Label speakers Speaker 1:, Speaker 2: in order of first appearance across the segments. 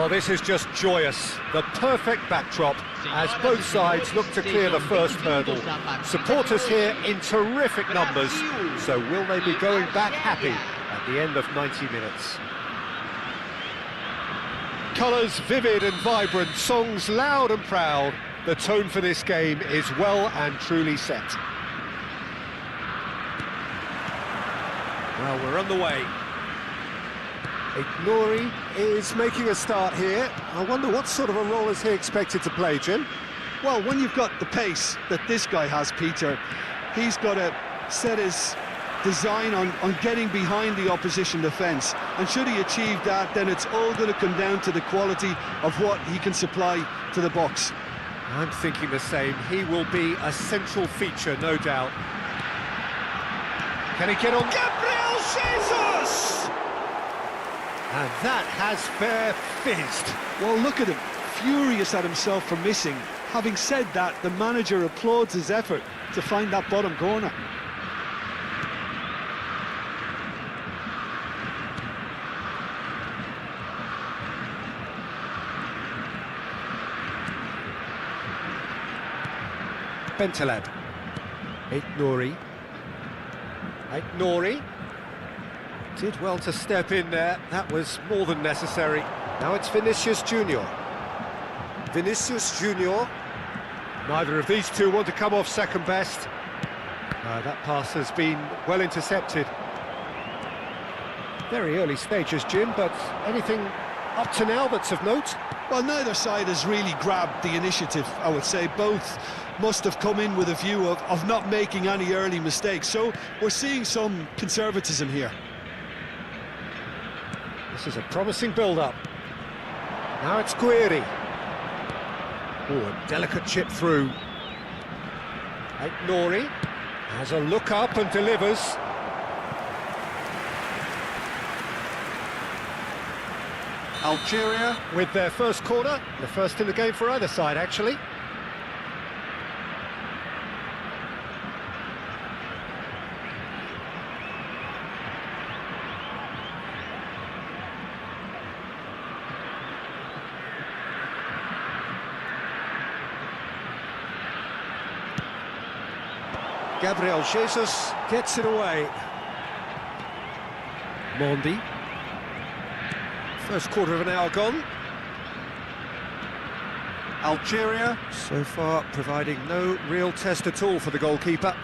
Speaker 1: Well, this is just joyous. The perfect backdrop as both sides look to clear the first hurdle. Supporters here in terrific numbers, so will they be going back happy at the end of 90 minutes? Colours vivid and vibrant, songs loud and proud. The tone for this game is well and truly set. Well, we're on the way. Ignori is making a start here. I wonder what sort of a role is he expected to play, Jim?
Speaker 2: Well, when you've got the pace that this guy has, Peter, he's got to set his design on getting behind the opposition defence. And should he achieve that, then it's all going to come down to the quality of what he can supply to the box.
Speaker 1: I'm thinking the same. He will be a central feature, no doubt. Can he get on? Gabriel Jesus! And that has fair fizzed.
Speaker 2: Well, look at him, furious at himself for missing. Having said that, the manager applauds his effort to find that bottom corner.
Speaker 1: Bentaleb. Ignori. Did well to step in there. That was more than necessary. Now it's Vinicius Junior. Neither of these two want to come off second best. That pass has been well intercepted. Very early stages, Jim, but anything up to now that's of note?
Speaker 2: Well, neither side has really grabbed the initiative, I would say. Both must have come in with a view of not making any early mistakes. So we're seeing some conservatism here.
Speaker 1: This is a promising build-up. Now it's Guiri. Oh, a delicate chip through. Ignori has a look up and delivers. Algeria with their first corner, the first in the game for either side, actually. Gabriel Jesus gets it away. Mondi. First quarter of an hour gone. Algeria, so far, providing no real test at all for the goalkeeper.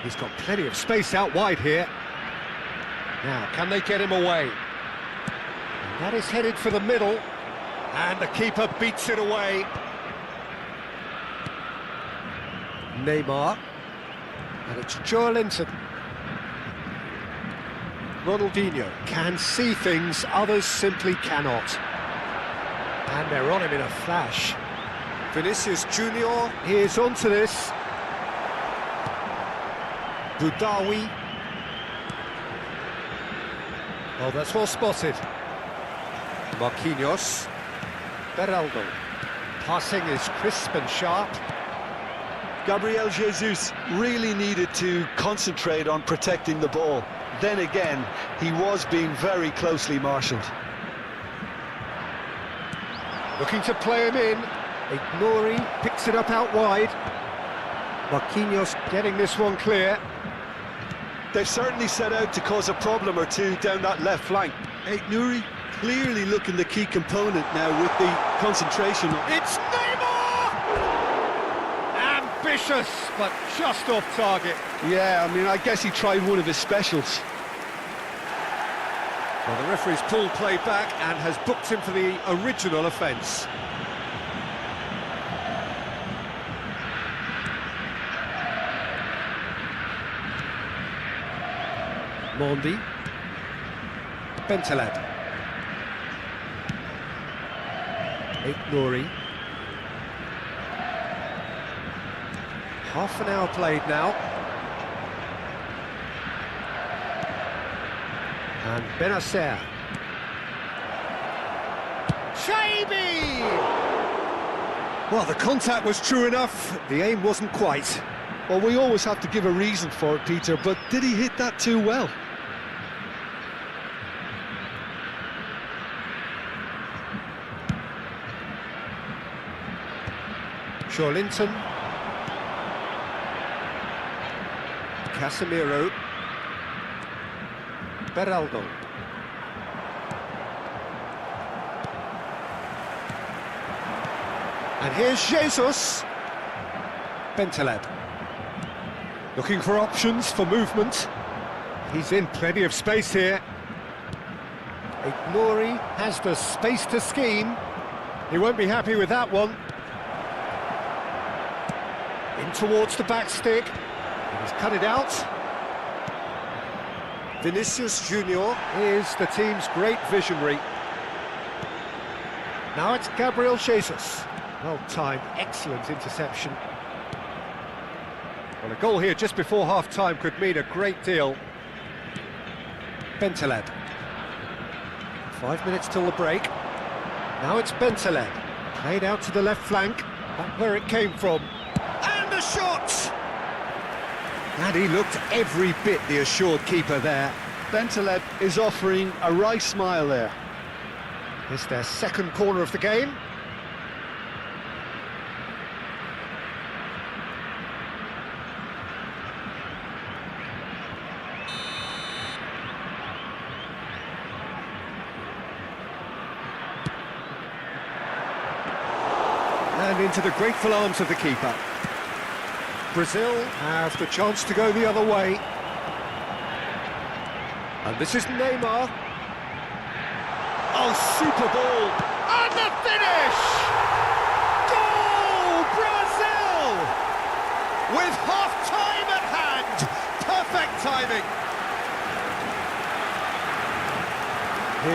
Speaker 1: He's got plenty of space out wide here. Now, can they get him away? And that is headed for the middle. And the keeper beats it away. Neymar, and it's Joelinton. Ronaldinho can see things others simply cannot, and they're on him in a flash. Vinicius Junior is onto this. Boudaoui. Oh, that's well spotted. Marquinhos. Beraldo. Passing is crisp and sharp.
Speaker 2: Gabriel Jesus really needed to concentrate on protecting the ball. Then again, he was being very closely marshalled.
Speaker 1: Looking to play him in. Ignori picks it up out wide. Marquinhos getting this one clear.
Speaker 2: They've certainly set out to cause a problem or two down that left flank. Ignori clearly looking the key component now with the concentration.
Speaker 1: It's Neymar! Ambitious, but just off target.
Speaker 2: Yeah, I mean, I guess he tried one of his specials.
Speaker 1: Well, the referee's pulled play back and has booked him for the original offence. Mondi. Bentaleb. Ignori. Half an hour played now. And Benacer. Shaibi! Well, the contact was true enough, the aim wasn't quite.
Speaker 2: Well, we always have to give a reason for it, Peter, but did he hit that too well?
Speaker 1: Linton. Casemiro. Beraldo. And here's Jesus. Bentaleb. Looking for options for movement. He's in plenty of space here. Ignori has the space to scheme. He won't be happy with that one. In towards the back stick. He's cut it out. Vinicius Junior is the team's great visionary. Now it's Gabriel Jesus. Well timed, excellent interception. Well, a goal here just before half-time could mean a great deal. Bentaleb. 5 minutes till the break. Now it's Bentaleb. Played out to the left flank. Back where it came from. And the shot! And he looked every bit the assured keeper there.
Speaker 2: Bentaleb is offering a wry smile there.
Speaker 1: It's their second corner of the game. And into the grateful arms of the keeper. Brazil have the chance to go the other way. And this is Neymar. Oh, super ball. And the finish! Goal, Brazil! With half-time at hand. Perfect timing.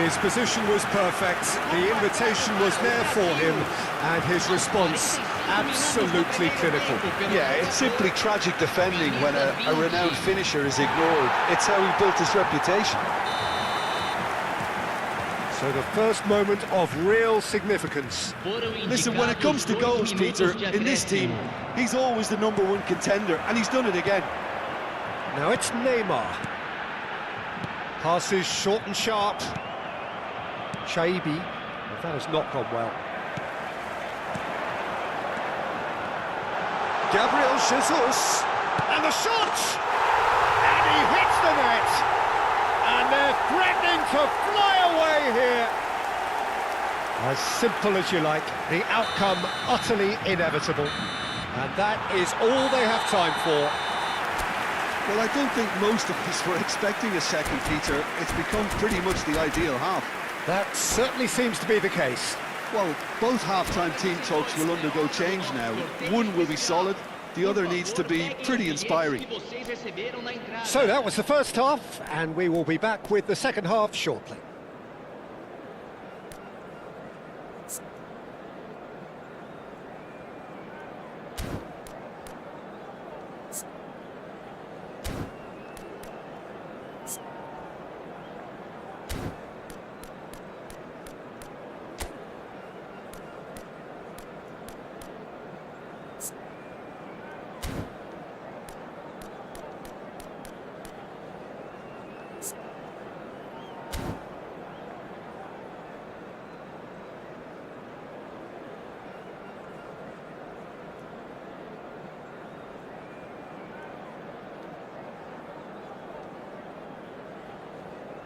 Speaker 1: His position was perfect, the invitation was there for him, and his response absolutely clinical.
Speaker 2: Yeah, it's simply tragic defending when a renowned finisher is ignored. It's how he built his reputation.
Speaker 1: So the first moment of real significance.
Speaker 2: Listen, when it comes to goals, Peter, in this team, he's always the #1 contender, and he's done it again.
Speaker 1: Now it's Neymar. Passes short and sharp. Chaibi, well, that has not gone well. Gabriel Jesus, and the shot! And he hits the net! And they're threatening to fly away here! As simple as you like, the outcome utterly inevitable. And that is all they have time for.
Speaker 2: Well, I don't think most of us were expecting a second, Peter. It's become pretty much the ideal half.
Speaker 1: That certainly seems to be the case.
Speaker 2: Well, both half-time team talks will undergo change now. One will be solid, the other needs to be pretty inspiring.
Speaker 1: So that was the first half, and we will be back with the second half shortly.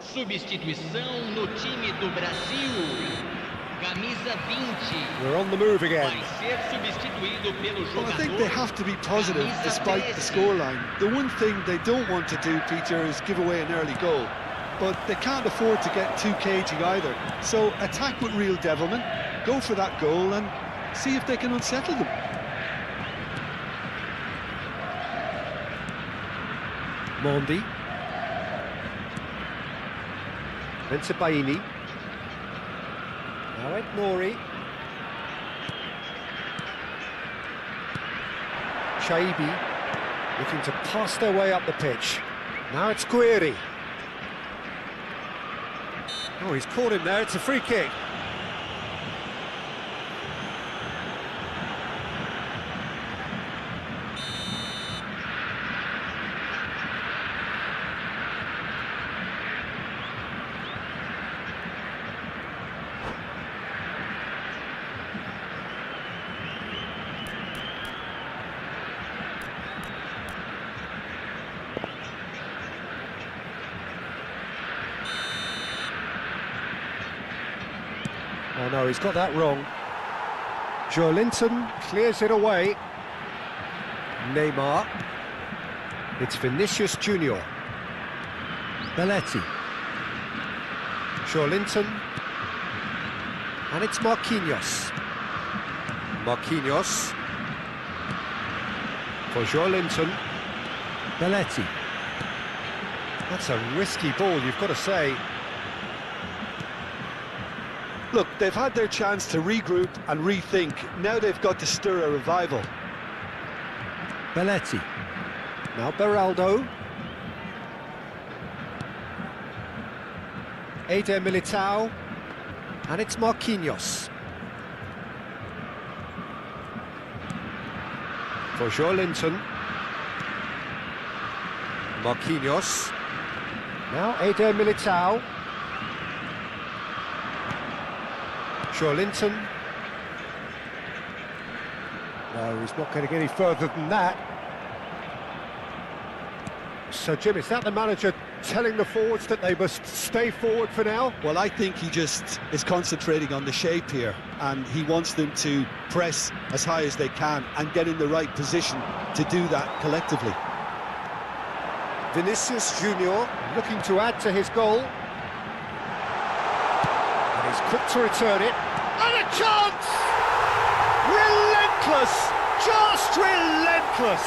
Speaker 3: Substituição no time do Brasil. Camisa 20.
Speaker 1: We're on the move again.
Speaker 3: Vai ser substituído pelo jogador.
Speaker 2: Well, I think they have to be positive despite the scoreline. The one thing they don't want to do, Peter, is give away an early goal. But they can't afford to get too cagey either. So attack with real devilment, go for that goal and see if they can unsettle them.
Speaker 1: Mondi. Bensebaini. Now Ignori. Chaibi looking to pass their way up the pitch. Now it's Guiri. Oh, he's caught him there, it's a free kick. Oh no, he's got that wrong. Joelinton clears it away. Neymar. It's Vinicius Junior. Belletti. Joelinton. And it's Marquinhos. Marquinhos. For Joelinton. Belletti. That's a risky ball, you've got to say.
Speaker 2: Look, they've had their chance to regroup and rethink. Now they've got to stir a revival.
Speaker 1: Belletti. Now Beraldo. Eder Militao. And it's Marquinhos. For Joelinton. Marquinhos. Now Eder Militao. Joelinton. No, he's not going to get any further than that. So, Jim, is that the manager telling the forwards that they must stay forward for now?
Speaker 2: Well, I think he just is concentrating on the shape here, and he wants them to press as high as they can and get in the right position to do that collectively.
Speaker 1: Vinicius Junior looking to add to his goal. And he's quick to return it. And a chance! Relentless! Just relentless!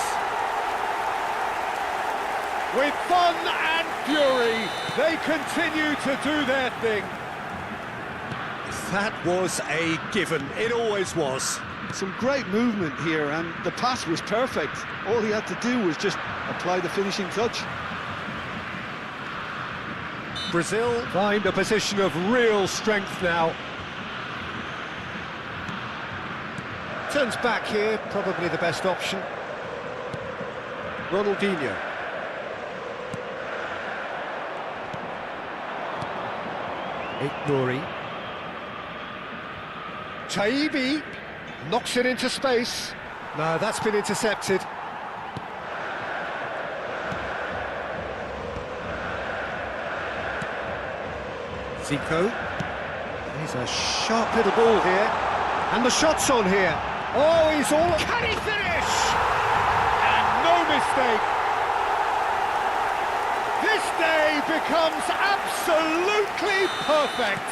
Speaker 1: With fun and fury, they continue to do their thing. That was a given. It always was.
Speaker 2: Some great movement here, and the pass was perfect. All he had to do was just apply the finishing touch.
Speaker 1: Brazil find a position of real strength now. Turns back here, probably the best option. Ronaldinho. Nouri. Taibi knocks it into space. No, that's been intercepted. Zico. He's a sharp little ball here. And the shot's on here. Oh, he's all... Can he finish? And no mistake. This day becomes absolutely perfect.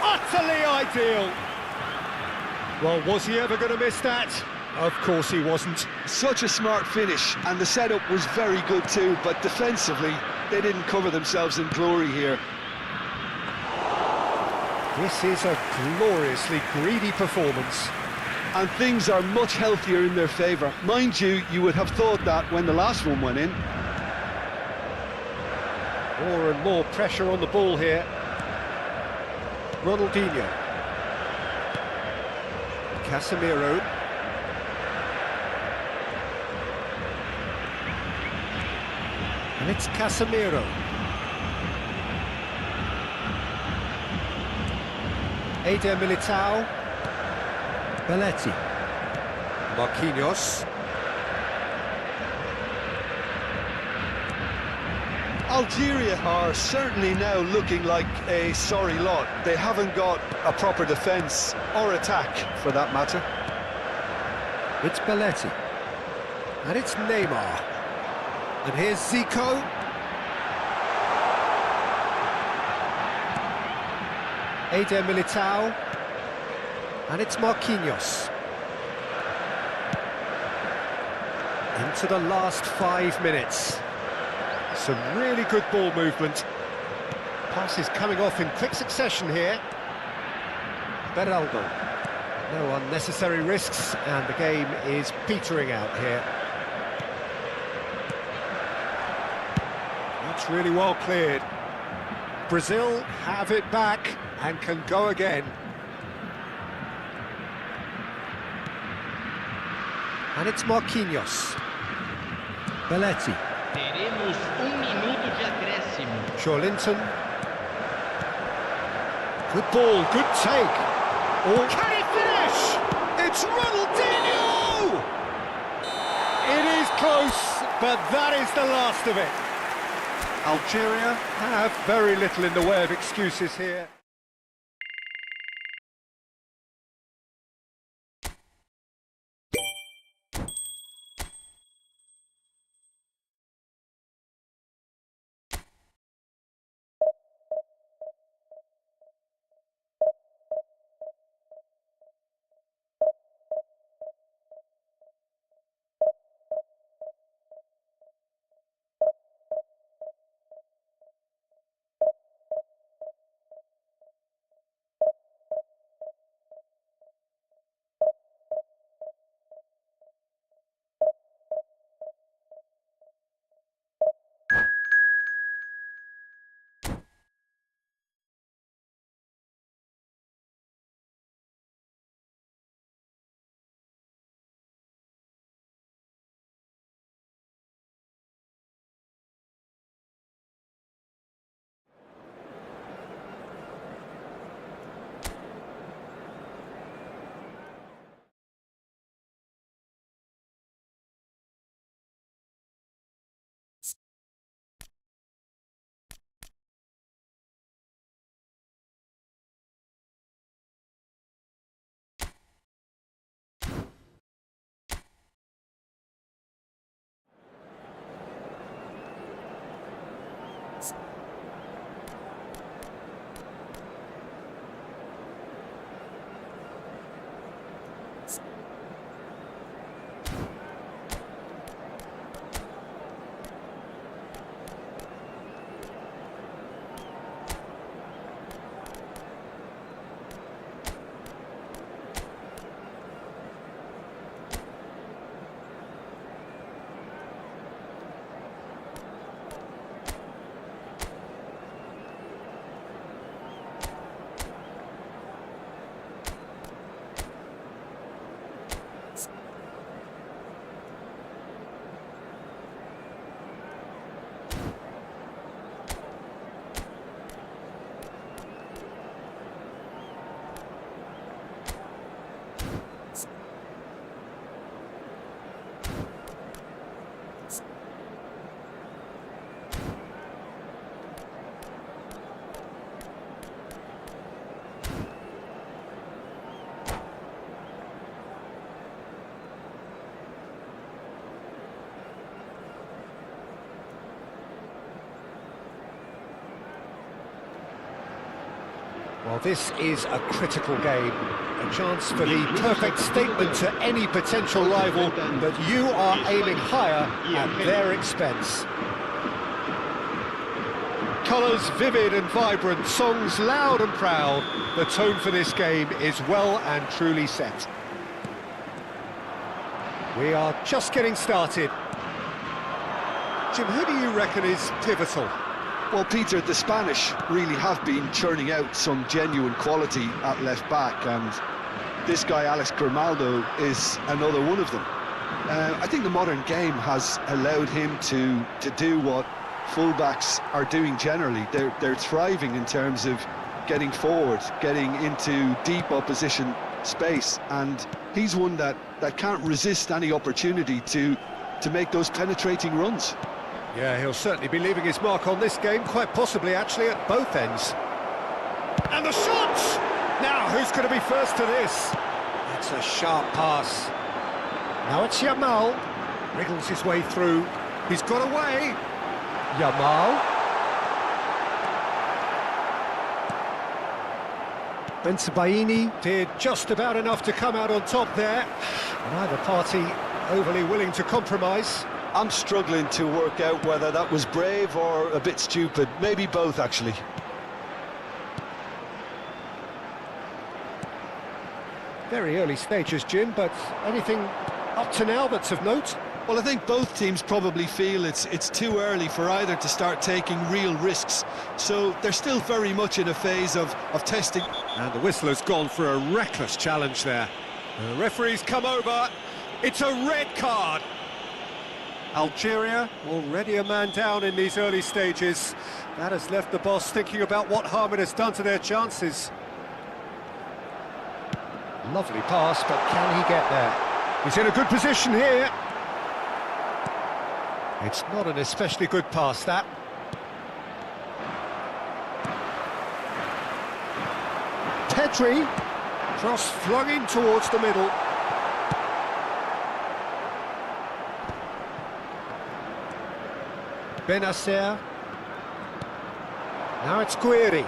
Speaker 1: Utterly ideal. Well, was he ever going to miss that? Of course he wasn't.
Speaker 2: Such a smart finish, and the setup was very good too, but defensively, they didn't cover themselves in glory here.
Speaker 1: This is a gloriously greedy performance.
Speaker 2: And things are much healthier in their favour. Mind you, you would have thought that when the last one went in.
Speaker 1: More and more pressure on the ball here. Ronaldinho. Casemiro. And it's Casemiro. Eder Militao. Belletti. Marquinhos.
Speaker 2: Algeria are certainly now looking like a sorry lot. They haven't got a proper defence, or attack, for that matter.
Speaker 1: It's Belletti. And it's Neymar. And here's Zico. Eder Militao. And it's Marquinhos. Into the last 5 minutes. Some really good ball movement. Passes coming off in quick succession here. Beraldo. No unnecessary risks, and the game is petering out here. That's really well cleared. Brazil have it back and can go again. And it's Marquinhos. Belletti.
Speaker 3: Teremos minuto de acréscimo.
Speaker 1: Joelinton. Good ball, good take. Oh, can he finish? It's Ronaldinho! It is close, but that is the last of it. Algeria have very little in the way of excuses here. Well, this is a critical game, a chance for the perfect statement to any potential rival that you are aiming higher at their expense. Colours vivid and vibrant, songs loud and proud. The tone for this game is well and truly set. We are just getting started. Jim, who do you reckon is pivotal?
Speaker 2: Well, Peter, the Spanish really have been churning out some genuine quality at left-back, and this guy, Alex Grimaldo, is another one of them. I think the modern game has allowed him to do what fullbacks are doing generally. They're thriving in terms of getting forward, getting into deep opposition space, and he's one that can't resist any opportunity to make those penetrating runs.
Speaker 1: Yeah, he'll certainly be leaving his mark on this game, quite possibly actually at both ends. And the shot! Now, who's going to be first to this? That's a sharp pass. Now it's Yamal. Wriggles his way through. He's got away. Yamal. Bensebaini did just about enough to come out on top there. Neither party overly willing to compromise.
Speaker 2: I'm struggling to work out whether that was brave or a bit stupid. Maybe both, actually.
Speaker 1: Very early stages, Jim, but anything up to now that's of note?
Speaker 2: Well, I think both teams probably feel it's too early for either to start taking real risks. So they're still very much in a phase of testing.
Speaker 1: And the whistler's gone for a reckless challenge there. The referee's come over. It's a red card. Algeria, already a man down in these early stages. That has left the boss thinking about what harm it has done to their chances. Lovely pass, but can he get there? He's in a good position here. It's not an especially good pass, that. Pedri, cross flung in towards the middle. Benacer. Now it's Guiri.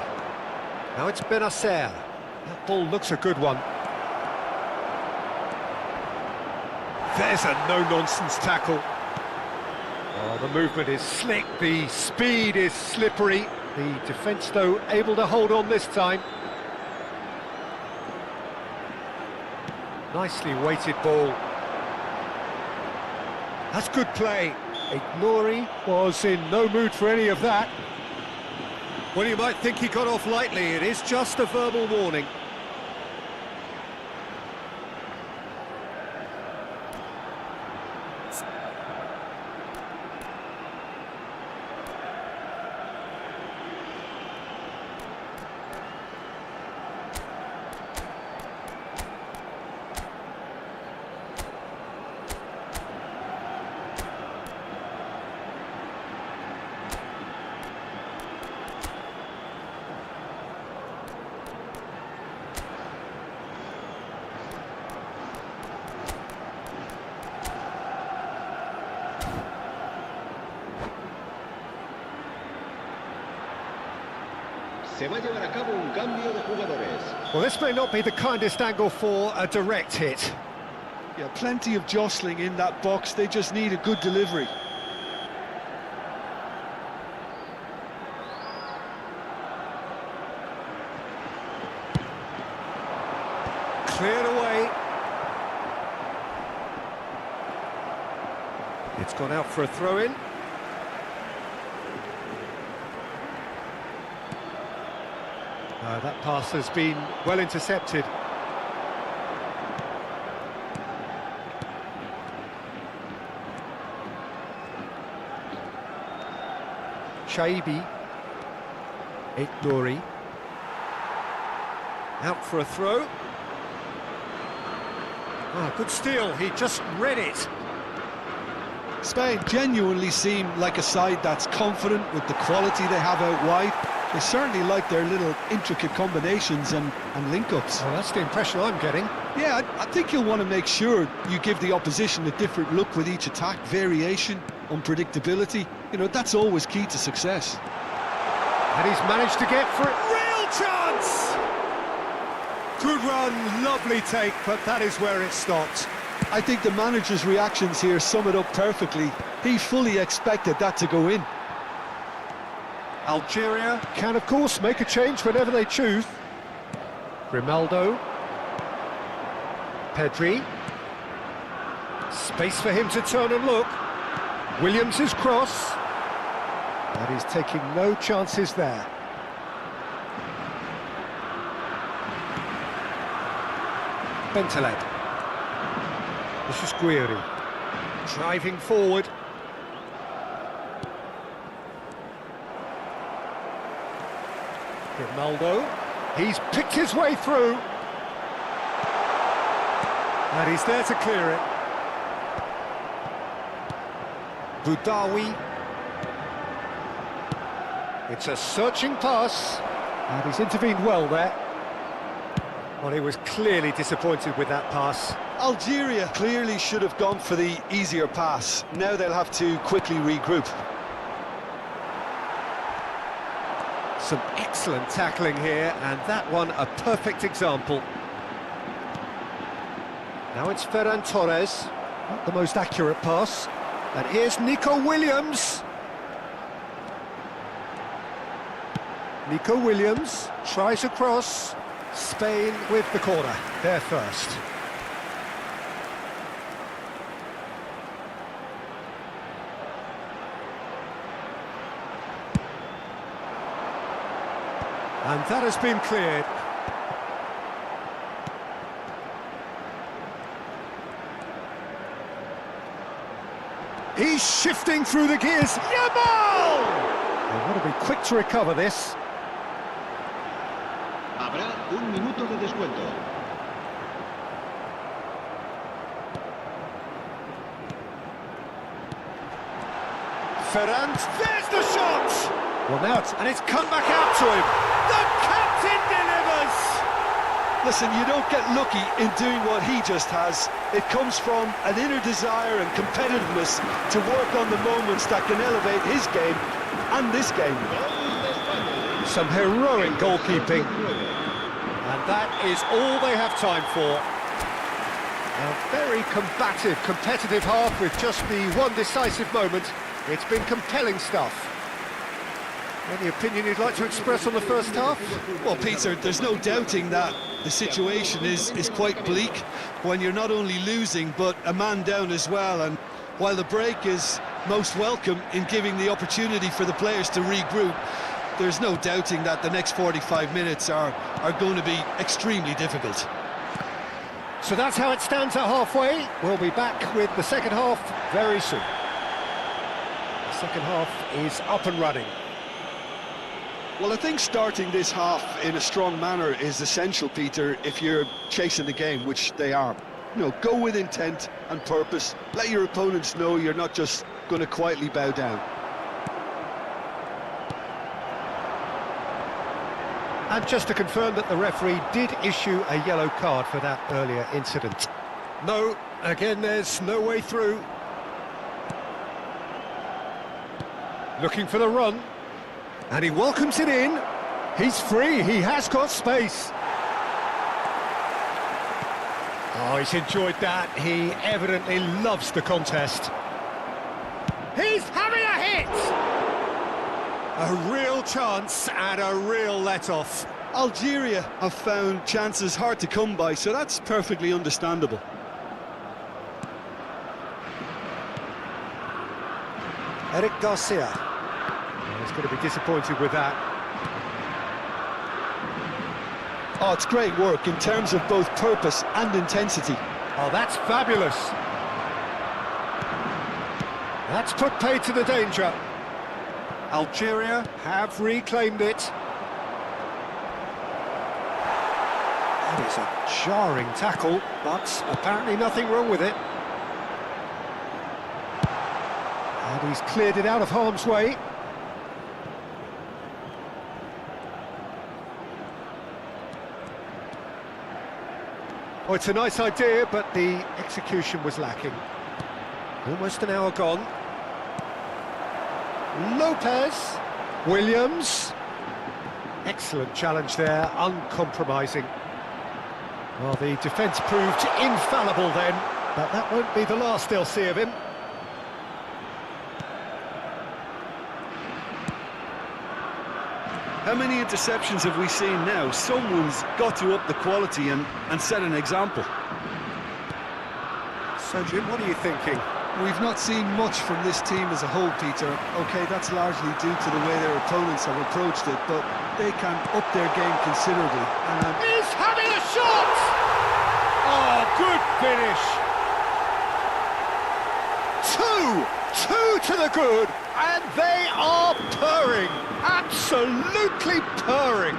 Speaker 1: Now it's Benacer. That ball looks a good one. There's a no-nonsense tackle. Oh, the movement is slick, the speed is slippery. The defence, though, able to hold on this time. Nicely weighted ball. That's good play. Ignori was in no mood for any of that. Well, you might think he got off lightly. It is just a verbal warning.
Speaker 4: Se va a llevar a cabo un cambio de jugadores.
Speaker 1: Well, this may not be the kindest angle for a direct hit.
Speaker 2: Yeah, plenty of jostling in that box. They just need a good delivery.
Speaker 1: Cleared away. It's gone out for a throw-in. That pass has been well intercepted. Shaibi. Ignori. Out for a throw. Ah, good steal, he just read it.
Speaker 2: Spain genuinely seem like a side that's confident with the quality they have out wide. They certainly like their little intricate combinations and link-ups.
Speaker 1: Well, that's the impression I'm getting.
Speaker 2: Yeah, I think you'll want to make sure you give the opposition a different look with each attack, variation, unpredictability. You know, that's always key to success.
Speaker 1: And he's managed to get for it. Real chance! Good run, lovely take, but that is where it stopped.
Speaker 2: I think the manager's reactions here sum it up perfectly. He fully expected that to go in.
Speaker 1: Algeria can, of course, make a change whenever they choose. Grimaldo. Pedri. Space for him to turn and look. Williams' cross. But he's taking no chances there. Bentaleb. This is Guiri. Driving forward. Grimaldo. He's picked his way through. And he's there to clear it. Boudaoui. It's a searching pass. And he's intervened well there. Well, he was clearly disappointed with that pass.
Speaker 2: Algeria clearly should have gone for the easier pass. Now they'll have to quickly regroup.
Speaker 1: Some excellent tackling here, and that one a perfect example. Now it's Ferran Torres, not the most accurate pass. And here's Nico Williams. Nico Williams tries across. Spain with the corner, there first. And that has been cleared. He's shifting through the gears. Yamal! They want to be quick to recover this.
Speaker 4: Habrá un minuto de descuento.
Speaker 1: Ferran, there's the shot! Well, now it's come back out to him. The captain delivers!
Speaker 2: Listen, you don't get lucky in doing what he just has. It comes from an inner desire and competitiveness to work on the moments that can elevate his game and this game.
Speaker 1: Some heroic goalkeeping. And that is all they have time for. A very combative, competitive half with just the one decisive moment. It's been compelling stuff. Any opinion you'd like to express on the first half?
Speaker 2: Well, Peter, there's no doubting that the situation is quite bleak when you're not only losing, but a man down as well. And while the break is most welcome in giving the opportunity for the players to regroup, there's no doubting that the next 45 minutes are going to be extremely difficult.
Speaker 1: So that's how it stands at halfway. We'll be back with the second half very soon. The second half is up and running.
Speaker 2: Well, I think starting this half in a strong manner is essential, Peter, if you're chasing the game, which they are. You know, go with intent and purpose. Let your opponents know you're not just going to quietly bow down.
Speaker 1: And just to confirm that the referee did issue a yellow card for that earlier incident. No, again, there's no way through. Looking for the run. And he welcomes it in. He's free, he has got space. Oh, he's enjoyed that. He evidently loves the contest. He's having a hit! A real chance and a real let-off.
Speaker 2: Algeria have found chances hard to come by, so that's perfectly understandable.
Speaker 1: Eric Garcia. He's going to be disappointed with that.
Speaker 2: Oh, it's great work in terms of both purpose and intensity.
Speaker 1: Oh, that's fabulous. That's put paid to the danger. Algeria have reclaimed it. That is a jarring tackle, but apparently nothing wrong with it. And he's cleared it out of harm's way. Oh, it's a nice idea, but the execution was lacking. Almost an hour gone. Lopez, Williams. Excellent challenge there, uncompromising. Well, the defence proved infallible then, but that won't be the last they'll see of him.
Speaker 2: How many interceptions have we seen now? Someone's got to up the quality and set an example.
Speaker 1: So, Jim, what are you thinking?
Speaker 2: We've not seen much from this team as a whole, Peter. OK, that's largely due to the way their opponents have approached it, but they can up their game considerably.
Speaker 1: He's having a shot! Oh, good finish! Two to the good, and they are purring, absolutely purring.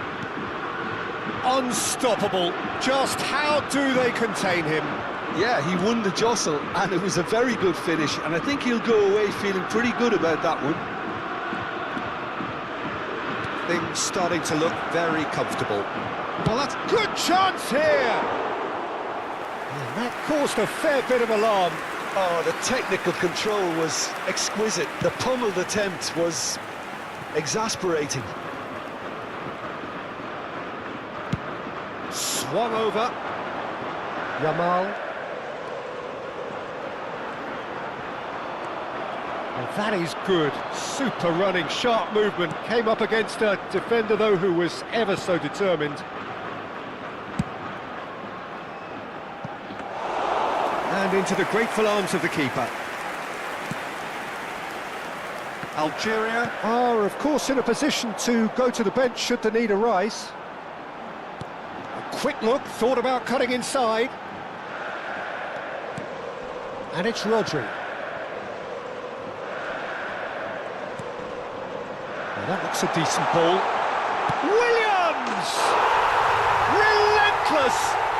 Speaker 1: Unstoppable. Just how do they contain him?
Speaker 2: Yeah, he won the jostle, and it was a very good finish, and I think he'll go away feeling pretty good about that one.
Speaker 1: Things starting to look very comfortable. Well, that's good chance here! And that caused a fair bit of alarm.
Speaker 2: Oh, the technical control was exquisite. The pummeled attempt was exasperating.
Speaker 1: Swung over. Yamal. And that is good. Super running, sharp movement. Came up against a defender, though, who was ever so determined. And into the grateful arms of the keeper.
Speaker 2: Algeria
Speaker 1: are, of course, in a position to go to the bench should the need arise. A quick look, thought about cutting inside. And it's Rodri. Now that looks a decent ball. Williams! Relentless!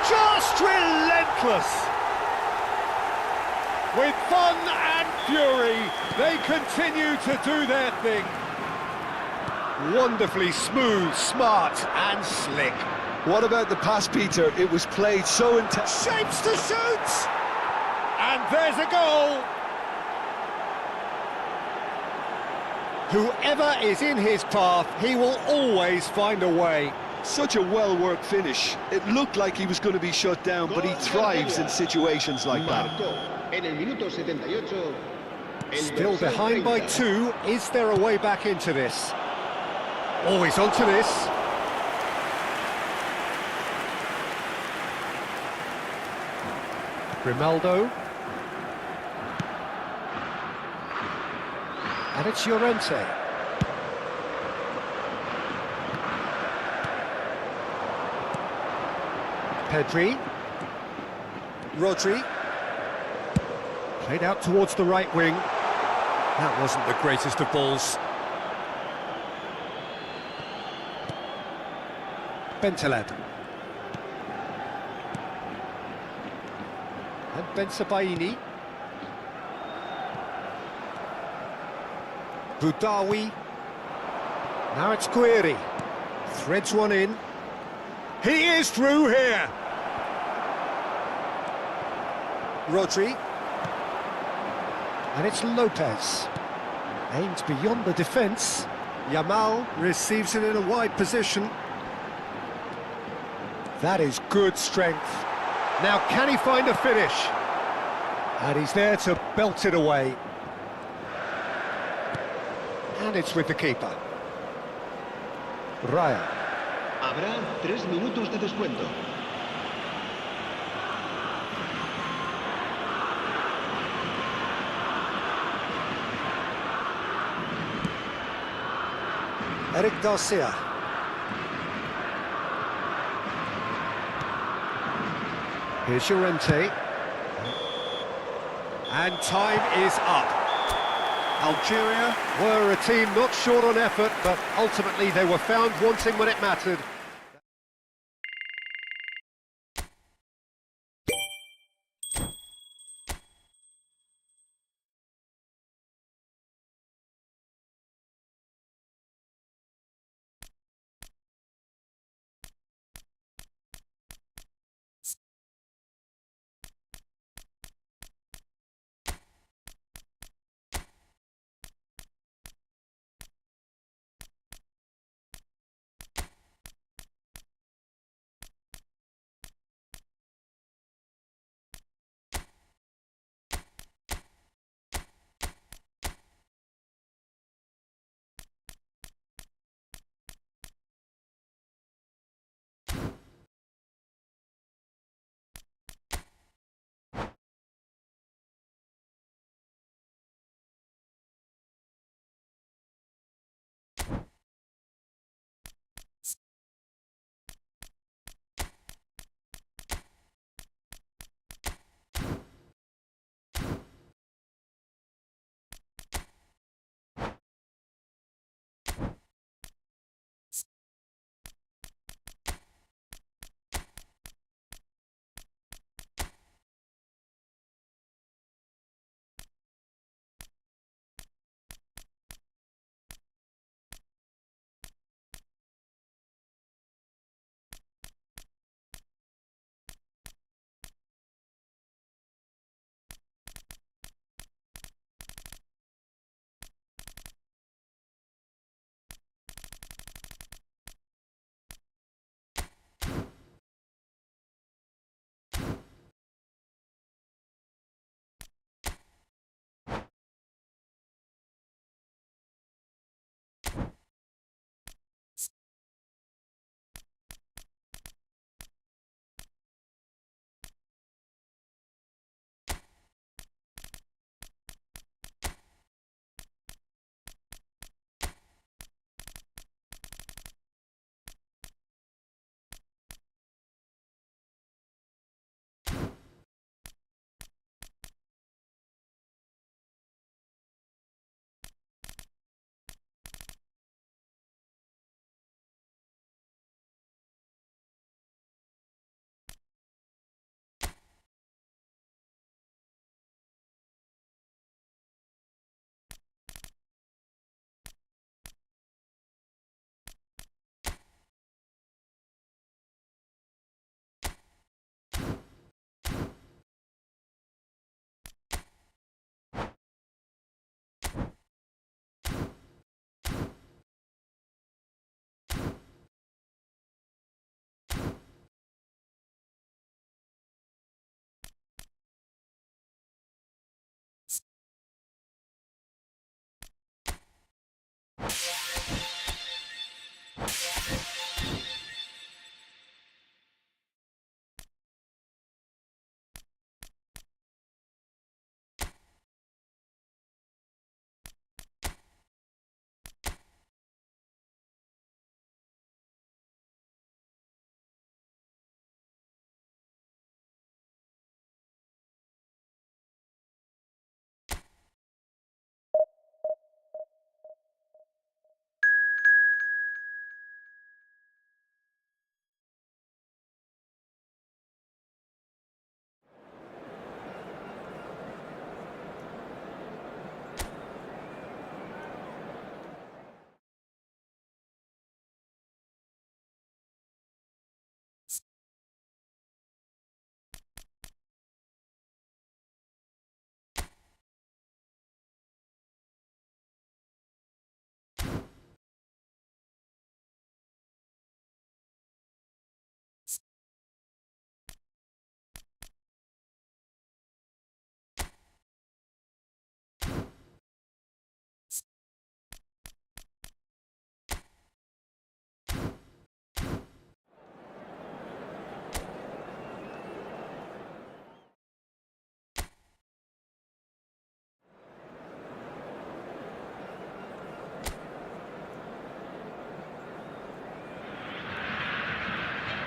Speaker 1: Just relentless! With fun and fury, they continue to do their thing. Wonderfully smooth, smart and slick.
Speaker 2: What about the pass, Peter? It was played so intense.
Speaker 1: Shapes to shoot! And there's a goal! Whoever is in his path, he will always find a way.
Speaker 2: Such a well-worked finish. It looked like he was going to be shut down, but he thrives in situations like that.
Speaker 1: Still behind by 2. Is there a way back into this? Always onto this. Grimaldo. And it's Llorente. Pedri. Rodri. Played out towards the right wing. That wasn't the greatest of balls. Bentaleb. And Bensebaini. Boudaoui. Now it's Guiri. Threads one in. He is through here! Rodri. And it's Lopez. Aims beyond the defence. Yamal receives it in a wide position. That is good strength. Now can he find a finish? And he's there to belt it away. And it's with the keeper. Raya.
Speaker 4: Habrá 3 minutos de descuento.
Speaker 1: Eric Garcia. Here's Llorente. And time is up. Algeria were a team not short on effort, but ultimately they were found wanting when it mattered.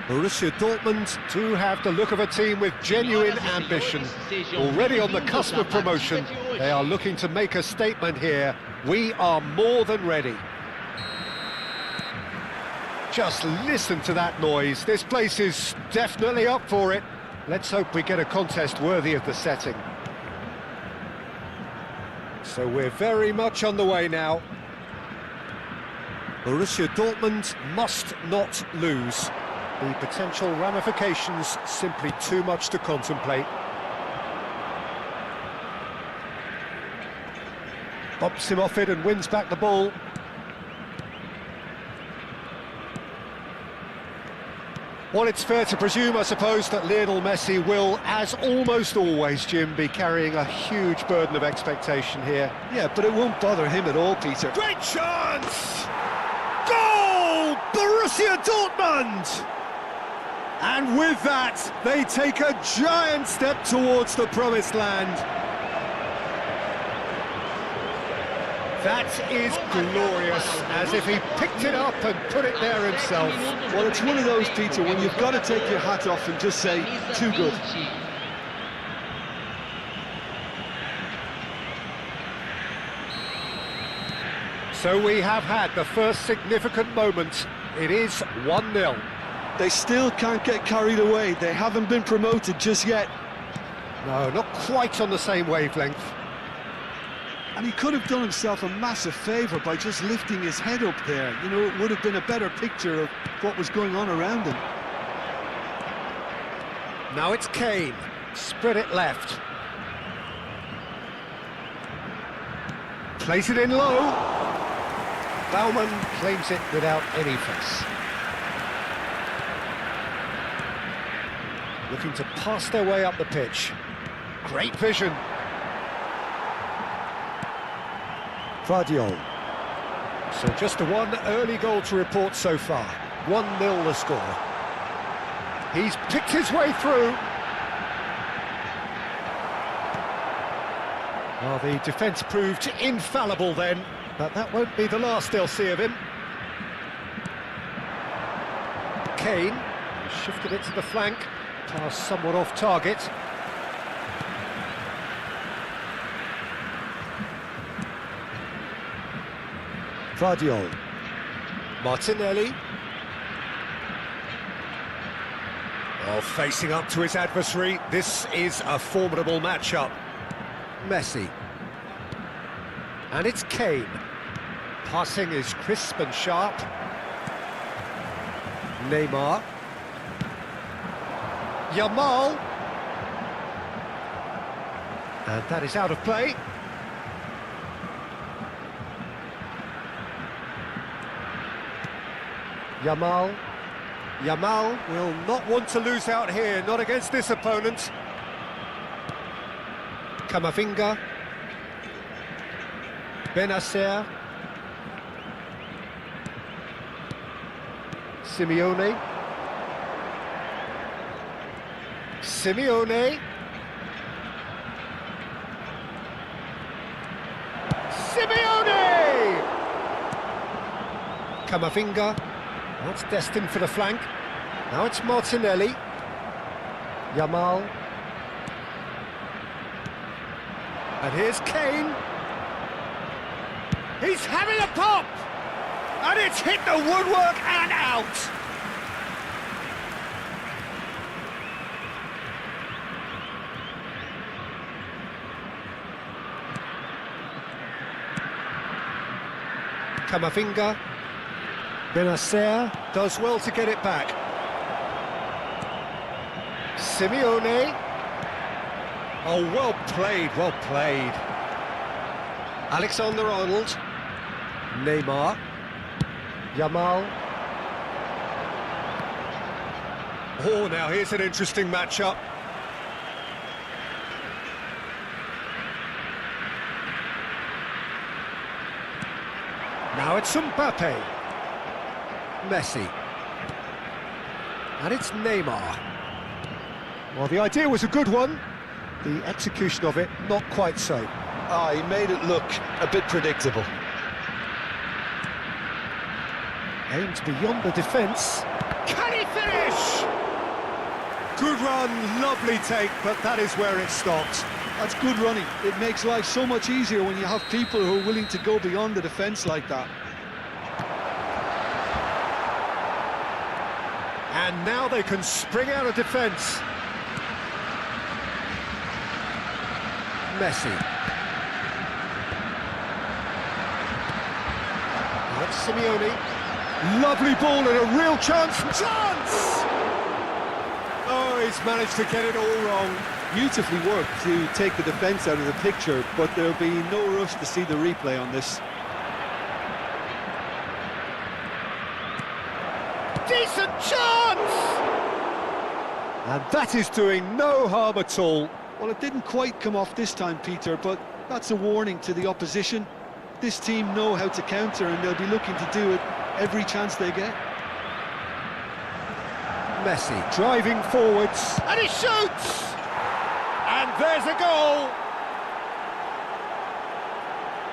Speaker 1: Borussia Dortmund do have the look of a team with genuine ambition. Already on the cusp of promotion, they are looking to make a statement here. We are more than ready. Just listen to that noise. This place is definitely up for it. Let's hope we get a contest worthy of the setting. So we're very much on the way now. Borussia Dortmund must not lose. The potential ramifications simply too much to contemplate. Bumps him off it and wins back the ball. Well, it's fair to presume, I suppose, that Lionel Messi will, as almost always, Jim, be carrying a huge burden of expectation here.
Speaker 2: Yeah, but it won't bother him at all, Peter.
Speaker 1: Great chance! Goal! Borussia Dortmund! And with that, they take a giant step towards the promised land. That is glorious, as if he picked it up and put it there himself.
Speaker 2: Well, it's one of those, Peter, when you've got to take your hat off and just say, too good.
Speaker 1: So we have had the first significant moment. It is 1-0.
Speaker 2: They still can't get carried away. They haven't been promoted just yet.
Speaker 1: No, not quite on the same wavelength.
Speaker 2: And he could have done himself a massive favour by just lifting his head up there. You know, it would have been a better picture of what was going on around him.
Speaker 1: Now it's Kane. Spread it left. Plays it in low. Baumann claims it without any fuss. Looking to pass their way up the pitch. Great vision. Vardiol. So just the one early goal to report so far. 1-0 the score. He's picked his way through. Well, the defence proved infallible then, but that won't be the last they'll see of him. Kane shifted it to the flank. Pass somewhat off target. Vardiol. Martinelli. Oh, facing up to his adversary. This is a formidable matchup. Messi. And it's Kane. Passing is crisp and sharp. Neymar. Yamal. And that is out of play. Yamal. Yamal will not want to lose out here, not against this opponent. Camavinga. Benacer. Simeone. Simeone. Simeone! Camavinga. That's destined for the flank. Now it's Martinelli. Yamal. And here's Kane. He's having a pop! And it's hit the woodwork and out! Camavinga. Benacer does well to get it back. Simeone. Oh, well played, well played. Alexander-Arnold. Neymar. Yamal. Oh, now here's an interesting matchup. Now it's Mbappe. Messi. And it's Neymar. Well, the idea was a good one. The execution of it, not quite so.
Speaker 2: Ah, he made it look a bit predictable.
Speaker 1: Aimed beyond the defence. Can he finish? Good run, lovely take, but that is where it stopped.
Speaker 2: That's good running. It makes life so much easier when you have people who are willing to go beyond the defence like that.
Speaker 1: And now they can spring out of defence. Messi. That's Simeone. Lovely ball and a real chance. Chance! Oh, he's managed to get it all wrong.
Speaker 2: Beautifully worked to take the defence out of the picture, but there'll be no rush to see the replay on this.
Speaker 1: Decent chance! And that is doing no harm at all.
Speaker 2: Well, it didn't quite come off this time, Peter, but that's a warning to the opposition. This team know how to counter, and they'll be looking to do it every chance they get.
Speaker 1: Messi driving forwards, and he shoots! And there's a goal!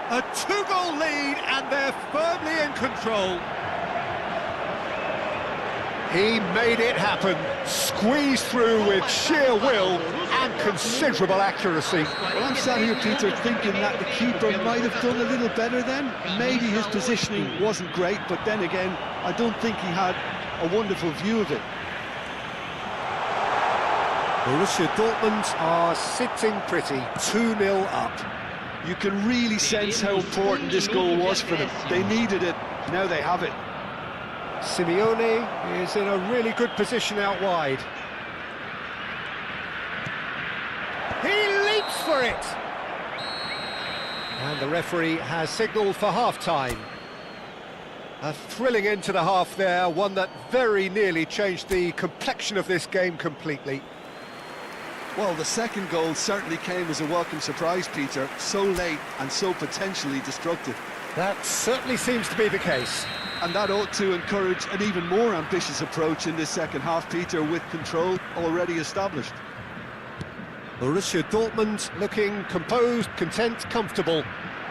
Speaker 1: A two-goal lead, and they're firmly in control. He made it happen, squeezed through with sheer will and considerable accuracy.
Speaker 2: Well, I'm sat here, Peter, thinking that the keeper might have done a little better then. Maybe his positioning wasn't great, but then again, I don't think he had a wonderful view of it.
Speaker 1: Borussia Dortmund are sitting pretty, 2-0 up.
Speaker 2: You can really sense how important this goal was for them. They needed it, now they have it.
Speaker 1: Simeone is in a really good position out wide. He leaps for it! And the referee has signalled for half-time. A thrilling end to the half there, one that very nearly changed the complexion of this game completely.
Speaker 2: Well, the second goal certainly came as a welcome surprise, Peter. So late and so potentially destructive.
Speaker 1: That certainly seems to be the case.
Speaker 2: And that ought to encourage an even more ambitious approach in this second half, Peter, with control already established.
Speaker 1: Borussia Dortmund looking composed, content, comfortable,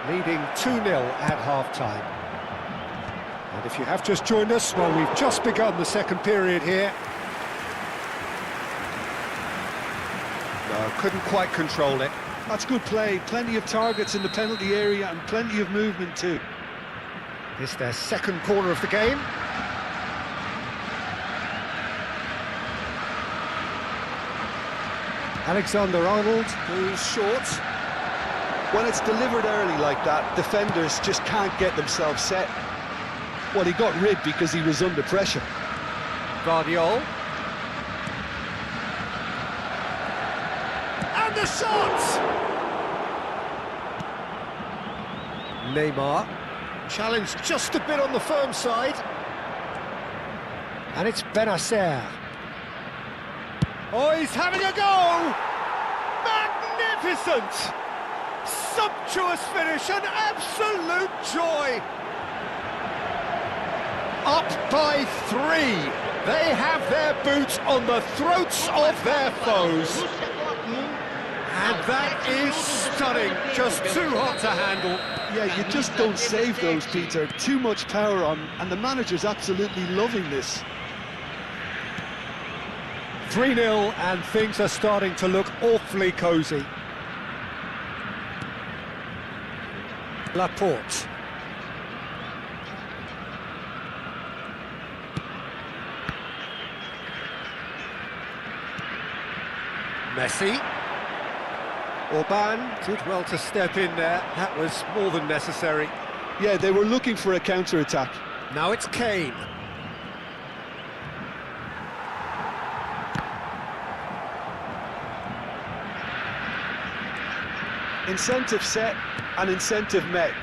Speaker 1: leading 2-0 at half-time. And if you have just joined us, well, we've just begun the second period here. No, couldn't quite control it.
Speaker 2: That's good play, plenty of targets in the penalty area and plenty of movement too.
Speaker 1: It's their second corner of the game. Alexander-Arnold goes short.
Speaker 2: When it's delivered early like that, defenders just can't get themselves set. Well, he got rid because he was under pressure.
Speaker 1: Guardiola. And the shot! Neymar. Challenged just a bit on the firm side. And it's Benacer. Oh, he's having a go! Magnificent! Sumptuous finish, an absolute joy! Up by 3. They have their boots on the throats of their foes. And that is stunning, just too hot to handle.
Speaker 2: Yeah, you just don't save those, Peter. Too much power on, and the manager's absolutely loving this.
Speaker 1: 3-0, and things are starting to look awfully cosy. Laporte. Messi. Orban did well to step in there. That was more than necessary.
Speaker 2: Yeah, they were looking for a counter-attack.
Speaker 1: Now it's Kane.
Speaker 2: Incentive set and incentive met.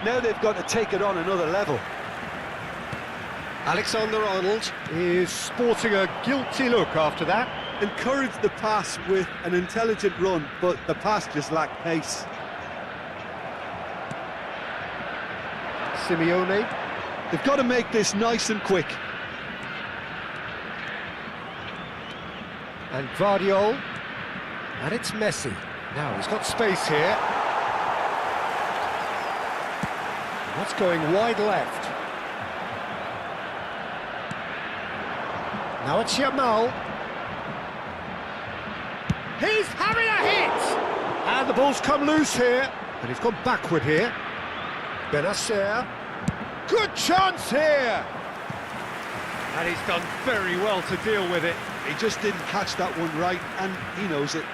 Speaker 2: Now they've got to take it on another level.
Speaker 1: Alexander-Arnold is sporting a guilty look after that.
Speaker 2: Encouraged the pass with an intelligent run, but the pass just lacked pace.
Speaker 1: Simeone.
Speaker 2: They've got to make this nice and quick.
Speaker 1: And Guardiola. And it's Messi. Now he's got space here. That's going wide left. Now it's Yamal. He's having a hit! And the ball's come loose here, and he's gone backward here. Benacer. Good chance here! And he's done very well to deal with it.
Speaker 2: He just didn't catch that one right, and he knows it.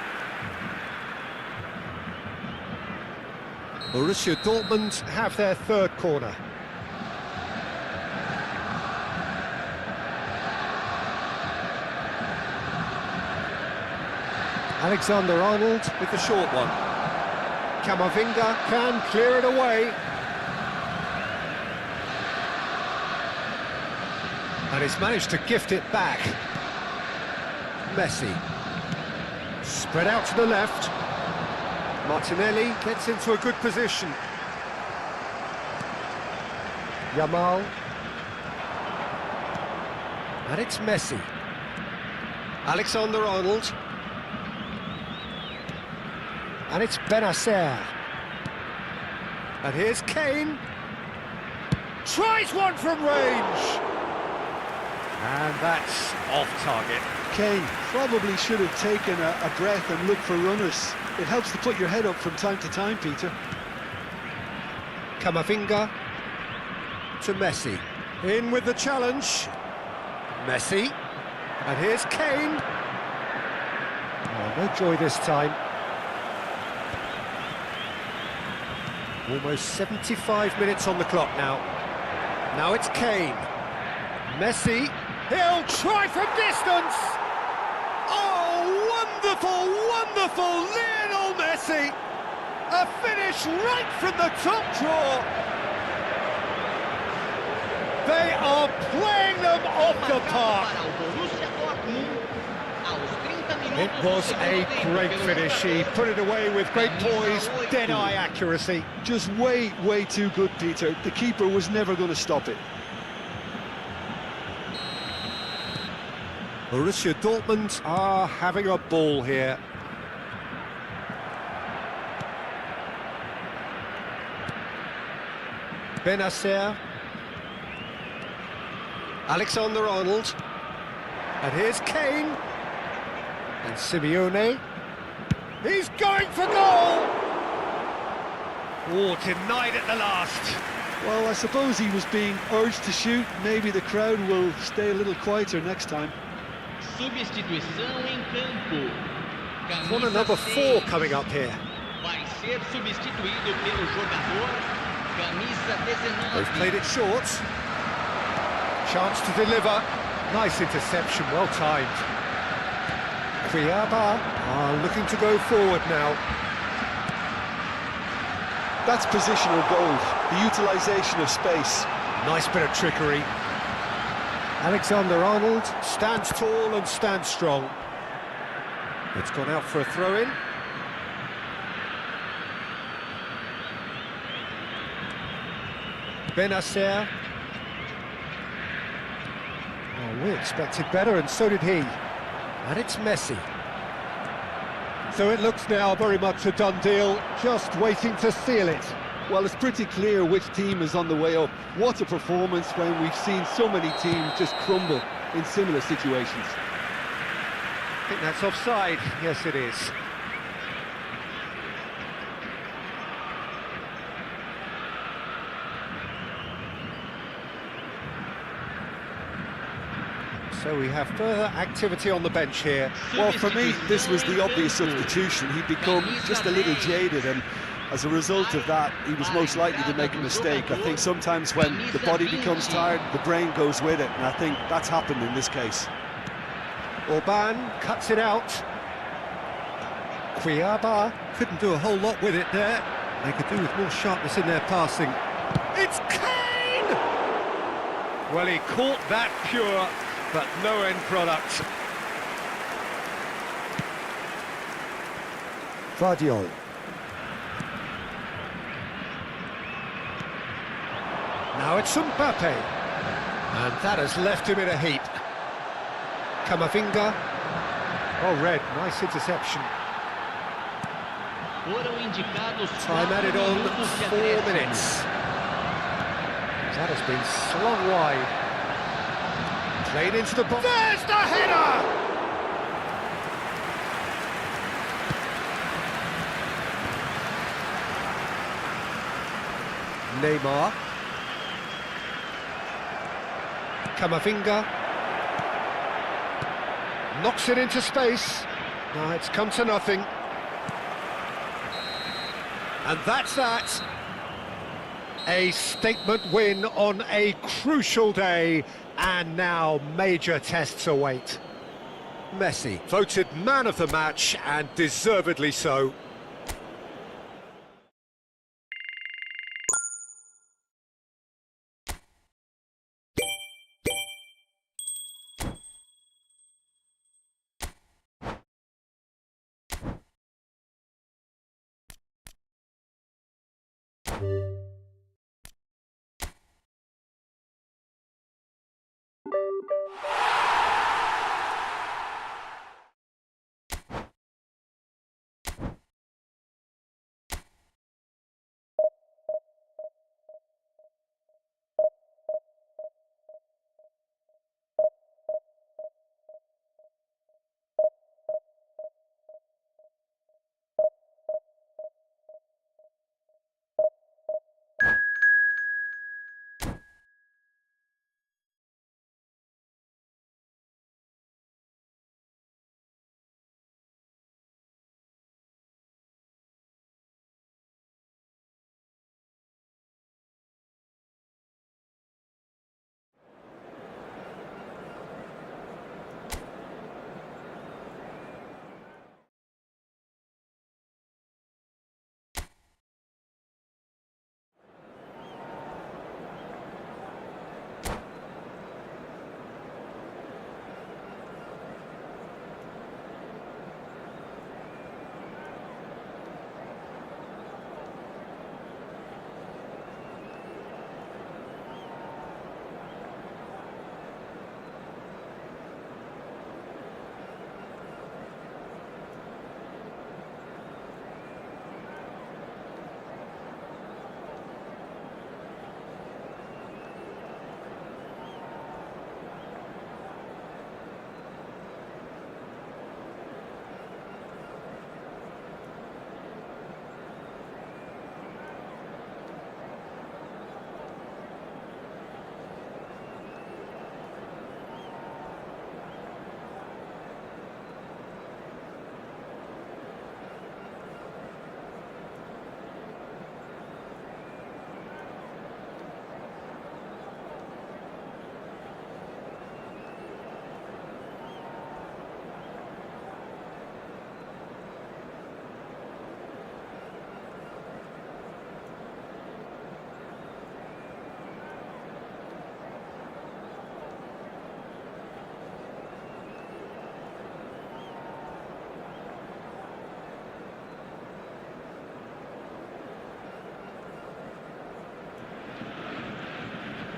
Speaker 1: Borussia Dortmund have their third corner. Alexander-Arnold with the short one. Camavinga can clear it away. And he's managed to gift it back. Messi. Spread out to the left. Martinelli gets into a good position. Yamal. And it's Messi. Alexander-Arnold. And it's Benacer. And here's Kane. Tries one from range. And that's off target.
Speaker 2: Kane probably should have taken a breath and looked for runners. It helps to put your head up from time to time, Peter.
Speaker 1: Camavinga to Messi. In with the challenge. Messi. And here's Kane. Oh, no joy this time. Almost 75 minutes on the clock now. Now it's Kane. Messi. He'll try from distance. Oh, wonderful, wonderful Lionel Messi. A finish right from the top draw. They are playing them off the park. It was a great finish. He put it away with great poise, dead-eye accuracy.
Speaker 2: Just way, way too good, Peter. The keeper was never going to stop it.
Speaker 1: Borussia Dortmund are having a ball here. Benacer. Alexander-Arnold. And here's Kane. And Simeone. He's going for goal! Oh, denied at the last.
Speaker 2: Well, I suppose he was being urged to shoot. Maybe the crowd will stay a little quieter next time.
Speaker 3: Substituição em campo.
Speaker 1: Corner number 4 coming up here.
Speaker 3: Vai ser substituído pelo jogador camisa 19.
Speaker 1: They've played it short. Chance to deliver. Nice interception, well timed. Cuiabá are looking to go forward now.
Speaker 2: That's positional gold, the utilisation of space.
Speaker 1: Nice bit of trickery. Alexander-Arnold stands tall and stands strong. It's gone out for a throw-in. Benacer. Oh, we expected better, and so did he. And it's Messi. So it looks now very much a done deal, just waiting to seal it.
Speaker 2: Well, it's pretty clear which team is on the way up. What a performance when we've seen so many teams just crumble in similar situations.
Speaker 1: I think that's offside. Yes, it is. So we have further activity on the bench here.
Speaker 2: Well, for me, this was the obvious substitution. He'd become just a little jaded, and as a result of that, he was most likely to make a mistake. I think sometimes when the body becomes tired, the brain goes with it, and I think that's happened in this case.
Speaker 1: Orban cuts it out. Cuiabá couldn't do a whole lot with it there. They could do with more sharpness in their passing. It's Kane! Well, he caught that pure, but no end product. Vardiol. Now it's Mbappe. And that has left him in a heap. Camavinga. Oh, red, nice interception. Time added on 4 minutes. That has been slung wide. Played into the box. There's the header! Neymar. Camavinga. Knocks it into space. No, it's come to nothing. And that's that. A statement win on a crucial day, and now major tests await. Messi, voted man of the match, and deservedly so.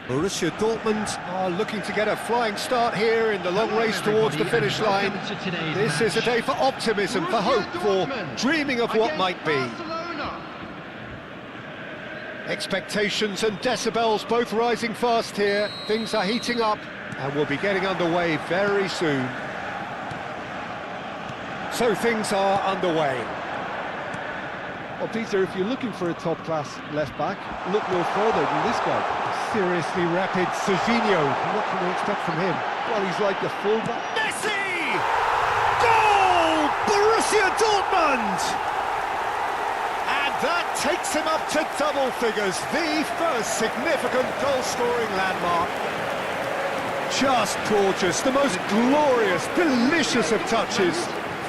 Speaker 1: Borussia Dortmund are looking to get a flying start here in the long race towards the finish line. This is a day for optimism, for hope, for dreaming of what might be. Expectations and decibels both rising fast here. Things are heating up and we'll be getting underway very soon. So things are underway.
Speaker 2: Well, Peter, if you're looking for a top-class left-back, look no further than this guy.
Speaker 1: Seriously rapid Serginho. What can we expect from him?
Speaker 2: Well, he's like the fullback.
Speaker 1: Messi! Goal! Borussia Dortmund! And that takes him up to double figures, the first significant goal-scoring landmark. Just gorgeous, the most glorious, delicious of touches,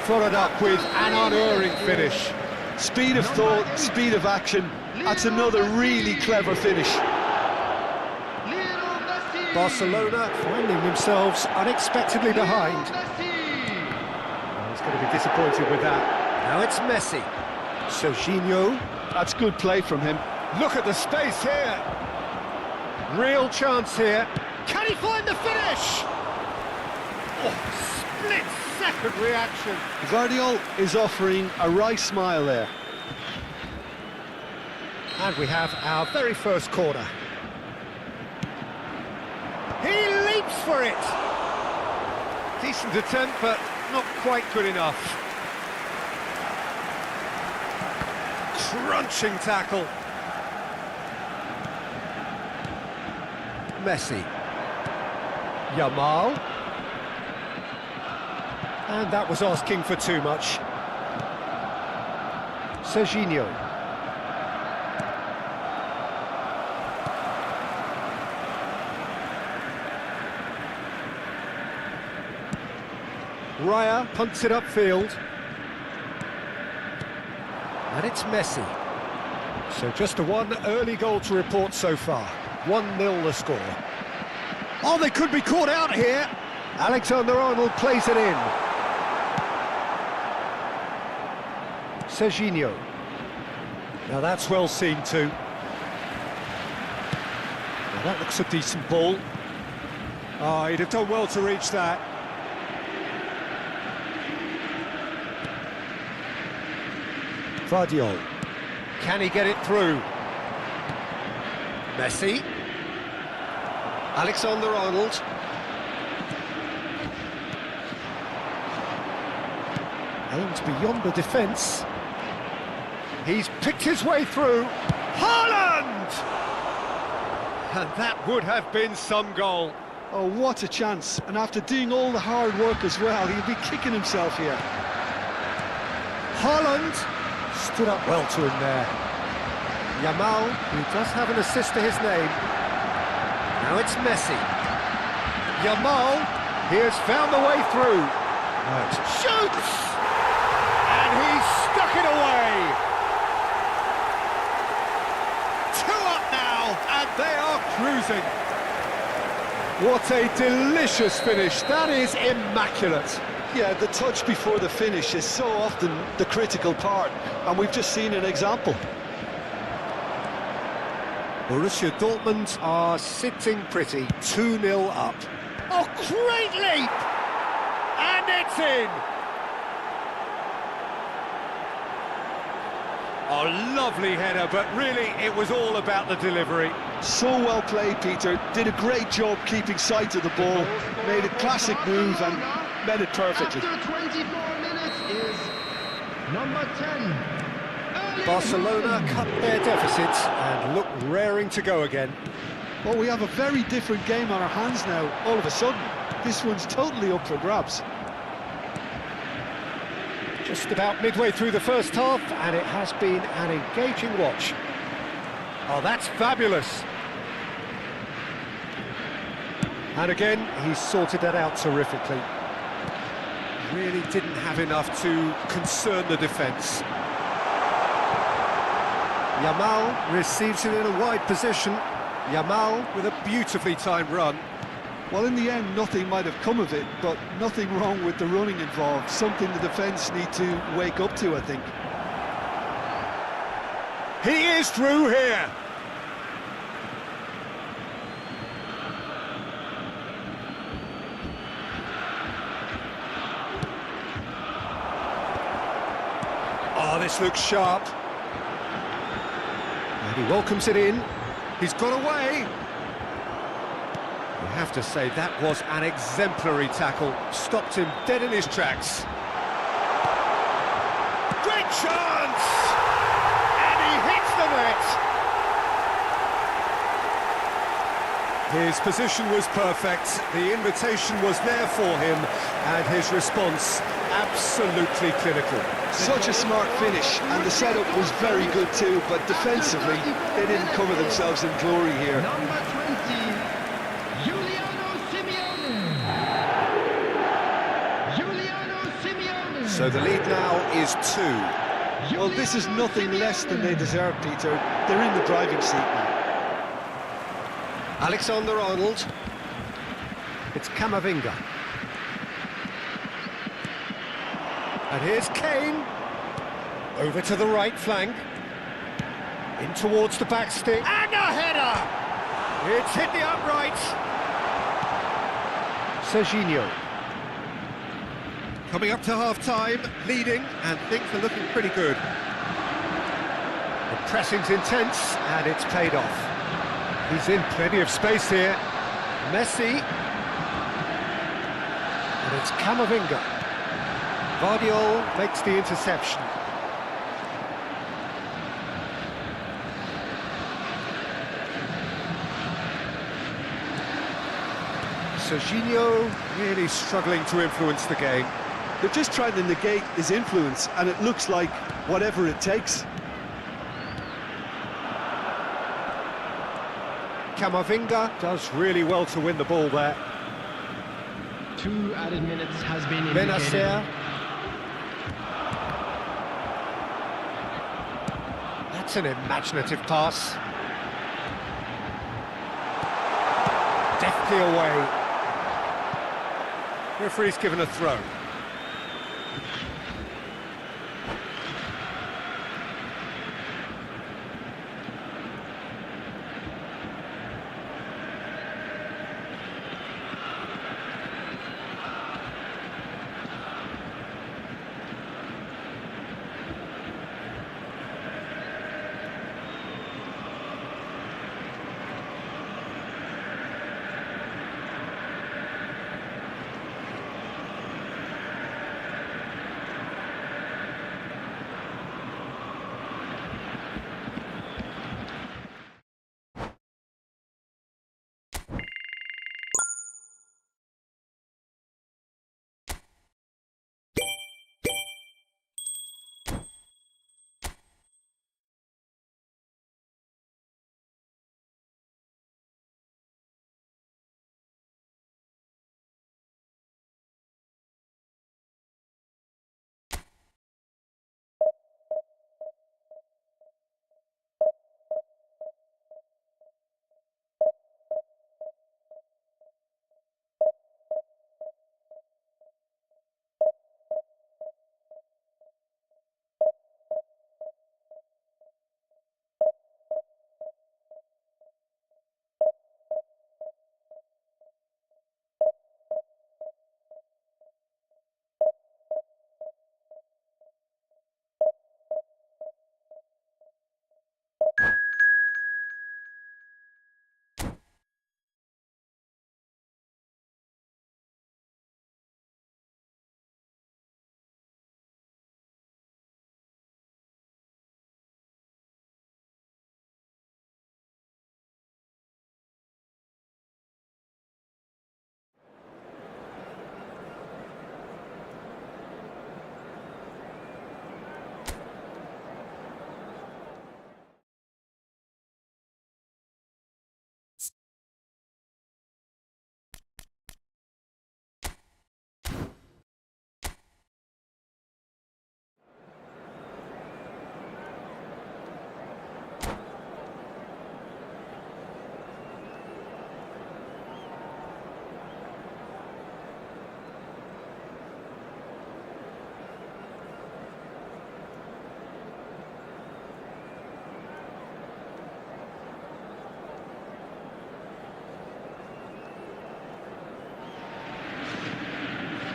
Speaker 1: followed up with an unerring finish.
Speaker 2: Speed of thought, speed of action, that's another really clever finish.
Speaker 1: Barcelona finding themselves unexpectedly behind. He's going to be disappointed with that. Now it's Messi. Serginho.
Speaker 2: That's good play from him.
Speaker 1: Look at the space here. Real chance here. Can he find the finish? Oh, split-second reaction.
Speaker 2: Guardiola is offering a wry smile there.
Speaker 1: And we have our very first corner. He leaps for it! Decent attempt, but not quite good enough. Crunching tackle. Messi. Yamal. And that was asking for too much. Serginho. Raya punts it upfield. And it's Messi. So just a one early goal to report so far. 1-0 the score. Oh, they could be caught out here. Alexander-Arnold plays it in. Serginho. Now that's well seen too. Well, that looks a decent ball. Oh, he'd have done well to reach that. Vardiol. Can he get it through? Messi. Alexander-Arnold. Aims beyond the defence. He's picked his way through. Haaland! And that would have been some goal.
Speaker 2: Oh, what a chance. And after doing all the hard work as well, he'd be kicking himself here.
Speaker 1: Haaland stood up well to him there. Yamal, who does have an assist to his name. Now it's Messi. Yamal, he has found the way through. Right. Shoots! And he's stuck it away. 2 up now, and they are cruising. What a delicious finish. That is immaculate.
Speaker 2: Yeah, the touch before the finish is so often the critical part, and we've just seen an example.
Speaker 1: Borussia Dortmund are sitting pretty, 2-0 up. Oh, great leap! And it's in! Oh, lovely header, but really it was all about the delivery.
Speaker 2: So well played, Peter. Did a great job keeping sight of the ball, made a classic move and met it perfectly.
Speaker 3: After 24 minutes is number 10.
Speaker 1: Barcelona cut their deficits and look raring to go again.
Speaker 2: Well, we have a very different game on our hands now, all of a sudden. This one's totally up for grabs.
Speaker 1: Just about midway through the first half, and it has been an engaging watch. Oh, that's fabulous. And again, he's sorted that out terrifically. Really didn't have enough to concern the defence. Yamal receives it in a wide position. Yamal with a beautifully timed run.
Speaker 2: Well, in the end, nothing might have come of it, but nothing wrong with the running involved. Something the defence need to wake up to, I think.
Speaker 1: He is through here. Oh, this looks sharp. And he welcomes it in. He's got away. You have to say that was an exemplary tackle. Stopped him dead in his tracks. Great chance! And he hits the net. His position was perfect. The invitation was there for him, and his response absolutely clinical.
Speaker 2: Such a smart finish, and the setup was very good too, but defensively, they didn't cover themselves in glory here.
Speaker 3: Number 20, Giuliano Simeone.
Speaker 1: So the lead now is 2.
Speaker 2: Well, this is nothing less than they deserve, Peter. They're in the driving seat now.
Speaker 1: Alexander-Arnold. It's Camavinga. And here's Kane. Over to the right flank. In towards the back stick. And a header! It's hit the upright. Serginho. Coming up to half-time, leading, and things are looking pretty good. The pressing's intense, and it's paid off. He's in plenty of space here. Messi. And it's Camavinga. Vardiol makes the interception. Serginho really struggling to influence the game.
Speaker 2: They're just trying to negate his influence, and it looks like whatever it takes.
Speaker 1: Camavinga does really well to win the ball there.
Speaker 3: 2 added minutes has been indicated.
Speaker 1: Benacer. That's an imaginative pass. Deftly away. Referee's given a throw.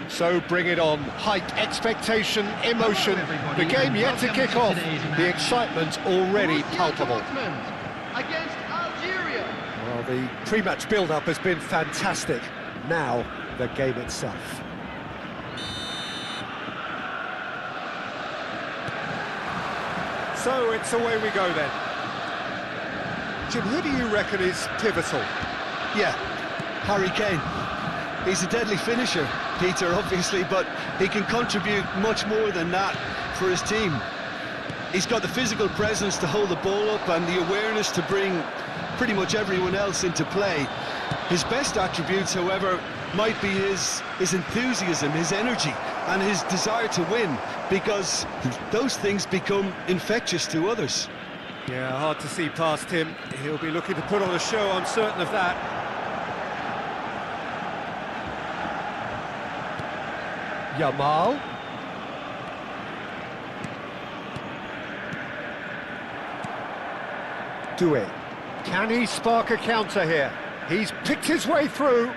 Speaker 1: So bring it on. Hype, expectation, emotion. The game yet to kick off. The excitement already palpable.
Speaker 3: Against Algeria.
Speaker 1: Well, the pre-match build-up has been fantastic. Now, the game itself. So it's away we go then. Jim, who do you reckon is pivotal?
Speaker 2: Yeah, Harry Kane. He's a deadly finisher, Peter, obviously, but he can contribute much more than that for his team. He's got the physical presence to hold the ball up and the awareness to bring pretty much everyone else into play. His best attributes, however, might be his enthusiasm, his energy, and his desire to win, because those things become infectious to others.
Speaker 1: Yeah, hard to see past him. He'll be looking to put on a show, I'm certain of that. Yamal. Do it. Can he spark a counter here? He's picked his way through.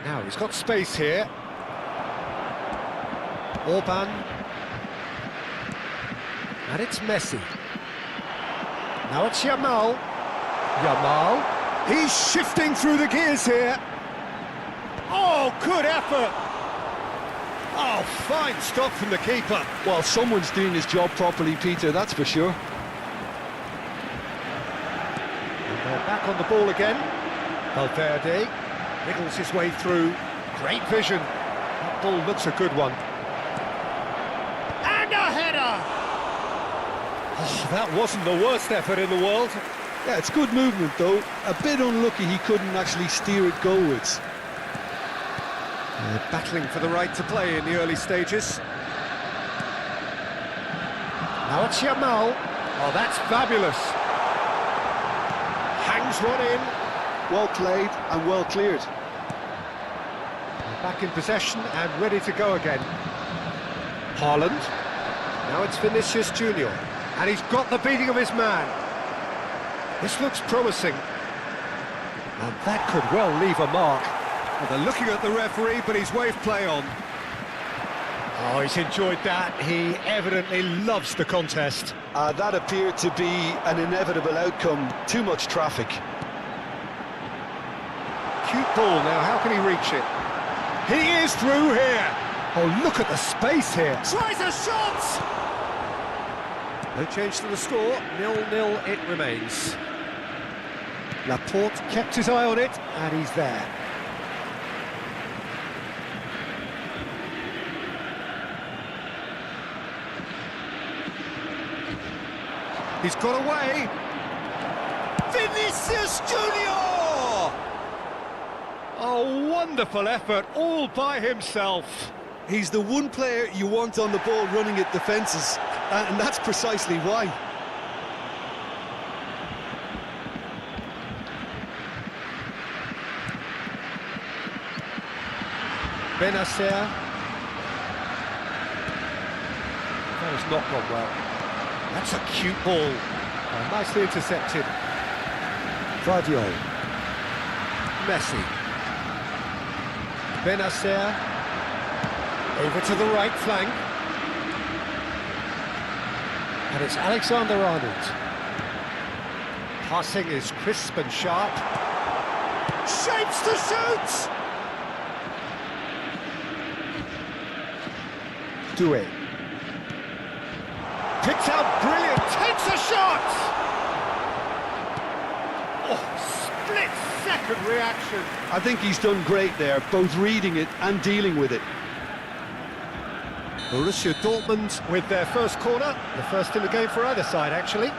Speaker 1: Now he's got space here. Orban. And it's Messi. Now it's Yamal. Yamal. He's shifting through the gears here. Oh, good effort. Oh, fine stop from the keeper.
Speaker 2: Well, someone's doing his job properly, Peter, that's for sure.
Speaker 1: And they're back on the ball again. Valverde. Wriggles his way through. Great vision. That ball looks a good one. And a header! Oh, that wasn't the worst effort in the world.
Speaker 2: Yeah, it's good movement though. A bit unlucky he couldn't actually steer it goalwards.
Speaker 1: Battling for the right to play in the early stages. Now it's Yamal. Oh, that's fabulous. Hangs one in.
Speaker 2: Well played and well cleared.
Speaker 1: Back in possession and ready to go again. Haaland. Now it's Vinicius Junior. And he's got the beating of his man. This looks promising. And that could well leave a mark. Well, they're looking at the referee, but he's waved play on. Oh, he's enjoyed that. He evidently loves the contest.
Speaker 2: That appeared to be an inevitable outcome. Too much traffic.
Speaker 1: Cute ball now, how can he reach it? He is through here! Oh, look at the space here! Tries a shot! No change to the score, 0-0 it remains. Laporte kept his eye on it, and he's there. He's got away! Vinicius Junior! A wonderful effort, all by himself.
Speaker 2: He's the one player you want on the ball running at defences, and that's precisely why.
Speaker 1: Benacer. That has not gone well. That's a cute ball. Oh, nicely intercepted. Guardiola. Messi. Benacer. Over to the right flank. And it's Alexander-Arnold. Passing is crisp and sharp. Shapes to shoot! Doué. Picks out brilliant, takes a shot! Oh, split-second reaction.
Speaker 2: I think he's done great there, both reading it and dealing with it.
Speaker 1: Borussia Dortmund with their first corner, the first in the game for either side, actually.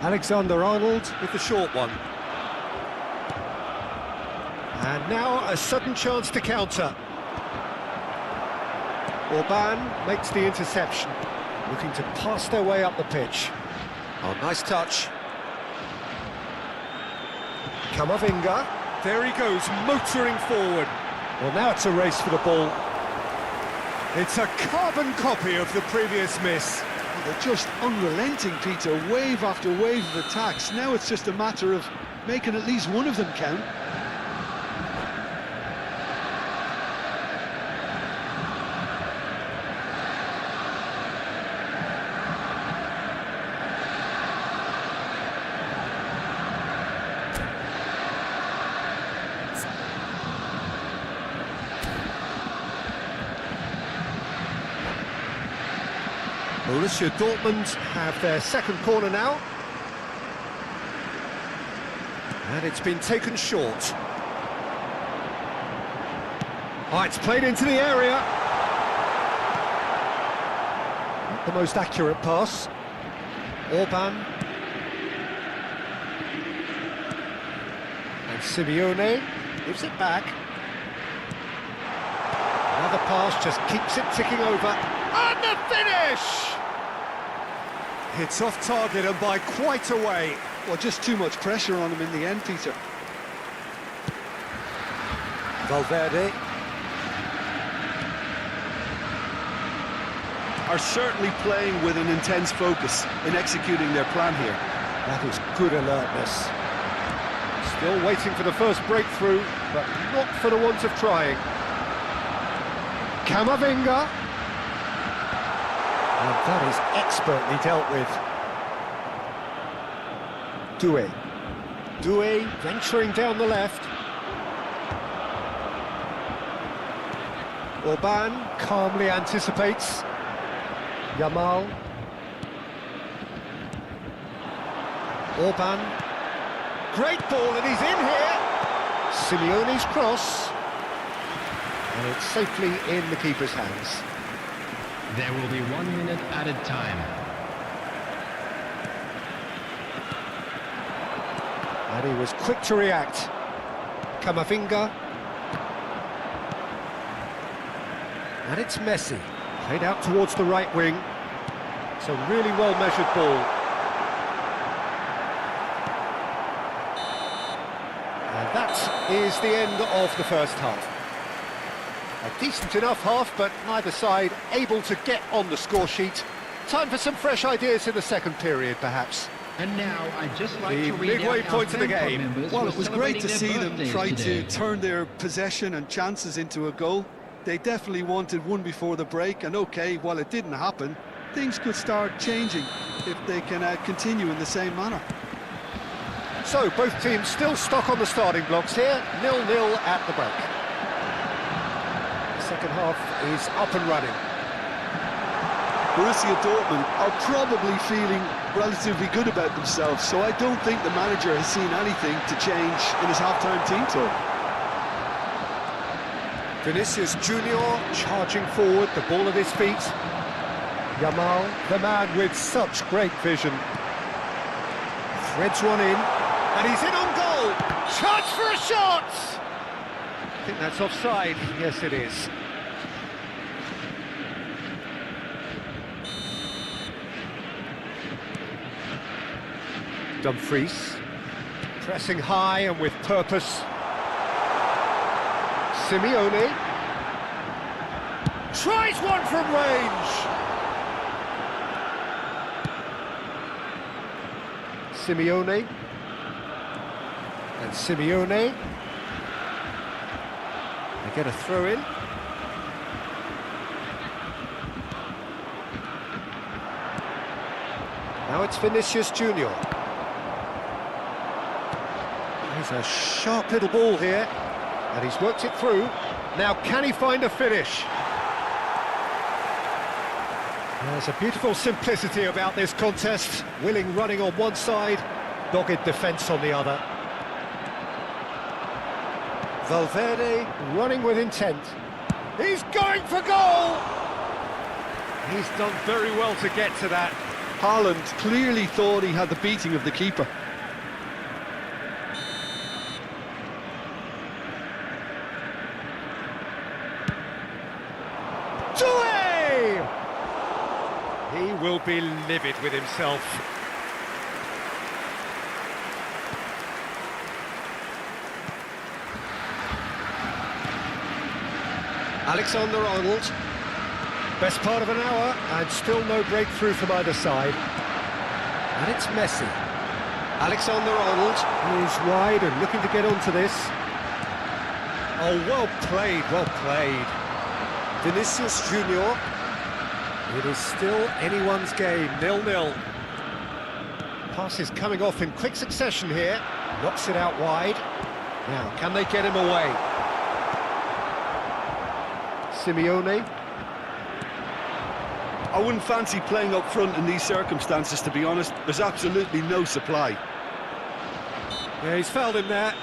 Speaker 1: Alexander-Arnold with the short one. And now a sudden chance to counter. Orban makes the interception, looking to pass their way up the pitch. Oh, nice touch. Camavinga. There he goes, motoring forward. Well, now it's a race for the ball. It's a carbon copy of the previous miss.
Speaker 2: They're just unrelenting, Peter, wave after wave of attacks. Now it's just a matter of making at least one of them count.
Speaker 1: Borussia Dortmund have their second corner now. And it's been taken short. Oh, it's played into the area. Not the most accurate pass. Orban. And Simeone gives it back. Another pass just keeps it ticking over. And the finish! It's off target and by quite a way.
Speaker 2: Well, just too much pressure on him in the end, Peter.
Speaker 1: Valverde.
Speaker 2: Are certainly playing with an intense focus in executing their plan here.
Speaker 1: That is good alertness. Still waiting for the first breakthrough, but not for the want of trying. Camavinga. And that is expertly dealt with. Doué. Doué venturing down the left. Orban calmly anticipates. Yamal. Orban. Great ball, and he's in here. Simeone's cross. And it's safely in the keeper's hands.
Speaker 3: There will be 1 minute added time.
Speaker 1: And he was quick to react. Camavinga. And it's Messi. Played out towards the right wing. It's a really well-measured ball. And that is the end of the first half. A decent enough half, but neither side able to get on the score sheet. Time for some fresh ideas in the second period, perhaps.
Speaker 3: And now I'd just like
Speaker 1: The
Speaker 3: to read
Speaker 1: midway
Speaker 3: out
Speaker 1: point
Speaker 3: our
Speaker 1: of the
Speaker 3: fan club
Speaker 1: game.
Speaker 3: members
Speaker 2: Well,
Speaker 3: who
Speaker 2: it
Speaker 3: are
Speaker 2: was great to
Speaker 3: celebrating
Speaker 2: see
Speaker 3: their
Speaker 2: them
Speaker 3: birthdays
Speaker 2: try
Speaker 3: today.
Speaker 2: to turn their possession and chances into a goal. They definitely wanted one before the break, and okay, while it didn't happen, things could start changing if they can continue in the same manner.
Speaker 1: So, both teams still stuck on the starting blocks here, 0-0 at the break. The second half is up and running.
Speaker 2: Borussia Dortmund are probably feeling relatively good about themselves, so I don't think the manager has seen anything to change in his half-time team talk.
Speaker 1: Vinicius Junior charging forward, the ball at his feet. Yamal, the man with such great vision. Threads one in, and he's in on goal! Chance for a shot! I think that's offside. Yes, it is. Dumfries, pressing high and with purpose. Simeone tries one from range. Simeone and Simeone. They get a throw in. Now it's Vinicius Junior. He's a sharp little ball here. And he's worked it through. Now, can he find a finish? There's a beautiful simplicity about this contest. Willing running on one side, dogged defence on the other. Valverde running with intent. He's going for goal! He's done very well to get to that.
Speaker 2: Haaland clearly thought he had the beating of the keeper.
Speaker 1: He will be livid with himself. Alexander-Arnold. Best part of an hour, and still no breakthrough from either side. And it's Messi. Alexander-Arnold is wide and looking to get onto this. Oh, well played, well played. Vinicius Junior. It is still anyone's game, 0-0. Pass is coming off in quick succession here. Knocks it out wide. Now, can they get him away? Simeone.
Speaker 2: I wouldn't fancy playing up front in these circumstances, to be honest. There's absolutely no supply.
Speaker 1: Yeah, he's fouled him there.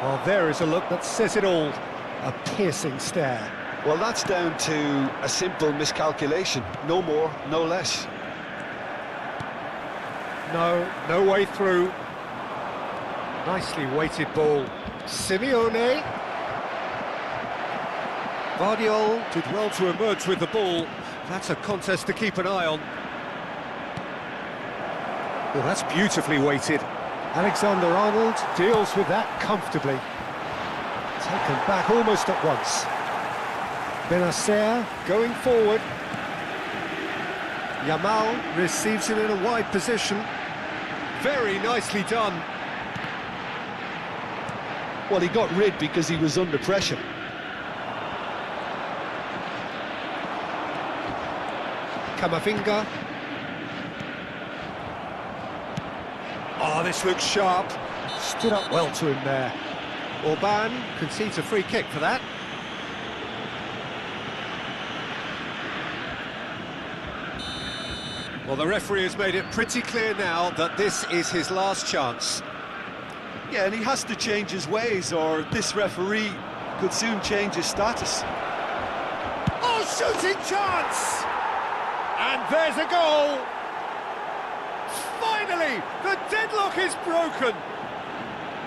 Speaker 1: Well, there is a look that says it all. A piercing stare.
Speaker 2: Well, that's down to a simple miscalculation. No more, no less.
Speaker 1: No way through. Nicely weighted ball. Simeone. Guardiola did well to emerge with the ball. That's a contest to keep an eye on. Well, that's beautifully weighted. Alexander-Arnold deals with that comfortably. Taken back almost at once. Benacer going forward. Yamal receives it in a wide position. Very nicely done.
Speaker 2: Well, he got rid because he was under pressure.
Speaker 1: Camavinga. Oh, this looks sharp. Stood up well to him there. Orban concedes a free kick for that. Well, the referee has made it pretty clear now that this is his last chance.
Speaker 2: Yeah, and he has to change his ways, or this referee could soon change his status.
Speaker 1: Oh, shooting chance! And there's a goal! Finally, the deadlock is broken!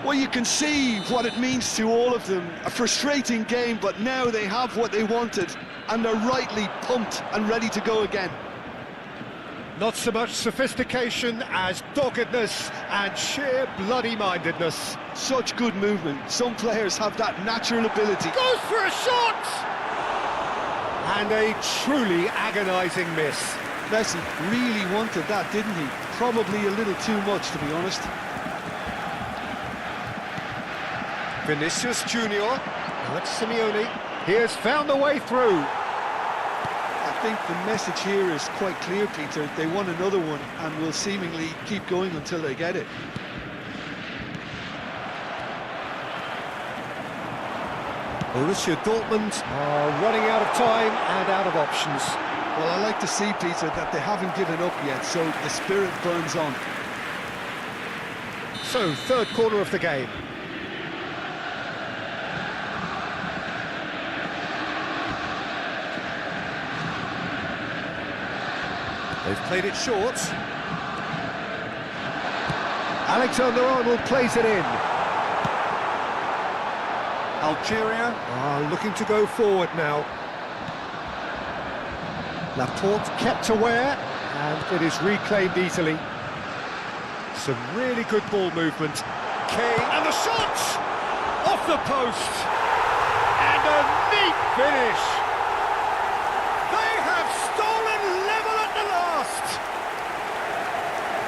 Speaker 2: Well, you can see what it means to all of them. A frustrating game, but now they have what they wanted, and they're rightly pumped and ready to go again.
Speaker 1: Not so much sophistication as doggedness and sheer bloody-mindedness.
Speaker 2: Such good movement. Some players have that natural ability.
Speaker 1: Goes for a shot! And a truly agonising miss.
Speaker 2: Messi really wanted that, didn't he? Probably a little too much, to be honest.
Speaker 1: Vinicius Junior, now it's Simeone. He has found a way through.
Speaker 2: I think the message here is quite clear, Peter. They want another one and will seemingly keep going until they get it.
Speaker 1: Borussia Dortmund are running out of time and out of options.
Speaker 2: Well, I like to see, Peter, that they haven't given up yet, so the spirit burns on.
Speaker 1: So, third quarter of the game. They've played it short. Alexander-Arnold plays it in. Algeria are looking to go forward now. Laporte kept aware, and it is reclaimed easily. Some really good ball movement. Kane, and the shot! Off the post! And a neat finish! They have stolen level at the last!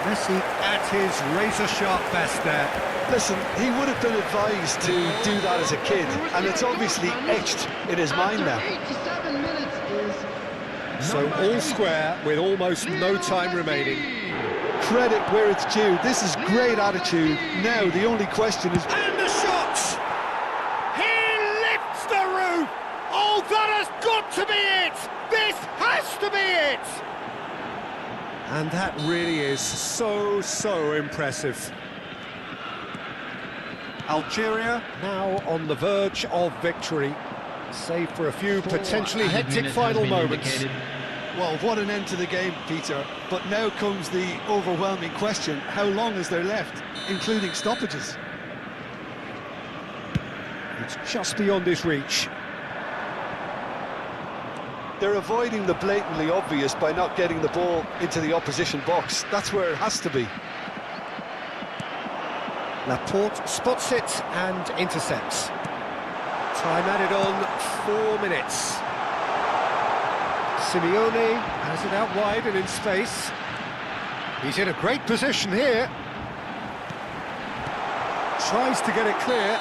Speaker 1: Messi at his razor-sharp best there.
Speaker 2: Listen, he would have been advised to do that as a kid, and it's obviously etched in his mind now.
Speaker 3: 87 minutes is
Speaker 1: So all square with almost no time remaining.
Speaker 2: Credit where it's due. This is great attitude. Now the only question is...
Speaker 1: And the shot! He lifts the roof! Oh, that has got to be it! This has to be it! And that really is so impressive. Algeria now on the verge of victory, save for a few potentially hectic final moments.
Speaker 2: Well, what an end to the game, Peter. But now comes the overwhelming question: how long is there left, including stoppages?
Speaker 1: It's just beyond his reach.
Speaker 2: They're avoiding the blatantly obvious by not getting the ball into the opposition box. That's where it has to be.
Speaker 1: Laporte spots it and intercepts. Time added on 4 minutes. Simeone has it out wide and in space. He's in a great position here. Tries to get it clear.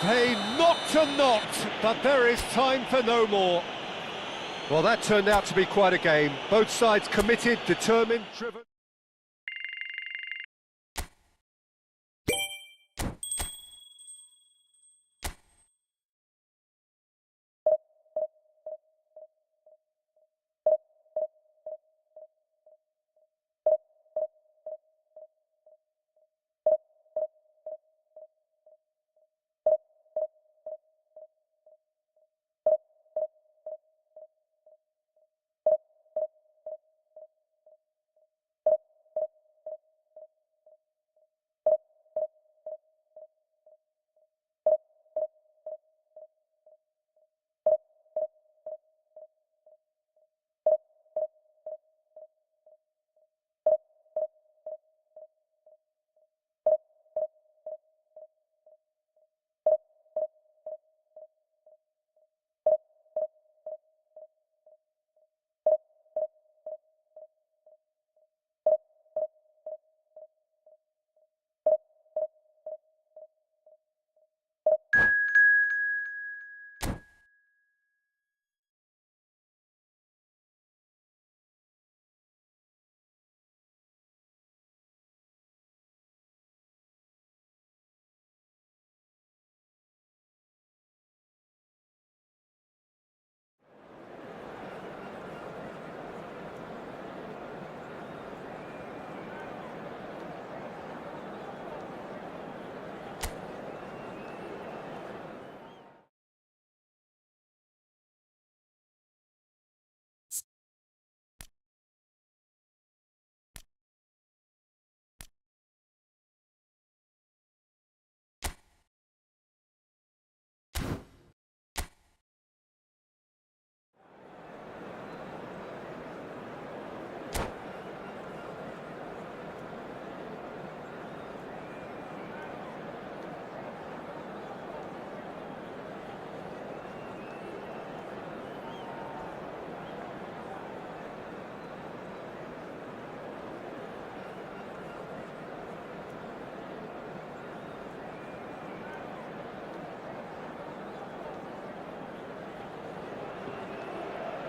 Speaker 1: They knocked and knocked, but there is time for no more. Well, that turned out to be quite a game. Both sides committed, determined, driven.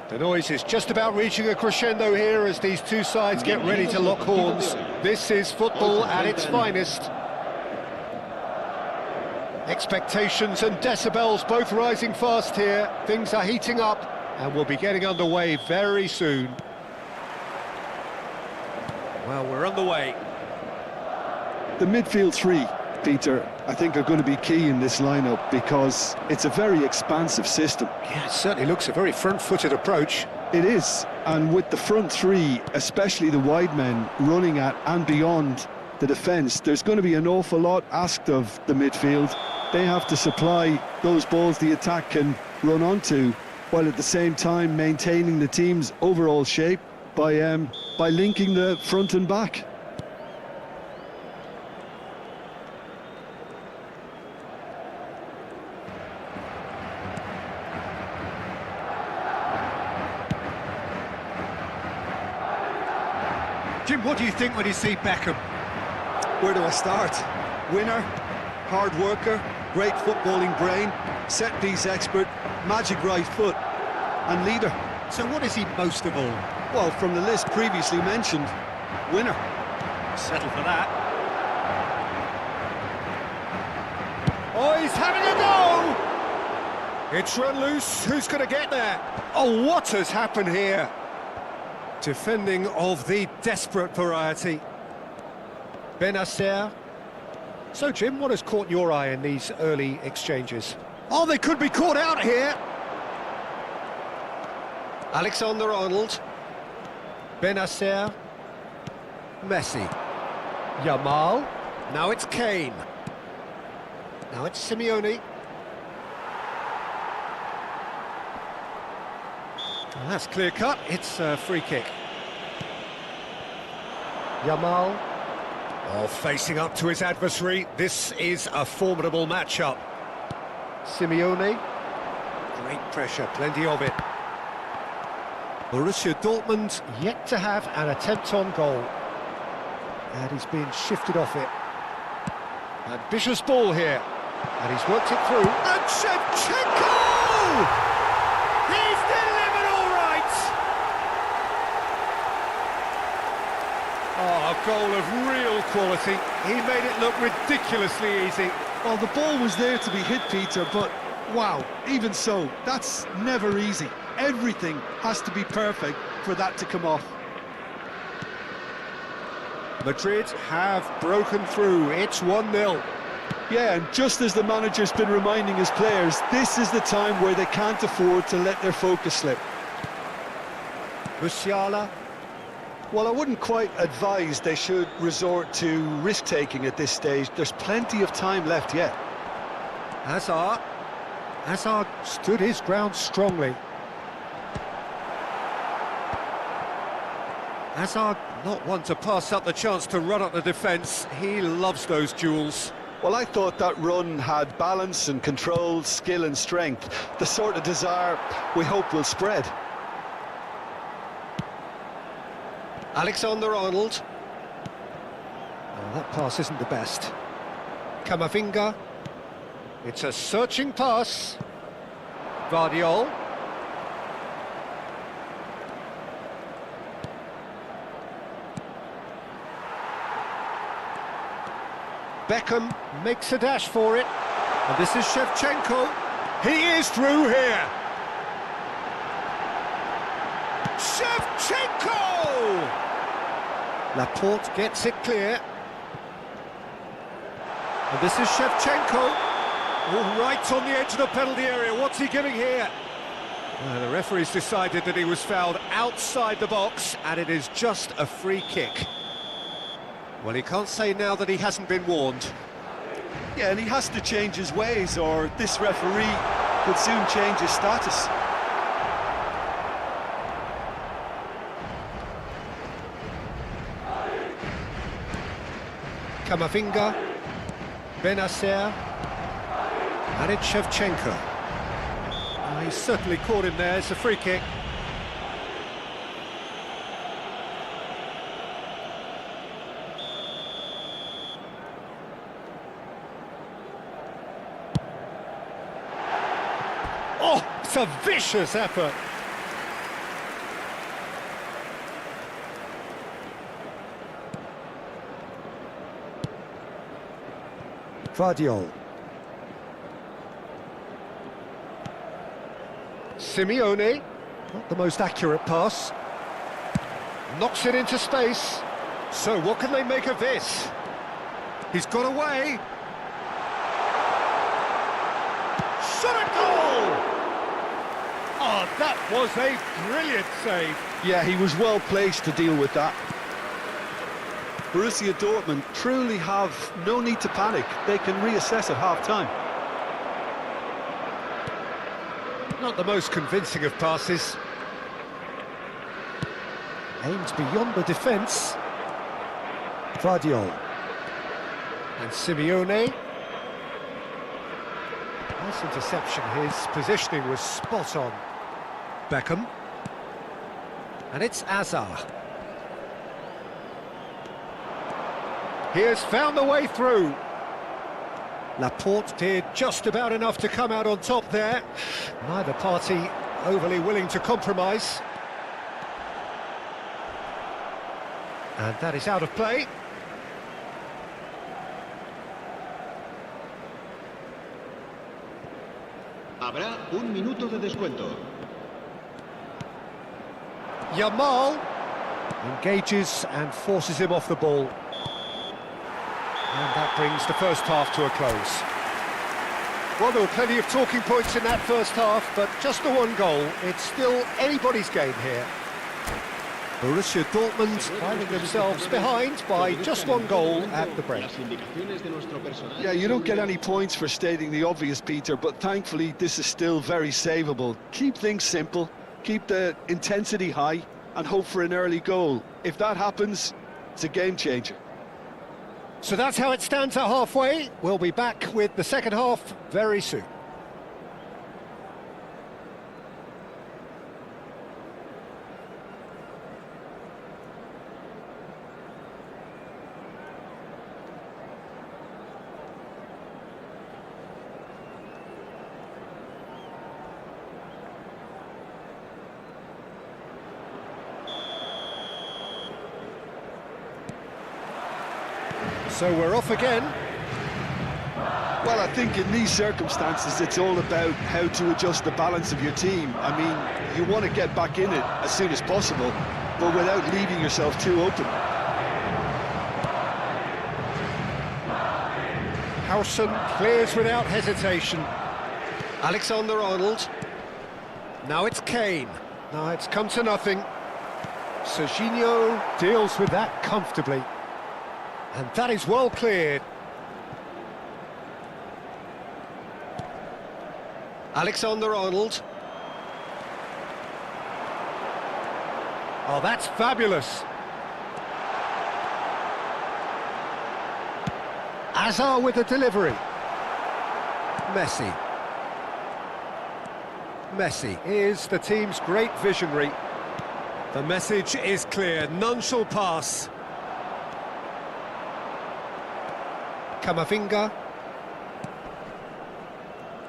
Speaker 1: The noise is just about reaching a crescendo here as these two sides get ready to lock horns. This is football at its finest. Expectations and decibels both rising fast here. Things are heating up and we'll be getting underway very soon. Well, we're underway.
Speaker 2: The midfield three, Peter, I think are going to be key in this lineup because it's a very expansive system.
Speaker 1: Yeah, it certainly looks a very front-footed approach.
Speaker 2: It is, and with the front three, especially the wide men, running at and beyond the defence, there's going to be an awful lot asked of the midfield. They have to supply those balls the attack can run onto, while at the same time maintaining the team's overall shape by linking the front and back.
Speaker 1: Jim, what do you think when you see Beckham?
Speaker 2: Where do I start? Winner, hard worker, great footballing brain, set-piece expert, magic right foot, and leader.
Speaker 1: So what is he most of all?
Speaker 2: Well, from the list previously mentioned, winner.
Speaker 1: Settle for that. Oh, he's having a go! It's run loose. Who's going to get there? Oh, what has happened here? Defending of the desperate variety. Benacer. So, Jim, what has caught your eye in these early exchanges? Oh, they could be caught out here. Alexander-Arnold. Benacer. Messi. Yamal. Now it's Kane. Now it's Simeone. And that's clear cut. It's a free kick. Yamal. Oh, facing up to his adversary. This is a formidable matchup. Simeone. Great pressure, plenty of it. Borussia Dortmund yet to have an attempt on goal. And he's been shifted off it. Ambitious ball here. And he's worked it through. And Shevchenko! He's delivered all right! Oh, a goal of real quality. He made it look ridiculously easy.
Speaker 2: Well, the ball was there to be hit, Peter, but wow, even so, that's never easy. Everything has to be perfect for that to come off.
Speaker 1: Madrid have broken through. It's 1-0.
Speaker 2: Yeah, and just as the manager's been reminding his players, this is the time where they can't afford to let their focus slip.
Speaker 1: Musiala.
Speaker 2: Well, I wouldn't quite advise they should resort to risk-taking at this stage. There's plenty of time left yet.
Speaker 1: Hazard. Hazard stood his ground strongly. Hazard, not one to pass up the chance to run up the defence. He loves those duels.
Speaker 2: Well, I thought that run had balance and control, skill and strength. The sort of desire we hope will spread.
Speaker 1: Alexander-Arnold. Oh, that pass isn't the best. Camavinga. It's a searching pass. Guardiola. Beckham makes a dash for it. And this is Shevchenko. He is through here. Shevchenko! Laporte gets it clear. And this is Shevchenko. Oh, right on the edge of the penalty area. What's he giving here? The referee's decided that he was fouled outside the box, and it is just a free kick. Well, he can't say now that he hasn't been warned.
Speaker 2: Yeah, and he has to change his ways, or this referee could soon change his status.
Speaker 1: Camavinga, Benacer, and it's Shevchenko. Oh, he's certainly caught him there. It's a free kick. Oh, it's a vicious effort. Guardiola. Simeone, not the most accurate pass. Knocks it into space. So what can they make of this? He's got away. Shot a goal! Oh, that was a brilliant save.
Speaker 2: Yeah, he was well placed to deal with that. Borussia Dortmund truly have no need to panic. They can reassess at half-time.
Speaker 1: Not the most convincing of passes. Aims beyond the defence. Guardiola. And Simeone. Nice interception. His positioning was spot on. Beckham. And it's Hazard. He has found the way through. Laporte did just about enough to come out on top there. Neither party overly willing to compromise. And that is out of play.
Speaker 4: Habrá un minuto de descuento.
Speaker 1: Yamal engages and forces him off the ball. And that brings the first half to a close. Well, there were plenty of talking points in that first half, but just the one goal. It's still anybody's game here. Borussia Dortmund finding themselves behind by just one goal at the break.
Speaker 2: Yeah, you don't get any points for stating the obvious, Peter, but thankfully this is still very savable. Keep things simple, keep the intensity high, and hope for an early goal. If that happens, it's a game changer.
Speaker 1: So that's how it stands at halfway. We'll be back with the second half very soon. So we're off again.
Speaker 2: Well, I think in these circumstances, it's all about how to adjust the balance of your team. I mean, you want to get back in it as soon as possible, but without leaving yourself too open.
Speaker 1: Howson clears without hesitation. Alexander-Arnold. Now it's Kane. Now it's come to nothing. Serginho deals with that comfortably. And that is well cleared. Alexander-Arnold. Oh, that's fabulous. Hazard with the delivery. Messi. Messi is the team's great visionary. The message is clear, none shall pass. Camavinga.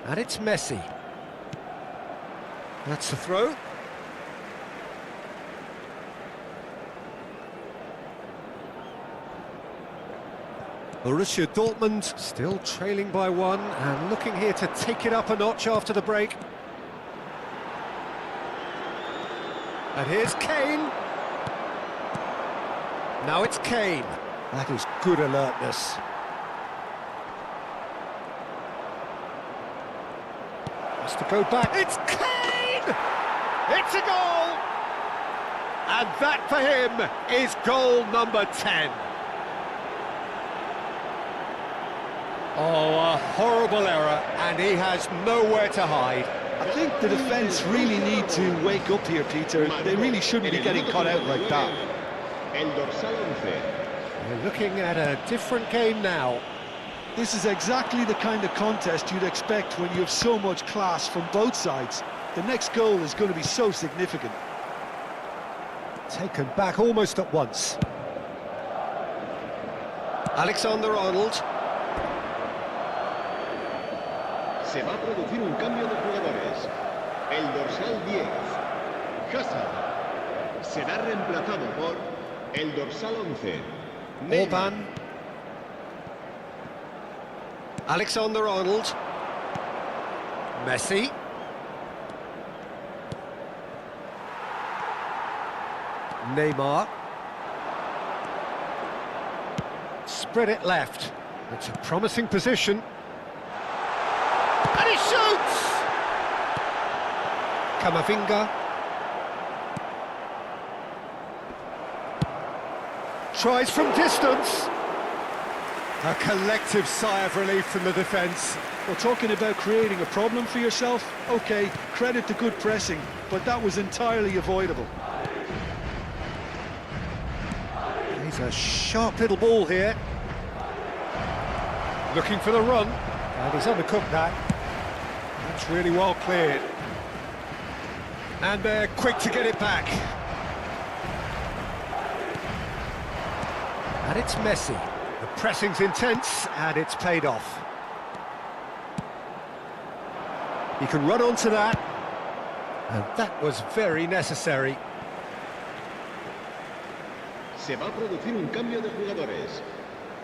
Speaker 1: And it's Messi. That's the throw. Borussia Dortmund still trailing by one and looking here to take it up a notch after the break. And here's Kane. Now it's Kane. That is good alertness. Has to go back. It's Kane! It's a goal! And that for him is goal number 10. Oh, a horrible error, and he has nowhere to hide.
Speaker 2: I think the defence really need to wake up here, Peter. They really shouldn't be getting caught out like that.
Speaker 1: We're looking at a different game now.
Speaker 2: This is exactly the kind of contest you'd expect when you have so much class from both sides. The next goal is going to be so significant.
Speaker 1: Taken back almost at once. Alexander-Arnold.
Speaker 4: Se va a producir un cambio de jugadores. El dorsal 10, Hazard, será reemplazado por el dorsal 11,
Speaker 1: Orban. Alexander-Arnold. Messi. Neymar. Spread it left. It's a promising position. And he shoots! Camavinga. Tries from distance. A collective sigh of relief from the defence.
Speaker 2: Well, talking about creating a problem for yourself, OK, credit to good pressing, but that was entirely avoidable.
Speaker 1: He's a sharp little ball here. Looking for the run. And he's undercooked that. That's really well cleared. And they're quick to get it back. And it's Messi. The pressing's intense, and it's paid off. He can run onto that. And that was very necessary.
Speaker 4: Se va a producir un cambio de jugadores.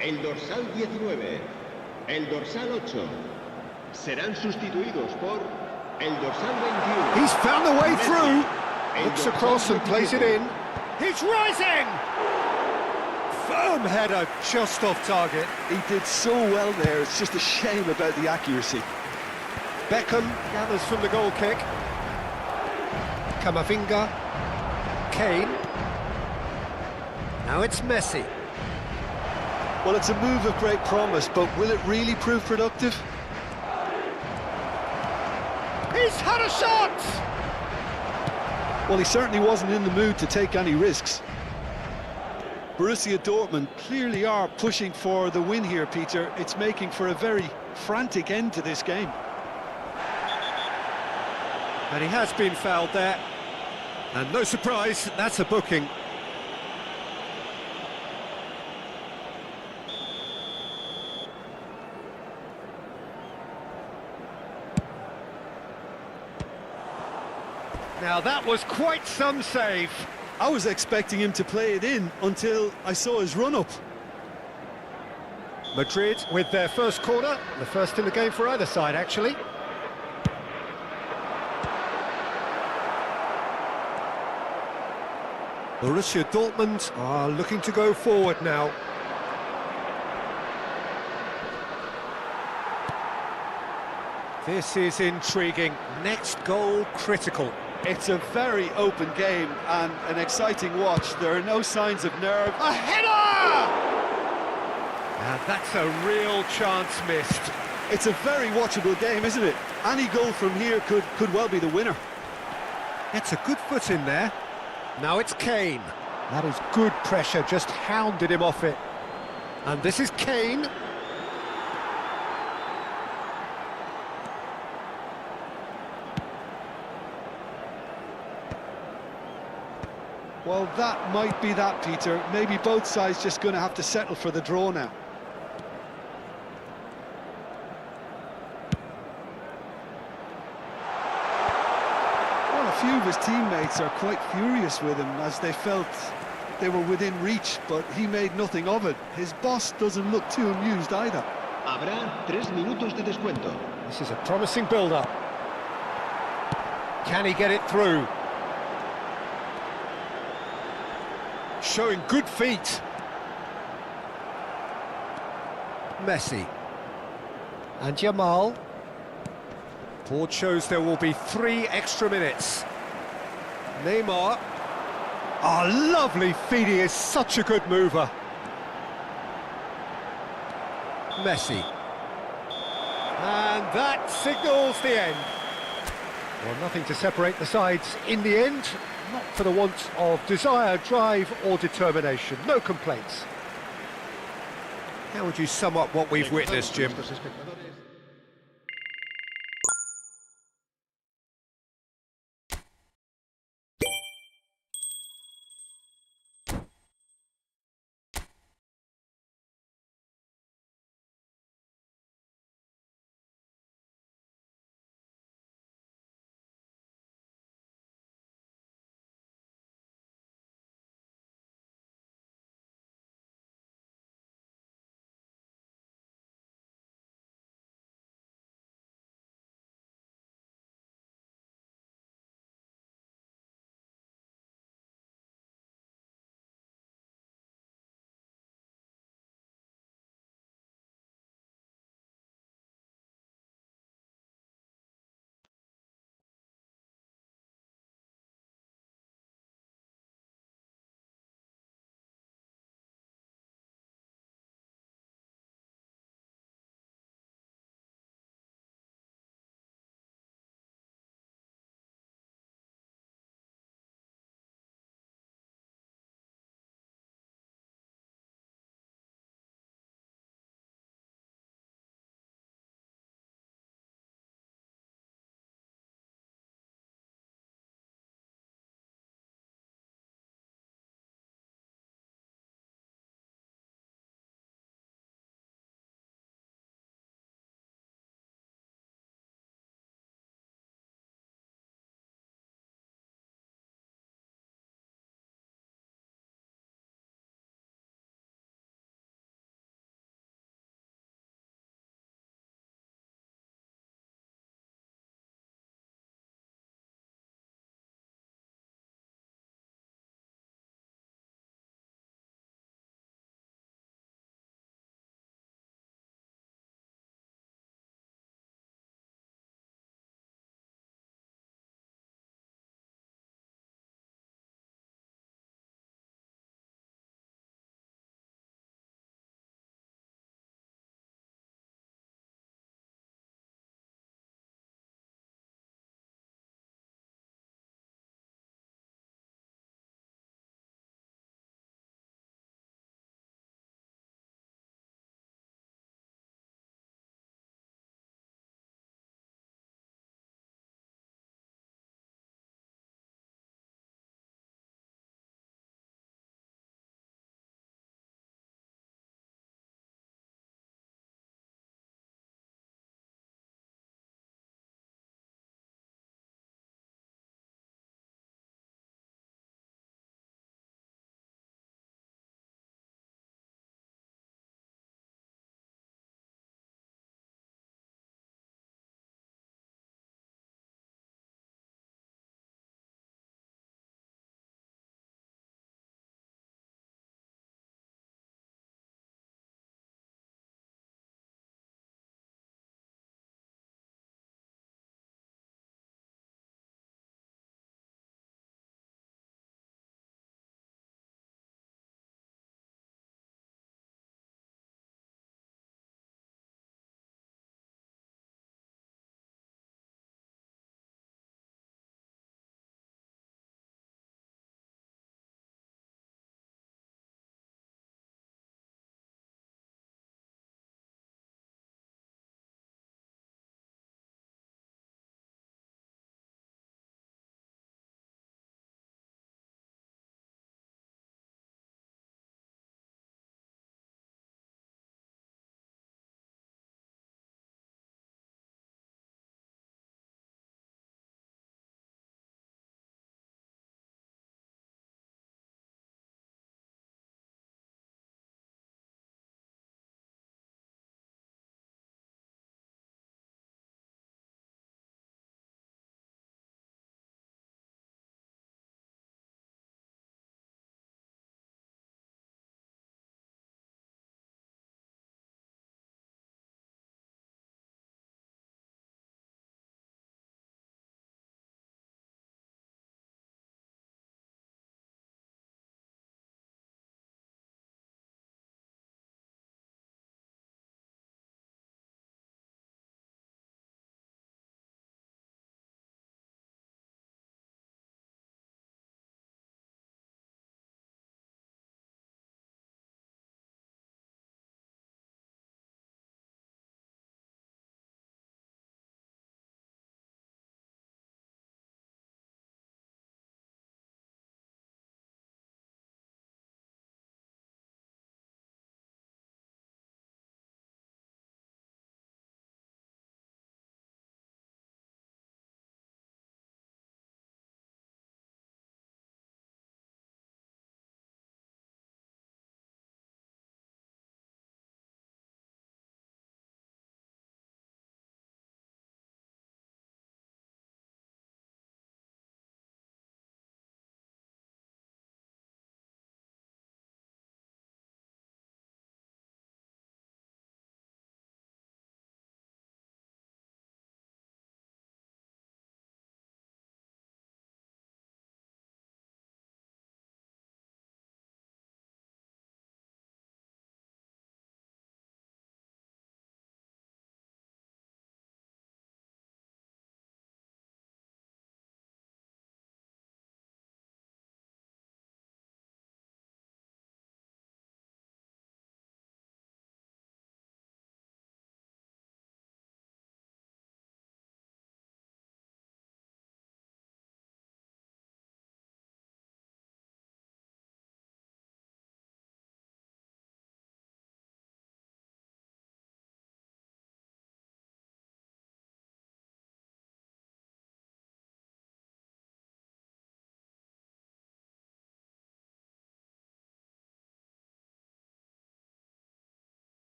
Speaker 4: El dorsal 19, el dorsal 8 serán sustituidos por el dorsal 21.
Speaker 1: He's found the way through.
Speaker 4: El
Speaker 1: Looks
Speaker 4: dorsal
Speaker 1: across and plays it
Speaker 4: 27.
Speaker 1: in. He's rising! Firm header, just off target.
Speaker 2: He did so well there, it's just a shame about the accuracy.
Speaker 1: Beckham gathers from the goal kick. Camavinga. Kane. Now it's Messi.
Speaker 2: Well, it's a move of great promise, but will it really prove productive?
Speaker 1: He's had a shot!
Speaker 2: Well, he certainly wasn't in the mood to take any risks. Borussia Dortmund clearly are pushing for the win here, Peter. It's making for a very frantic end to this game.
Speaker 1: And he has been fouled there. And no surprise, that's a booking. Now that was quite some save.
Speaker 2: I was expecting him to play it in until I saw his run-up.
Speaker 1: Madrid with their first corner, the first in the game for either side, actually. Borussia Dortmund are looking to go forward now. This is intriguing. Next goal critical.
Speaker 2: It's a very open game and an exciting watch. There are no signs of nerve.
Speaker 1: A header! And that's a real chance missed.
Speaker 2: It's a very watchable game, isn't it? Any goal from here could well be the winner.
Speaker 1: Gets a good foot in there. Now it's Kane. That is good pressure, just hounded him off it. And this is Kane.
Speaker 2: Well, that might be that, Peter. Maybe both sides just going to have to settle for the draw now. Well, a few of his teammates are quite furious with him as they felt they were within reach, but he made nothing of it. His boss doesn't look too amused either.
Speaker 4: Habrá 3 minutos de descuento.
Speaker 1: This is a promising build-up. Can he get it through? Showing good feet. Messi. And Jamal. Board shows there will be 3 extra minutes. Neymar. Oh, lovely feet, he is such a good mover. Messi. And that signals the end. Well, nothing to separate the sides in the end. Not for the want of desire, drive or determination. No complaints. How would you sum up what we've witnessed, Jim?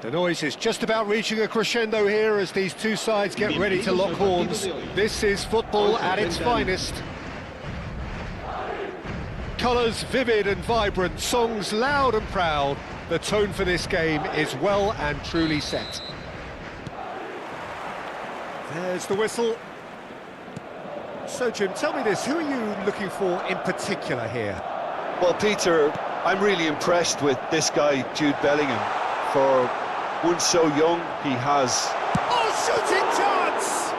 Speaker 1: The noise is just about reaching a crescendo here as these two sides get ready to lock horns. This is football at its finest. Colours vivid and vibrant, songs loud and proud. The tone for this game is well and truly set. There's the whistle. So, Jim, tell me this, who are you looking for in particular here?
Speaker 2: Well, Peter, I'm really impressed with this guy, Jude Bellingham. For one so young, he has...
Speaker 1: Oh, shooting chance!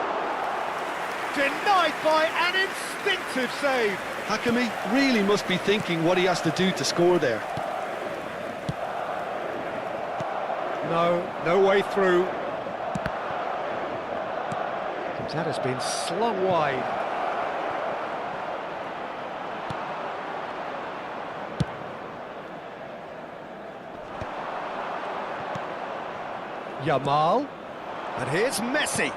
Speaker 1: Denied by an instinctive save.
Speaker 2: Hakimi really must be thinking what he has to do to score there.
Speaker 1: No way through. That has been slung wide. Yamal, and here's Messi.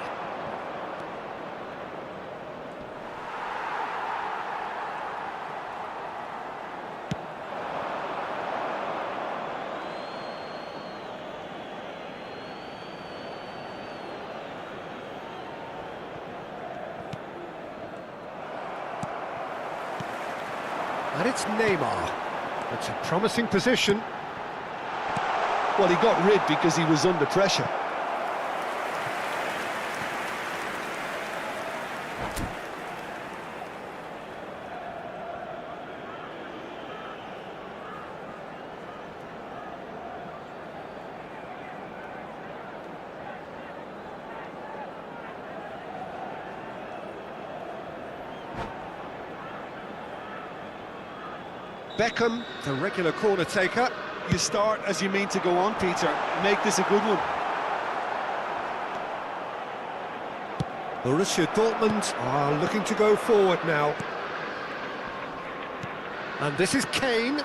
Speaker 1: And it's Neymar. It's a promising position.
Speaker 2: Well, he got rid because he was under pressure.
Speaker 1: Beckham, the regular corner taker.
Speaker 2: You start as you mean to go on, Peter. Make this a good one.
Speaker 1: Borussia Dortmund are looking to go forward now. And this is Kane.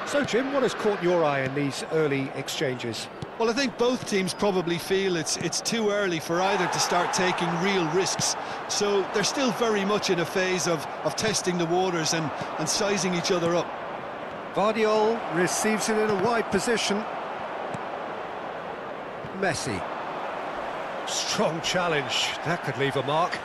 Speaker 1: So, Jim, what has caught your eye in these early exchanges?
Speaker 2: Well, I think both teams probably feel it's too early for either to start taking real risks. So they're still very much in a phase of testing the waters and sizing each other up.
Speaker 1: Vardiol receives it in a wide position. Messi. Strong challenge. That could leave a mark.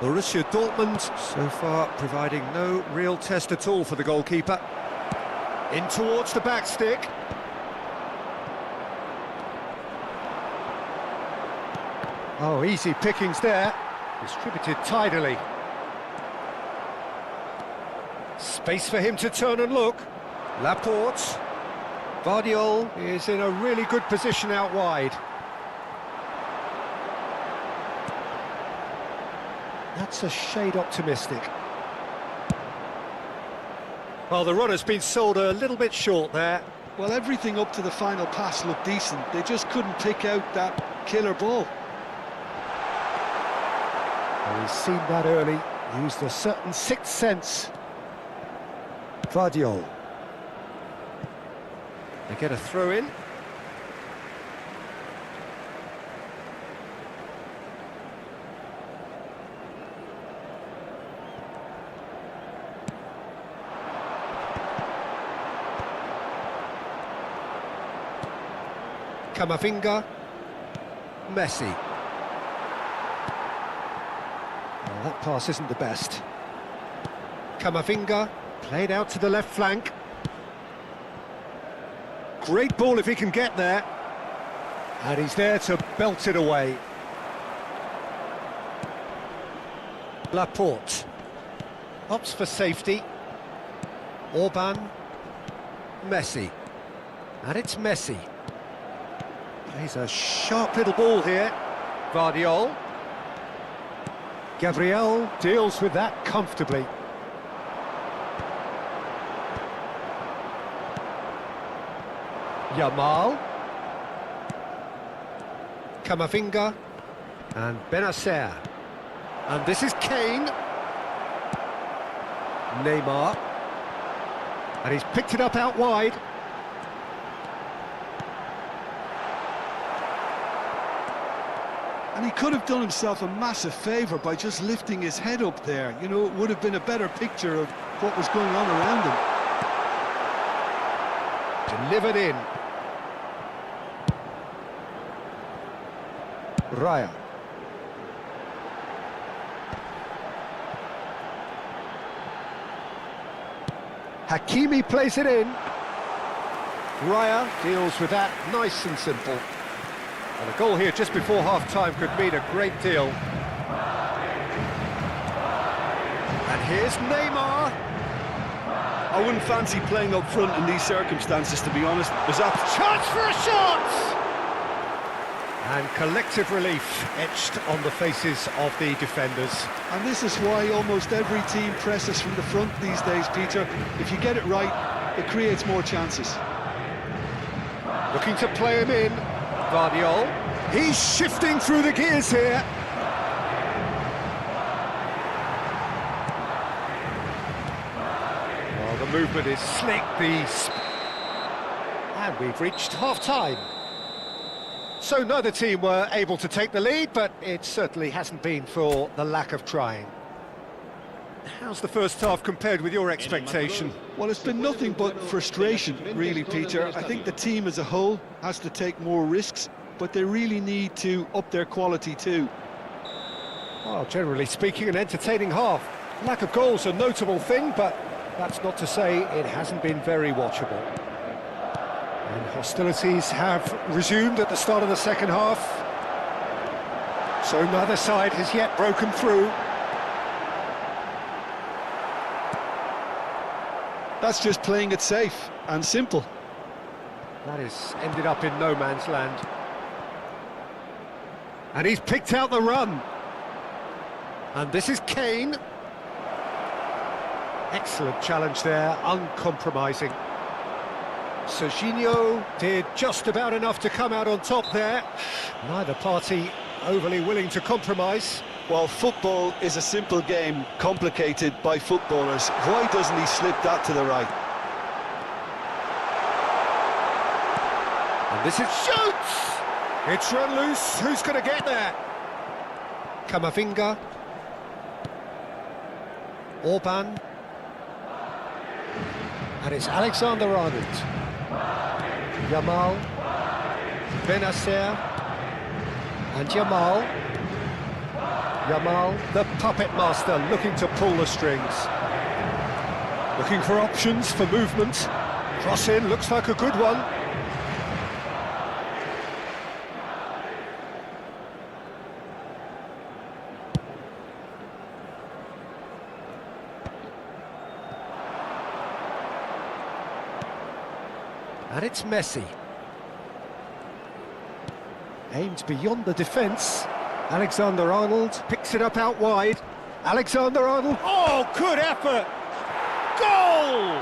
Speaker 1: Borussia Dortmund so far providing no real test at all for the goalkeeper. In towards the back stick. Oh, easy pickings there. Distributed tidily. Space for him to turn and look. Laporte. Vardiol is in a really good position out wide. That's a shade optimistic. Well, the run has been sold a little bit short there.
Speaker 2: Well, everything up to the final pass looked decent. They just couldn't pick out that killer ball.
Speaker 1: Well, he's seen that early, used a certain sixth sense. Vardiol. They get a throw in. Camavinga. Messi. Well, that pass isn't the best. Camavinga, played out to the left flank. Great ball if he can get there. And he's there to belt it away. Laporte. Opts for safety. Orban. Messi. And it's Messi. Plays a sharp little ball here. Vardiol. Gabriel deals with that comfortably. Yamal. Camavinga. And Benacer. And this is Kane. Neymar. And he's picked it up out wide.
Speaker 2: And he could have done himself a massive favour by just lifting his head up there. You know, it would have been a better picture of what was going on around him.
Speaker 1: Delivered in. Raya. Hakimi plays it in. Raya deals with that nice and simple. And a goal here just before half-time could mean a great deal. And here's Neymar.
Speaker 2: I wouldn't fancy playing up front in these circumstances, to be honest. There's a
Speaker 1: Chance for a shot! And collective relief etched on the faces of the defenders.
Speaker 2: And this is why almost every team presses from the front these days, Peter. If you get it right, it creates more chances.
Speaker 1: Looking to play him in. Vardiol. He's shifting through the gears here. Well, the movement is slick. And we've reached half-time. So neither team were able to take the lead, but it certainly hasn't been for the lack of trying. How's the first half compared with your expectation?
Speaker 2: Well, it's been nothing but frustration, really, Peter. I think the team as a whole has to take more risks, but they really need to up their quality too.
Speaker 1: Well, generally speaking, an entertaining half. Lack of goals a notable thing, but that's not to say it hasn't been very watchable. And hostilities have resumed at the start of the second half. So neither side has yet broken through.
Speaker 2: That's just playing it safe and simple.
Speaker 1: That has ended up in no man's land. And he's picked out the run. And this is Kane. Excellent challenge there, uncompromising. Serginho did just about enough to come out on top there. Neither party overly willing to compromise.
Speaker 2: Well, football is a simple game, complicated by footballers. Why doesn't he slip that to the right?
Speaker 1: And this is shoots! It's run loose, who's going to get there? Camavinga. Orban. And it's Alexander-Arnold. Yamal. Benacer. And Yamal. Yamal, the puppet master, looking to pull the strings. Looking for options for movement. Cross in, looks like a good one. And it's Messi. Aimed beyond the defence. Alexander-Arnold picks it up out wide. Alexander-Arnold, oh, good effort! Goal!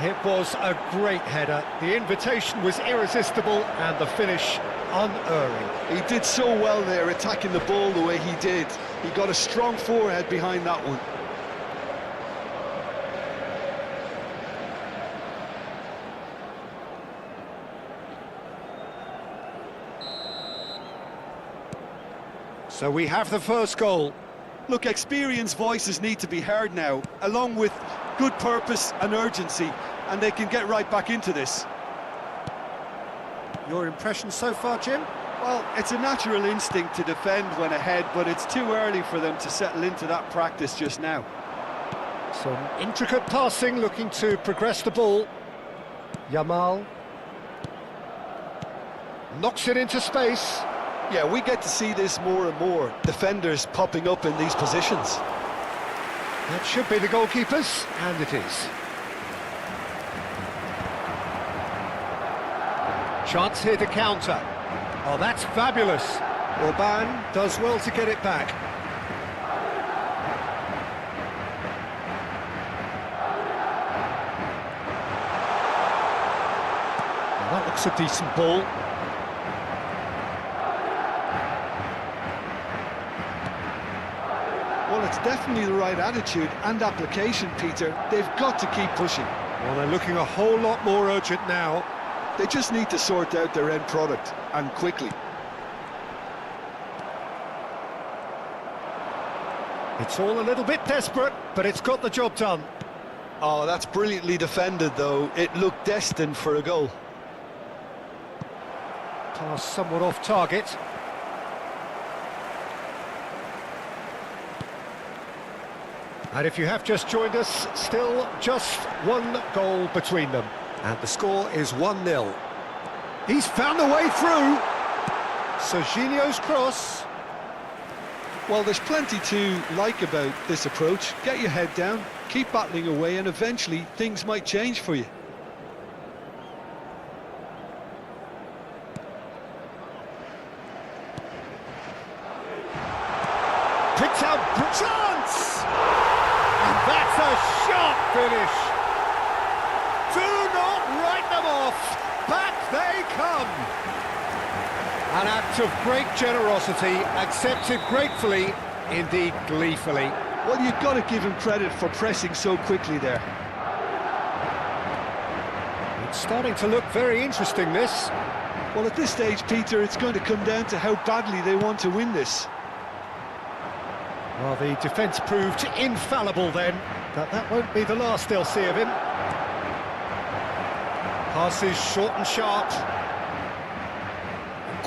Speaker 1: It was a great header. The invitation was irresistible and the finish unerring.
Speaker 2: He did so well there, attacking the ball the way he did. He got a strong forehead behind that one.
Speaker 1: So we have the first goal.
Speaker 2: Look, experienced voices need to be heard now, along with good purpose and urgency, and they can get right back into this.
Speaker 1: Your impression so far, Jim?
Speaker 2: Well, it's a natural instinct to defend when ahead, but it's too early for them to settle into that practice just now.
Speaker 1: Some intricate passing, looking to progress the ball. Yamal knocks it into space.
Speaker 2: Yeah, we get to see this more and more, defenders popping up in these positions.
Speaker 1: That should be the goalkeepers, and it is. Chance here to counter. Oh, that's fabulous. Orban does well to get it back. Well, that looks a decent ball.
Speaker 2: Well, it's definitely the right attitude and application, Peter. They've got to keep pushing.
Speaker 1: Well, they're looking a whole lot more urgent now.
Speaker 2: They just need to sort out their end product, and quickly.
Speaker 1: It's all a little bit desperate, but it's got the job done.
Speaker 2: Oh, that's brilliantly defended, though. It looked destined for a goal.
Speaker 1: Pass somewhat off target. And if you have just joined us, still just one goal between them. And the score is 1-0. He's found a way through. Serginho's cross.
Speaker 2: Well, there's plenty to like about this approach. Get your head down, keep battling away, and eventually things might change for you.
Speaker 1: Picks out chance! And that's a sharp finish. Do not write them off. Back they come. An act of great generosity, accepted gratefully, indeed gleefully.
Speaker 2: Well, you've got to give him credit for pressing so quickly there.
Speaker 1: It's starting to look very interesting, this.
Speaker 2: Well, at this stage, Peter, it's going to come down to how badly they want to win this.
Speaker 1: Well, the defence proved infallible then, but that won't be the last they'll see of him. Passes short and sharp.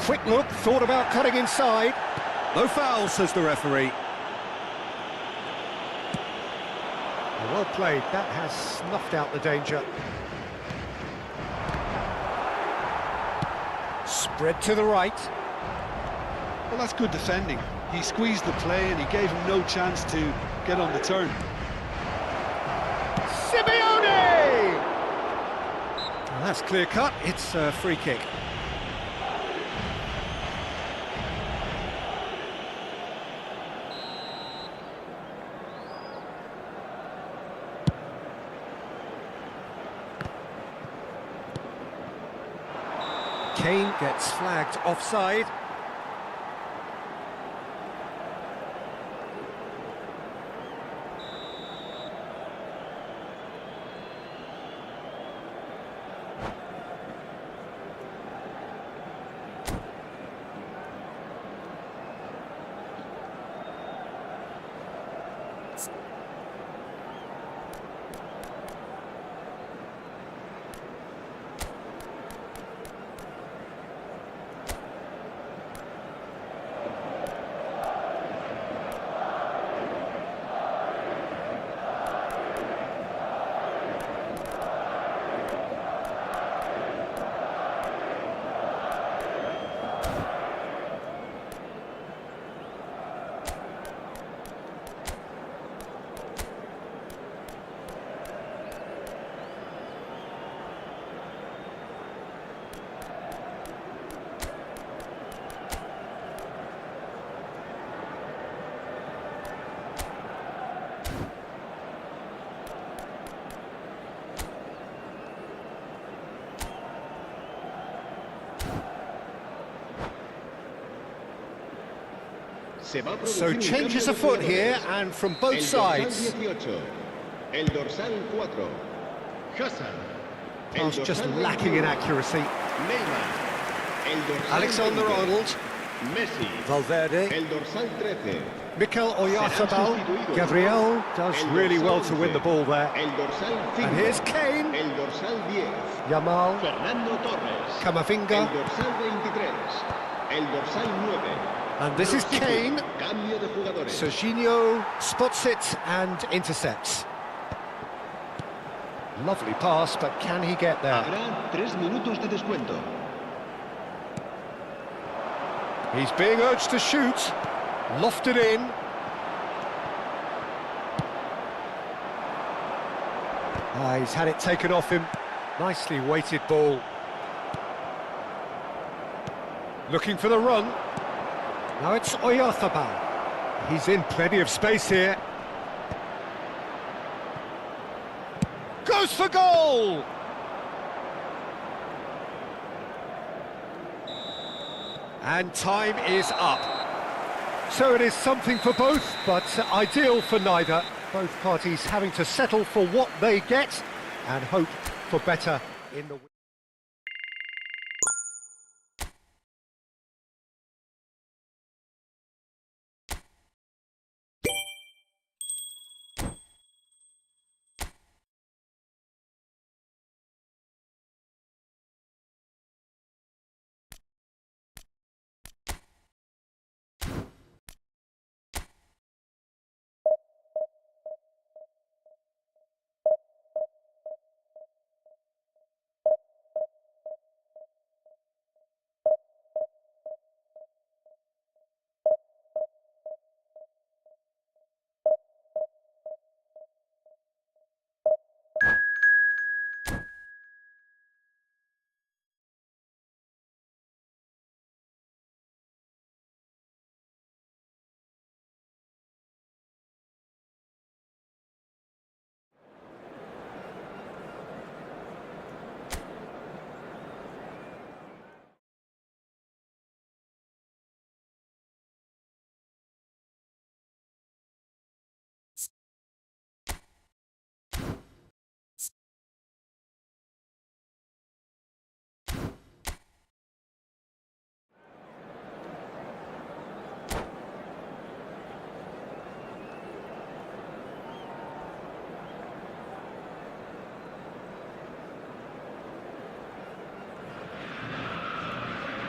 Speaker 1: Quick look, thought about cutting inside. No foul, says the referee. Well played, that has snuffed out the danger. Spread to the right.
Speaker 2: Well, that's good defending. He squeezed the play and he gave him no chance to get on the turn.
Speaker 1: Simeone! Well, that's clear cut, it's a free kick. Kane gets flagged offside. So changes afoot here, and from both sides.
Speaker 4: El dorsal 4. Hazard.
Speaker 1: Pass just lacking in accuracy.
Speaker 4: Neymar. El dorsal
Speaker 1: Alexander-Arnold.
Speaker 4: Messi.
Speaker 1: Valverde.
Speaker 4: El dorsal 13.
Speaker 1: Mikel
Speaker 4: Serán
Speaker 1: Oyarzabal.
Speaker 4: sustituidos
Speaker 1: Gabriel does
Speaker 4: el
Speaker 1: really
Speaker 4: dorsal
Speaker 1: well to win the
Speaker 4: 11,
Speaker 1: ball there.
Speaker 4: El dorsal 5.
Speaker 1: And here's Kane.
Speaker 4: El dorsal 10.
Speaker 1: Yamal.
Speaker 4: Fernando Torres.
Speaker 1: Camavinga.
Speaker 4: El dorsal 23. El dorsal 9.
Speaker 1: And this is
Speaker 4: Rosicky.
Speaker 1: Kane.
Speaker 4: Cambio de jugadores.
Speaker 1: Serginho spots it and intercepts. Lovely pass, but can he get there?
Speaker 4: Habrá 3 minutos de descuento.
Speaker 1: He's being urged to shoot. Lofted in. He's had it taken off him. Nicely weighted ball. Looking for the run. Now it's Oyarzabal. He's in plenty of space here. Goes for goal! And time is up. So it is something for both, but ideal for neither. Both parties having to settle for what they get and hope for better in the...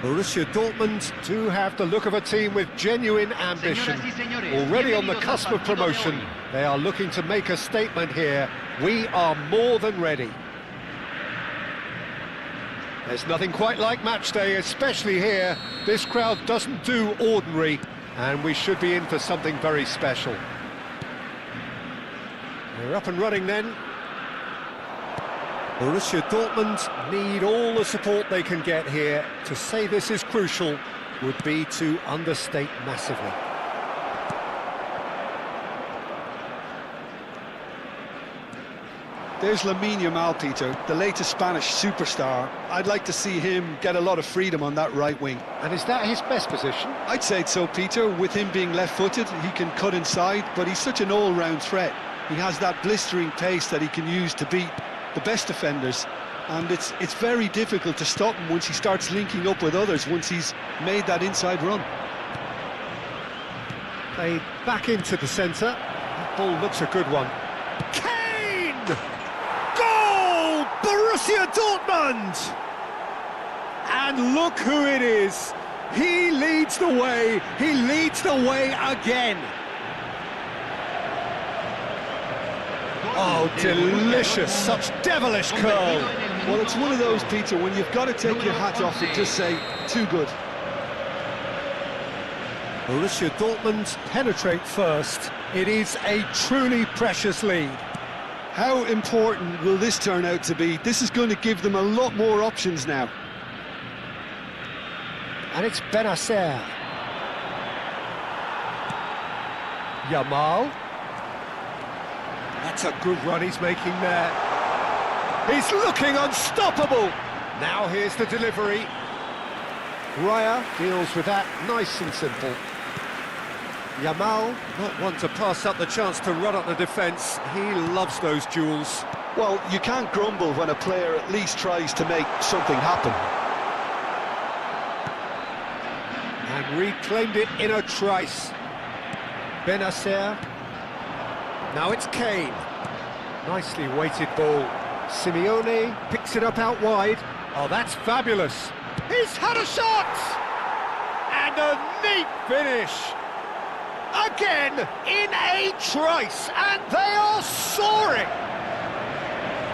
Speaker 1: Borussia Dortmund do have the look of a team with genuine ambition. Already on the cusp of promotion, they are looking to make a statement here. We are more than ready. There's nothing quite like match day, especially here. This crowd doesn't do ordinary, and we should be in for something very special. They're up and running then. Borussia Dortmund need all the support they can get here. To say this is crucial would be to understate massively.
Speaker 2: There's Lamine Yamal, Peter, the latest Spanish superstar. I'd like to see him get a lot of freedom on that right wing.
Speaker 1: And is that his best position?
Speaker 2: I'd say so, Peter. With him being left-footed, he can cut inside, but he's such an all-round threat. He has that blistering pace that he can use to beat the best defenders, and it's very difficult to stop him once he starts linking up with others, once he's made that inside run.
Speaker 1: Played back into the centre. That ball looks a good one. Kane! Goal! Borussia Dortmund! And look who it is. He leads the way. He leads the way again. Oh, delicious, such devilish curl.
Speaker 2: Well, it's one of those, Peter, when you've got to take your hat off and just say, too good.
Speaker 1: Borussia Dortmund penetrate first. It is a truly precious lead.
Speaker 2: How important will this turn out to be? This is going to give them a lot more options now.
Speaker 1: And it's Benacer. Yamal. That's a good run he's making there. He's looking unstoppable. Now here's the delivery. Raya deals with that nice and simple. Yamal, not one to pass up the chance to run up the defence. He loves those duels.
Speaker 2: Well, you can't grumble when a player at least tries to make something happen.
Speaker 1: And reclaimed it in a trice. Benacer. Now it's Kane. Nicely weighted ball. Simeone picks it up out wide. Oh, that's fabulous. He's had a shot! And a neat finish. Again, in a trice, and they are soaring.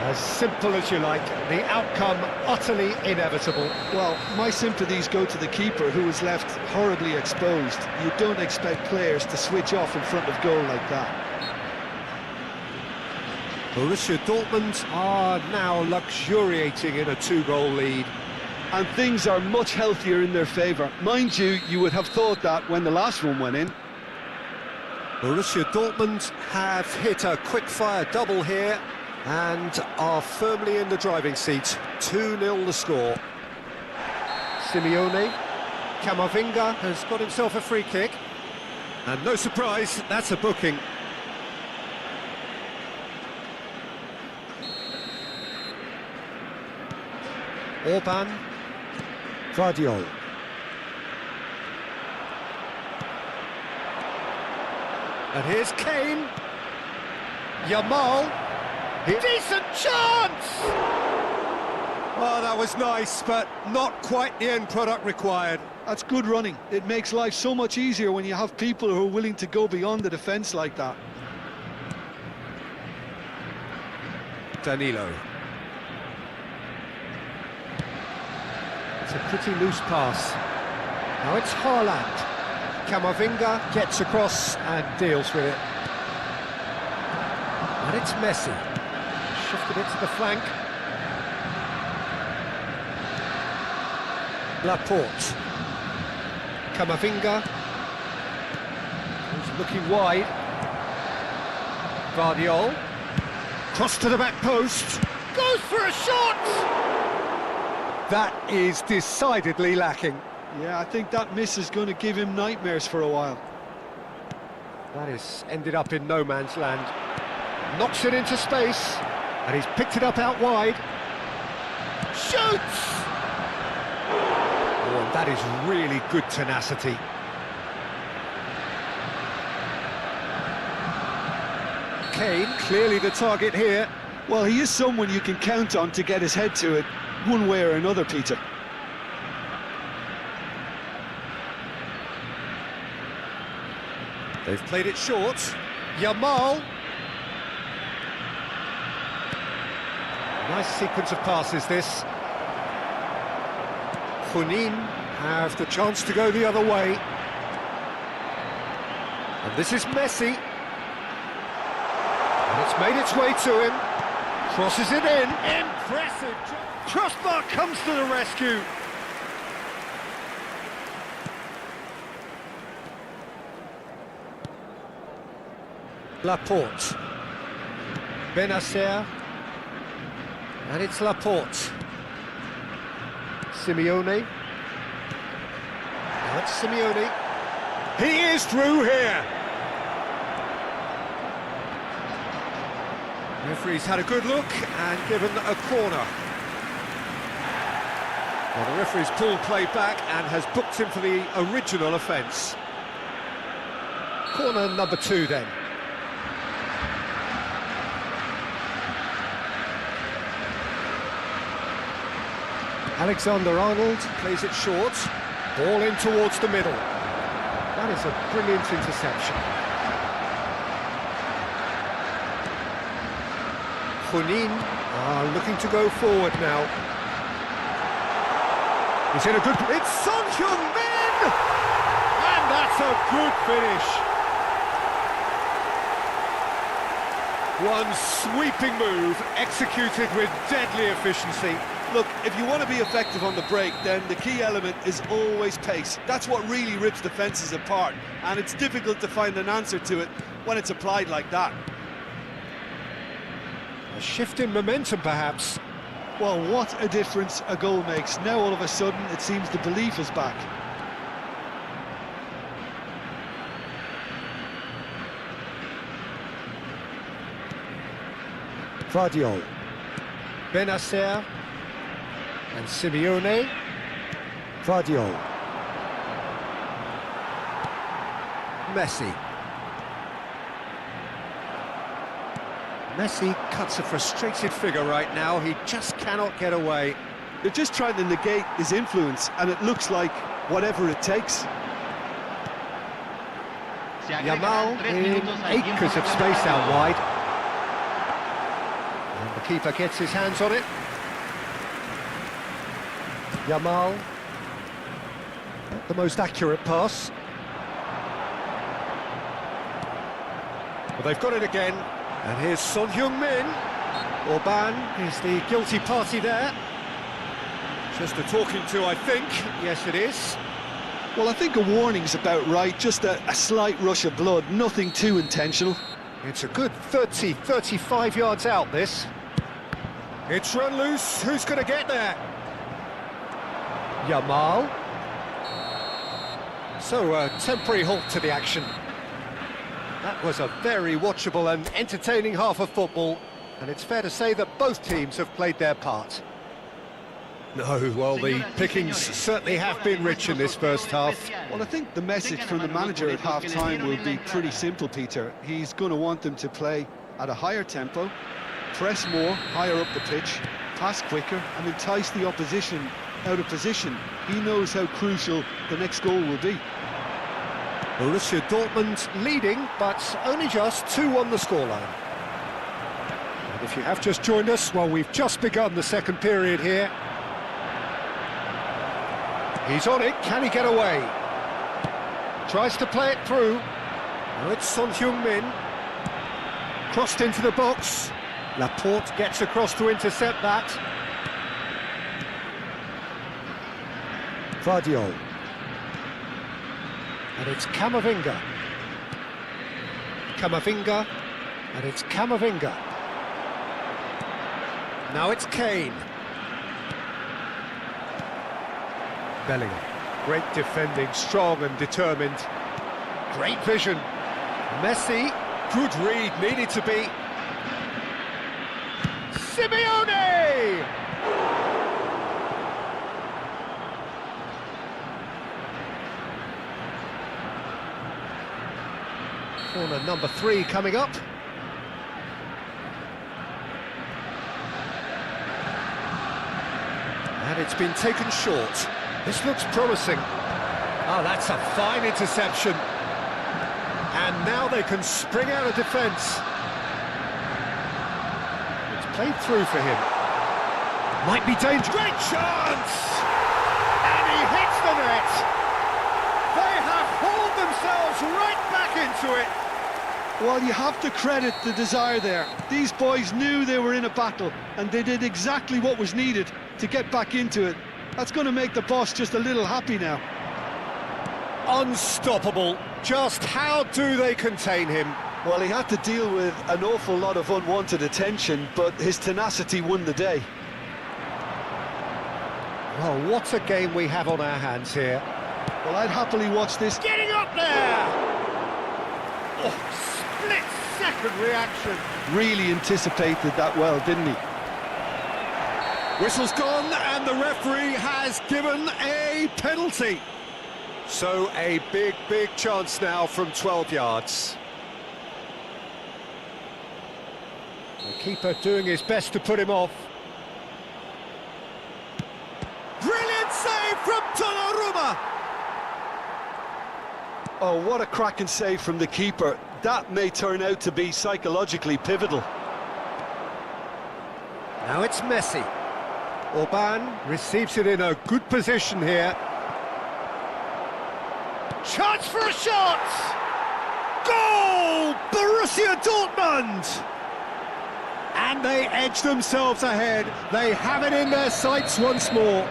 Speaker 1: As simple as you like, the outcome utterly inevitable.
Speaker 2: Well, my sympathies go to the keeper, who was left horribly exposed. You don't expect players to switch off in front of goal like that.
Speaker 1: Borussia Dortmund are now luxuriating in a 2-goal lead.
Speaker 2: And things are much healthier in their favour. Mind you, you would have thought that when the last one went in.
Speaker 1: Borussia Dortmund have hit a quick-fire double here and are firmly in the driving seat. 2-0 the score. Simeone, Camavinga has got himself a free kick. And no surprise, that's a booking. Orban, Vardiol. And here's Kane. Yamal. Decent chance! Oh, that was nice, but not quite the end product required.
Speaker 2: That's good running. It makes life so much easier when you have people who are willing to go beyond the defence like that.
Speaker 1: Danilo. It's a pretty loose pass. Now it's Haaland. Camavinga gets across and deals with it. And it's Messi. Shifted it to the flank. Laporte. Camavinga. He's looking wide. Vardiol. Cross to the back post. Goes for a shot! That is decidedly lacking.
Speaker 2: Yeah, I think that miss is going to give him nightmares for a while.
Speaker 1: That has ended up in no man's land. Knocks it into space, and he's picked it up out wide. Shoots! Oh, and that is really good tenacity. Kane, clearly the target here.
Speaker 2: Well, he is someone you can count on to get his head to it, one way or another, Peter.
Speaker 1: They've played it short. Yamal. Nice sequence of passes, this. Junin have the chance to go the other way. And this is Messi. And it's made its way to him. Crosses it in. Impressive. Crossbar comes to the rescue. Laporte. Benacer. And it's Laporte. Simeone. That's Simeone. He is through here. Referee's had a good look and given a corner. Well, the referee's pulled play back and has booked him for the original offence. Corner number 2 then. Alexander-Arnold plays it short, ball in towards the middle. That is a brilliant interception. Junin are looking to go forward now. He's in a good... It's Son Heung-min! And that's a good finish. One sweeping move, executed with deadly efficiency.
Speaker 2: Look, if you want to be effective on the break, then the key element is always pace. That's what really rips defences apart, and it's difficult to find an answer to it when it's applied like that.
Speaker 1: A shift in momentum, perhaps.
Speaker 2: Well, what a difference a goal makes. Now, all of a sudden, it seems the belief is back.
Speaker 1: Vardiol. Benacer. And Simeone. Vardiol. Messi. Messi cuts a frustrated figure right now. He just cannot get away.
Speaker 2: They're just trying to negate his influence, and it looks like whatever it takes.
Speaker 1: Yamal in acres of space out wide. And the keeper gets his hands on it. Yamal. Not the most accurate pass. Well, they've got it again. And here's Son Heung-min. Orban is the guilty party there. Just a talking to, I think. Yes, it is.
Speaker 2: Well, I think a warning's about right, just a slight rush of blood, nothing too intentional.
Speaker 1: It's a good 30, 35 yards out, this. It's run loose, who's going to get there? Yamal. So, a temporary halt to the action. That was a very watchable and entertaining half of football, and it's fair to say that both teams have played their part. No, well, the pickings certainly have been rich in this first half.
Speaker 2: Well, I think the message from the manager at half-time will be pretty simple, Peter. He's going to want them to play at a higher tempo, press more, higher up the pitch, pass quicker, and entice the opposition out of position. He knows how crucial the next goal will be.
Speaker 1: Borussia Dortmund leading, but only just 2 on the scoreline. And if you have just joined us, well, we've just begun the second period here. He's on it, can he get away? Tries to play it through. Now it's Son Heung-min. Crossed into the box. Laporte gets across to intercept that. Vardiol. And it's Camavinga. Camavinga. And it's Camavinga. Now it's Kane. Bellingham. Great defending, strong and determined. Great vision. Messi. Good read, needed to be. Simeone! Corner number 3 coming up. And it's been taken short. This looks promising. Oh, that's a fine interception. And now they can spring out of defence. It's played through for him. Might be dangerous. Great chance! And he hits the net. They have hauled themselves right back into it.
Speaker 2: Well, you have to credit the desire there. These boys knew they were in a battle, and they did exactly what was needed to get back into it. That's going to make the boss just a little happy now.
Speaker 1: Unstoppable. Just how do they contain him?
Speaker 2: Well, he had to deal with an awful lot of unwanted attention, but his tenacity won the day.
Speaker 1: Well, what a game we have on our hands here.
Speaker 2: Well, I'd happily watch this.
Speaker 1: Getting up there! Oh, split-second reaction.
Speaker 2: Really anticipated that well, didn't he?
Speaker 1: Whistle's gone, and the referee has given a penalty. So a big, big chance now from 12 yards. The keeper doing his best to put him off. Brilliant save from Donnarumma!
Speaker 2: Oh, what a cracking save from the keeper. That may turn out to be psychologically pivotal.
Speaker 1: Now it's Messi. Orban receives it in a good position here. Chance for a shot! Goal! Borussia Dortmund! And they edge themselves ahead. They have it in their sights once more.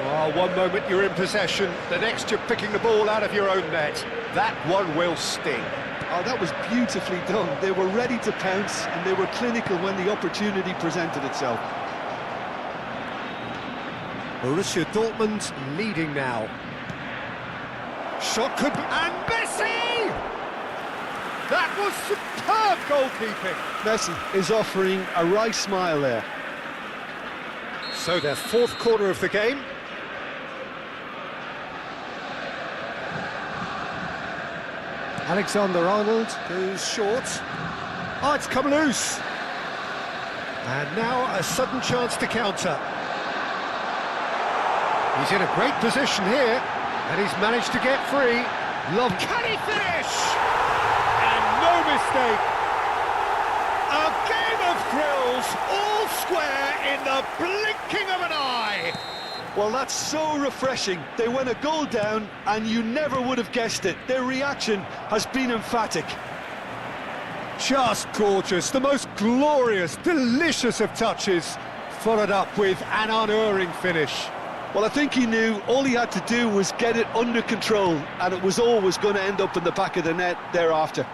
Speaker 1: Oh, one moment you're in possession, the next you're picking the ball out of your own net. That one will sting.
Speaker 2: Oh, that was beautifully done. They were ready to pounce, and they were clinical when the opportunity presented itself.
Speaker 1: Borussia Dortmund leading now. Shot could be... And Messi! That was superb goalkeeping.
Speaker 2: Messi is offering a wry smile there.
Speaker 1: So their 4th quarter of the game. Alexander-Arnold goes short. Oh, it's come loose. And now a sudden chance to counter. He's in a great position here, and he's managed to get free. Can he finish? And no mistake. A game of thrills, all square in the blinking of an eye.
Speaker 2: Well, that's so refreshing. They went a goal down, and you never would have guessed it. Their reaction has been emphatic.
Speaker 1: Just gorgeous, the most glorious, delicious of touches, followed up with an unerring finish.
Speaker 2: Well, I think he knew all he had to do was get it under control, and it was always going to end up in the back of the net thereafter.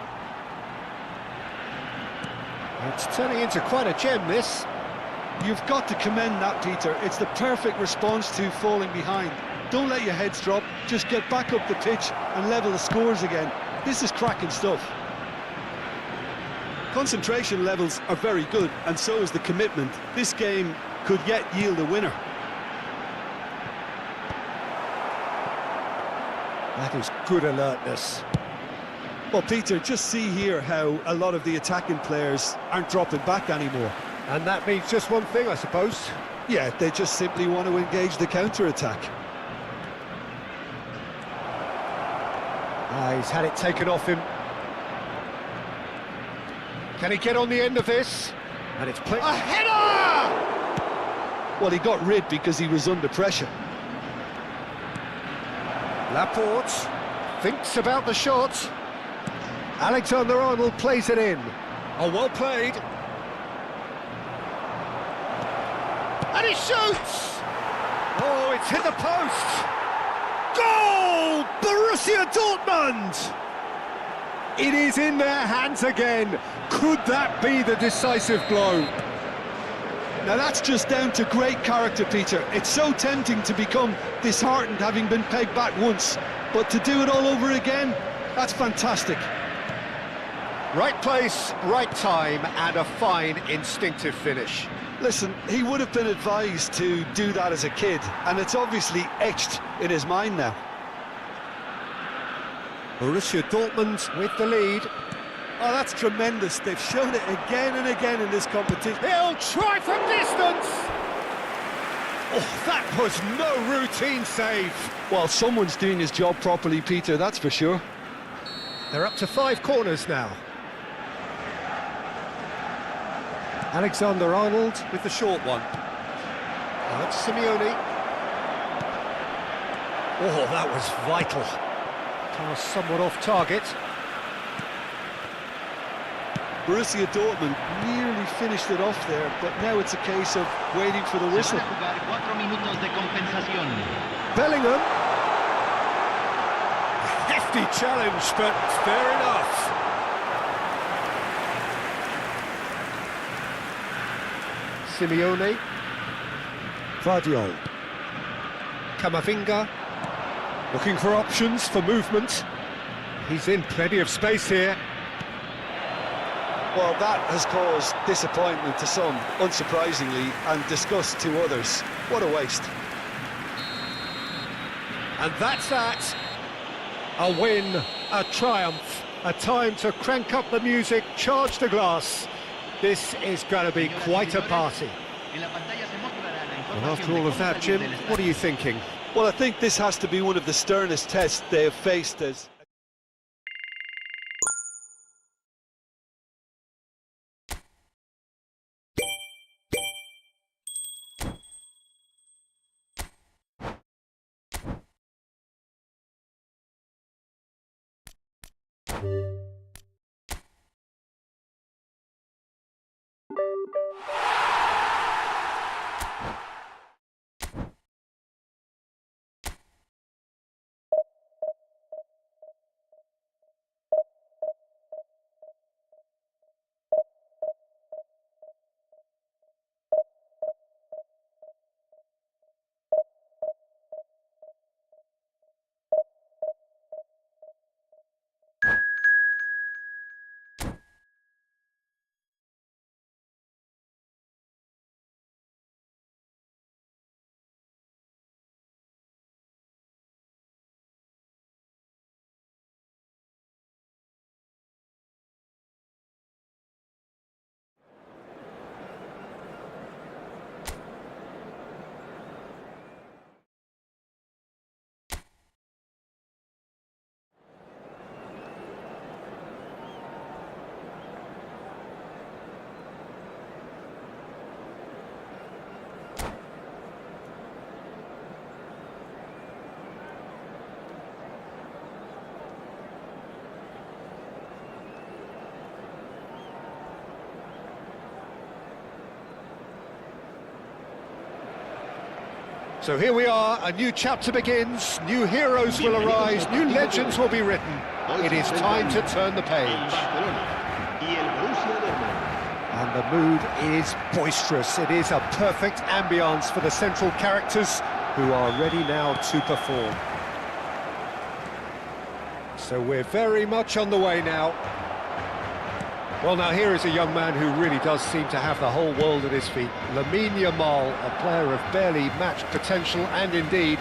Speaker 1: It's turning into quite a gem, this.
Speaker 2: You've got to commend that, Peter. It's the perfect response to falling behind. Don't let your heads drop, just get back up the pitch and level the scores again. This is cracking stuff. Concentration levels are very good, and so is the commitment. This game could yet yield a winner.
Speaker 1: That is good alertness.
Speaker 2: Well, Peter, just see here how a lot of the attacking players aren't dropping back anymore.
Speaker 1: And that means just one thing, I suppose.
Speaker 2: Yeah, they just simply want to engage the counter-attack.
Speaker 1: He's had it taken off him. Can he get on the end of this? And it's played. A header!
Speaker 2: Well, he got rid because he was under pressure.
Speaker 1: Laporte thinks about the shot. Alexander-Arnold plays it in. Oh, well played. And he shoots! Oh, it's hit the post! Goal! Borussia Dortmund! It is in their hands again. Could that be the decisive blow?
Speaker 2: Now that's just down to great character, Peter. It's so tempting to become disheartened having been pegged back once, but to do it all over again, that's fantastic.
Speaker 1: Right place, right time, and a fine instinctive finish.
Speaker 2: Listen, he would have been advised to do that as a kid, and it's obviously etched in his mind now.
Speaker 1: Borussia Dortmund with the lead.
Speaker 2: Oh, that's tremendous. They've shown it again and again in this competition.
Speaker 1: He'll try from distance! Oh, that was no routine save.
Speaker 2: Well, someone's doing his job properly, Peter, that's for sure.
Speaker 1: They're up to 5 corners now. Alexander-Arnold with the short one. Now it's Simeone. Oh, that was vital. Pass somewhat off target.
Speaker 2: Borussia Dortmund nearly finished it off there, but now it's a case of waiting for the whistle.
Speaker 1: Bellingham. A hefty challenge, but fair enough. Simeone. Vardiol. Camavinga. Looking for options for movement. He's in plenty of space here.
Speaker 2: Well, that has caused disappointment to some, unsurprisingly, and disgust to others. What a waste.
Speaker 1: And that's that. A win, a triumph, a time to crank up the music, charge the glass. This is going to be quite a party. And after all of that, Jim, what are you thinking?
Speaker 2: Well, I think this has to be one of the sternest tests they have faced as...
Speaker 1: So here we are, a new chapter begins, new heroes will arise, new legends will be written. It is time to turn the page. And the mood is boisterous. It is a perfect ambience for the central characters who are ready now to perform. So we're very much on the way now. Well, now here is a young man who really does seem to have the whole world at his feet. Lamine Yamal, a player of barely matched potential and indeed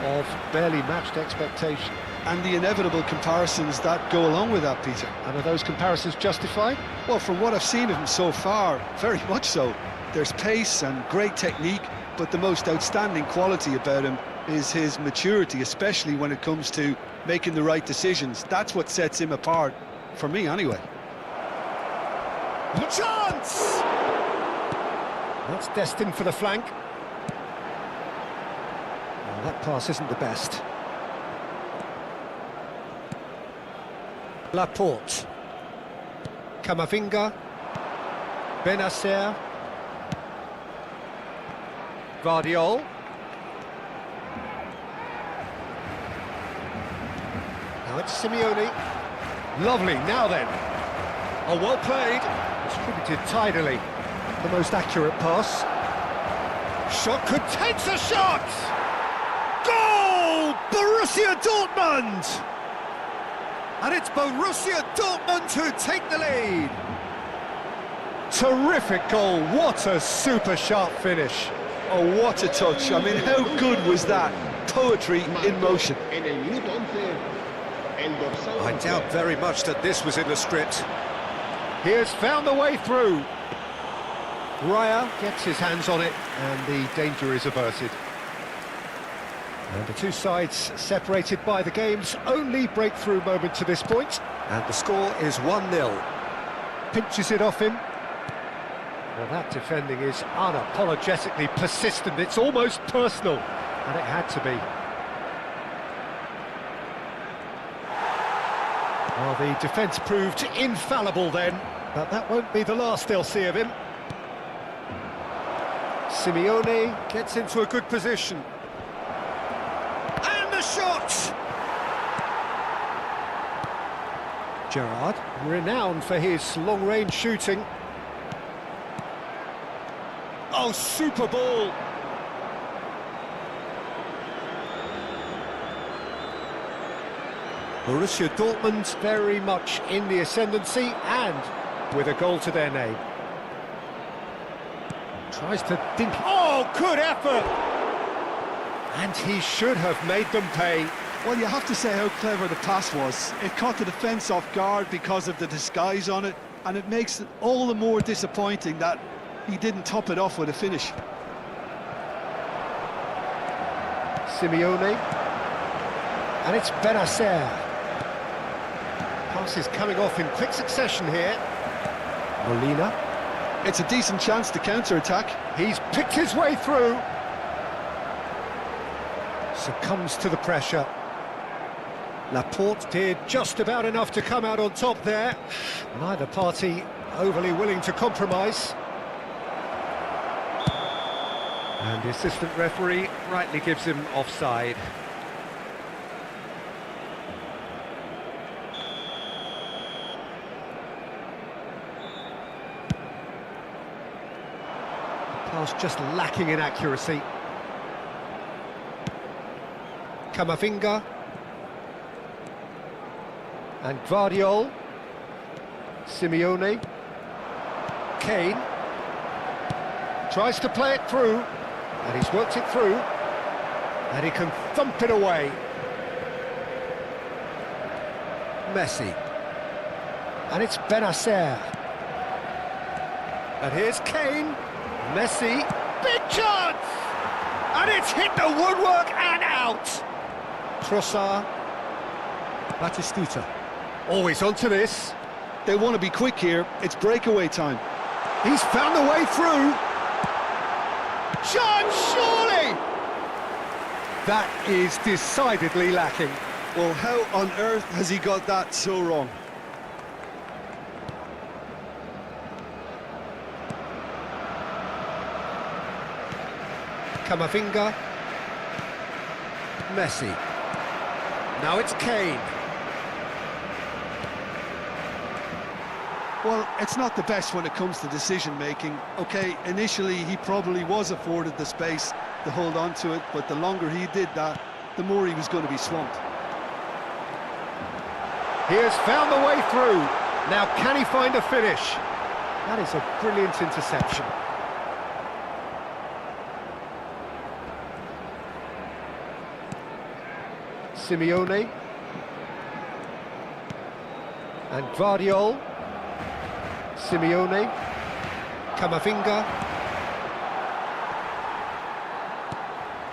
Speaker 1: of barely matched expectation.
Speaker 2: And the inevitable comparisons that go along with that, Peter.
Speaker 1: And are those comparisons justified?
Speaker 2: Well, from what I've seen of him so far, very much so. There's pace and great technique, but the most outstanding quality about him is his maturity, especially when it comes to making the right decisions. That's what sets him apart, for me anyway.
Speaker 1: The chance! That's destined for the flank. Well, that pass isn't the best. Laporte. Camavinga. Benacer. Guardiol. Now it's Simeone. Lovely, now then. Oh, well played. Distributed tidily. The most accurate pass. Shot could take the shot! Goal! Borussia Dortmund! And it's Borussia Dortmund who take the lead. Terrific goal. What a super sharp finish.
Speaker 2: Oh, what a touch. I mean, how good was that? Poetry in motion.
Speaker 1: I doubt very much that this was in the script. He has found the way through. Raya gets his hands on it, and the danger is averted. And the two sides separated by the game's only breakthrough moment to this point. And the score is 1-0. Pinches it off him. Well, that defending is unapologetically persistent. It's almost personal, and it had to be. Well, the defence proved infallible then, but that won't be the last they'll see of him. Simeone gets into a good position. And the shot! Gerrard, renowned for his long-range shooting. Oh, super ball! Borussia Dortmund very much in the ascendancy and with a goal to their name. Tries to dink. Oh, good effort! And he should have made them pay.
Speaker 2: Well, you have to say how clever the pass was. It caught the defence off guard because of the disguise on it, and it makes it all the more disappointing that he didn't top it off with a finish.
Speaker 1: Simeone. And it's Benacer. Pass is coming off in quick succession here. Molina.
Speaker 2: It's a decent chance to counter-attack.
Speaker 1: He's picked his way through. Succumbs to the pressure. Laporte did just about enough to come out on top there. Neither party overly willing to compromise. And the assistant referee rightly gives him offside. Pass just lacking in accuracy. Camavinga. And Guardiol. Simeone. Kane. Tries to play it through. And he's worked it through. And he can thump it away. Messi. And it's Benacer. And here's Kane. Messi, big chance! And it's hit the woodwork and out! Trossard. Batistuta. Always onto this.
Speaker 2: They want to be quick here. It's breakaway time.
Speaker 1: He's found the way through. Chance, surely! That is decidedly lacking.
Speaker 2: Well, how on earth has he got that so wrong?
Speaker 1: Camavinga. Messi. Now it's Kane.
Speaker 2: Well, it's not the best when it comes to decision-making. OK, initially he probably was afforded the space to hold on to it, but the longer he did that, the more he was going to be swamped.
Speaker 1: He has found the way through. Now, can he find a finish? That is a brilliant interception. Simeone. And Guardiola. Simeone. Camavinga.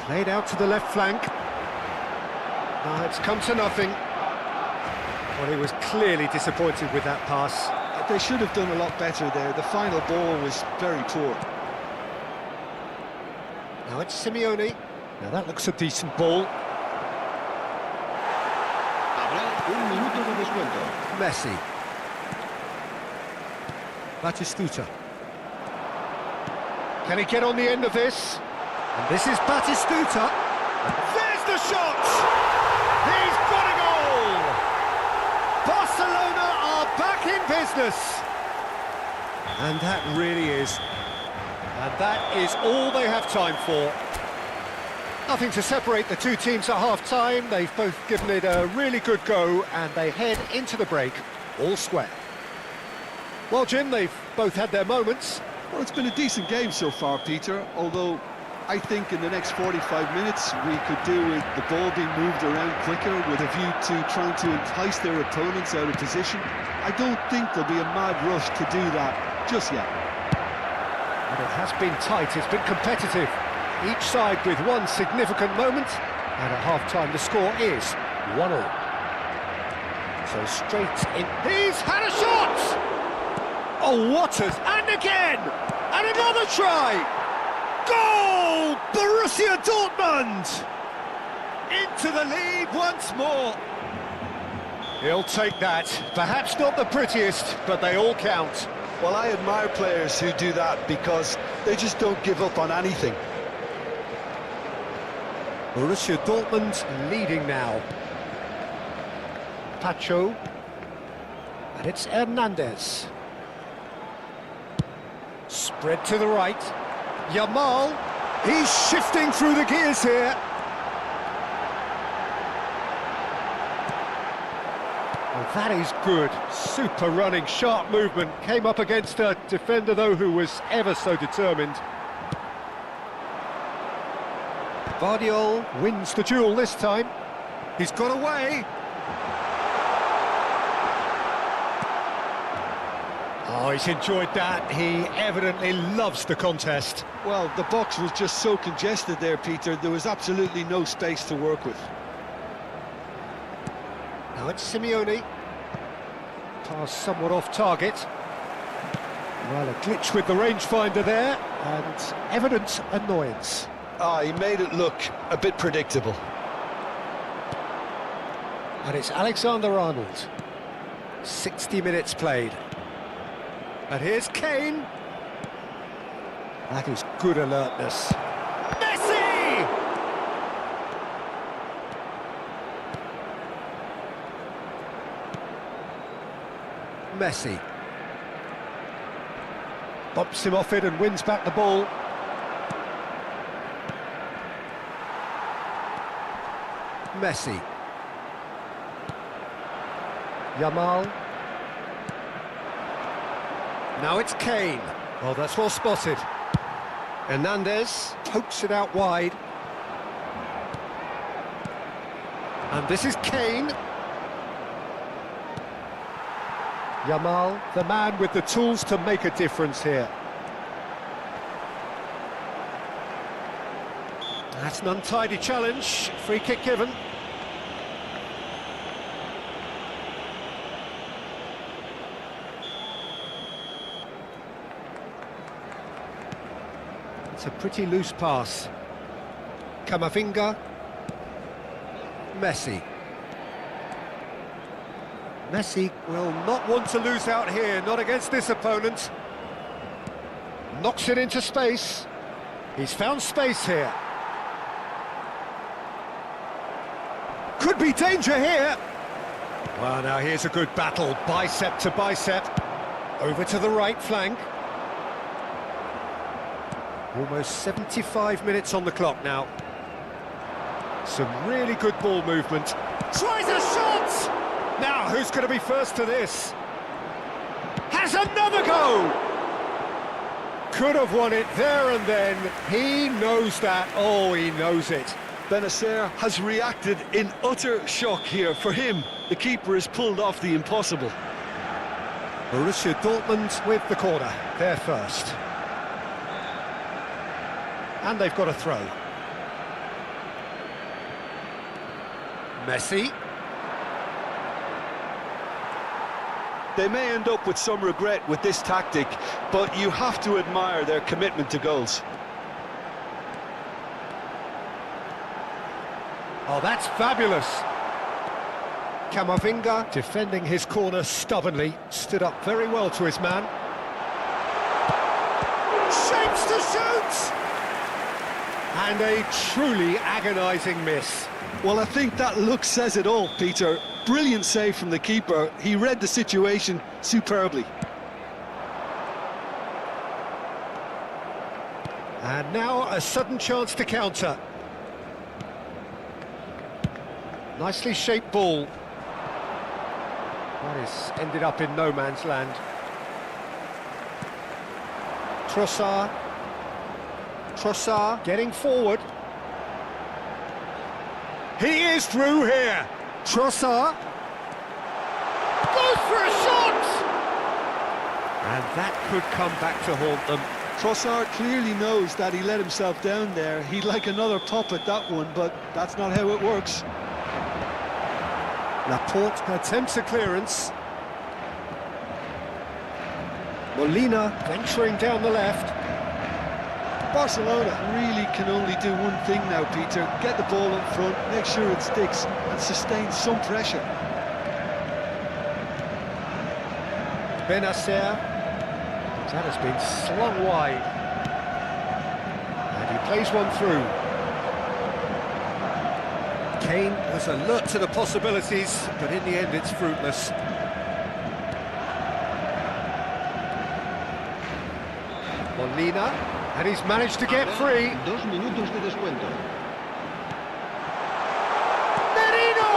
Speaker 1: Played out to the left flank. It's come to nothing. Well, he was clearly disappointed with that pass.
Speaker 2: They should have done a lot better there. The final ball was very poor.
Speaker 1: Now it's Simeone. Now that looks a decent ball.
Speaker 4: Habrá un minuto de descuento.
Speaker 1: Messi. Batistuta. Can he get on the end of this? And this is Batistuta. There's the shot! He's got a goal! Barcelona are back in business! And that really is. And that is all they have time for. Nothing to separate the two teams at half-time. They've both given it a really good go, and they head into the break all square. Well, Jim, they've both had their moments.
Speaker 2: Well, it's been a decent game so far, Peter, although I think in the next 45 minutes we could do with the ball being moved around quicker with a view to trying to entice their opponents out of position. I don't think there'll be a mad rush to do that just yet.
Speaker 1: And it has been tight, it's been competitive. Each side with one significant moment, and at half-time the score is 1-1. So straight in. He's had a shot! Oh, Waters, and again! And another try! Goal! Borussia Dortmund! Into the lead once more. He'll take that. Perhaps not the prettiest, but they all count.
Speaker 2: Well, I admire players who do that because they just don't give up on anything.
Speaker 1: Borussia Dortmund leading now. Pacho. And it's Hernandez. Spread to the right. Yamal. He's shifting through the gears here. Well, that is good. Super running, sharp movement. Came up against a defender, though, who was ever so determined. Guardiola wins the duel this time. He's got away. Oh, he's enjoyed that. He evidently loves the contest.
Speaker 2: Well, the box was just so congested there, Peter. There was absolutely no space to work with.
Speaker 1: Now it's Simeone. Pass somewhat off target. Well, a glitch with the rangefinder there, and evident annoyance.
Speaker 2: He made it look a bit predictable.
Speaker 1: And it's Alexander-Arnold. 60 minutes played. And here's Kane. That is good alertness. Messi! Messi. Bumps him off it and wins back the ball. Messi. Yamal. Now it's Kane. Oh, that's well spotted. Hernandez pokes it out wide. And this is Kane. Yamal, the man with the tools to make a difference here. That's an untidy challenge. Free kick given. It's a pretty loose pass. Camavinga. Messi. Messi will not want to lose out here, not against this opponent. Knocks it into space. He's found space here. Could be danger here. Well, now here's a good battle, bicep to bicep. Over to the right flank. Almost 75 minutes on the clock now. Some really good ball movement. Tries a shot! Now, who's going to be first to this? Has another go! Could have won it there and then. He knows that. Oh, he knows it.
Speaker 2: Benacer has reacted in utter shock here. For him, the keeper has pulled off the impossible.
Speaker 1: Borussia Dortmund with the corner. They're first. And they've got a throw. Messi.
Speaker 2: They may end up with some regret with this tactic, but you have to admire their commitment to goals.
Speaker 1: Oh, that's fabulous. Camavinga, defending his corner stubbornly, stood up very well to his man. Shapes to shoot! And a truly agonising miss.
Speaker 2: Well, I think that look says it all, Peter. Brilliant save from the keeper. He read the situation superbly.
Speaker 1: And now a sudden chance to counter. Nicely shaped ball. That is ended up in no man's land. Trossard getting forward. He is through here. Trossard goes for a shot! And that could come back to haunt them.
Speaker 2: Trossard clearly knows that he let himself down there. He'd like another pop at that one, but that's not how it works.
Speaker 1: Laporte attempts a clearance. Molina venturing down the left.
Speaker 2: Barcelona really can only do one thing now, Peter. Get the ball in front, make sure it sticks, and sustain some pressure.
Speaker 1: Benacer. That has been slung wide. And he plays one through. Kane was alert to the possibilities, but in the end it's fruitless. Molina, and he's managed to get free.
Speaker 4: 2 minutos de descuento.
Speaker 1: Merino!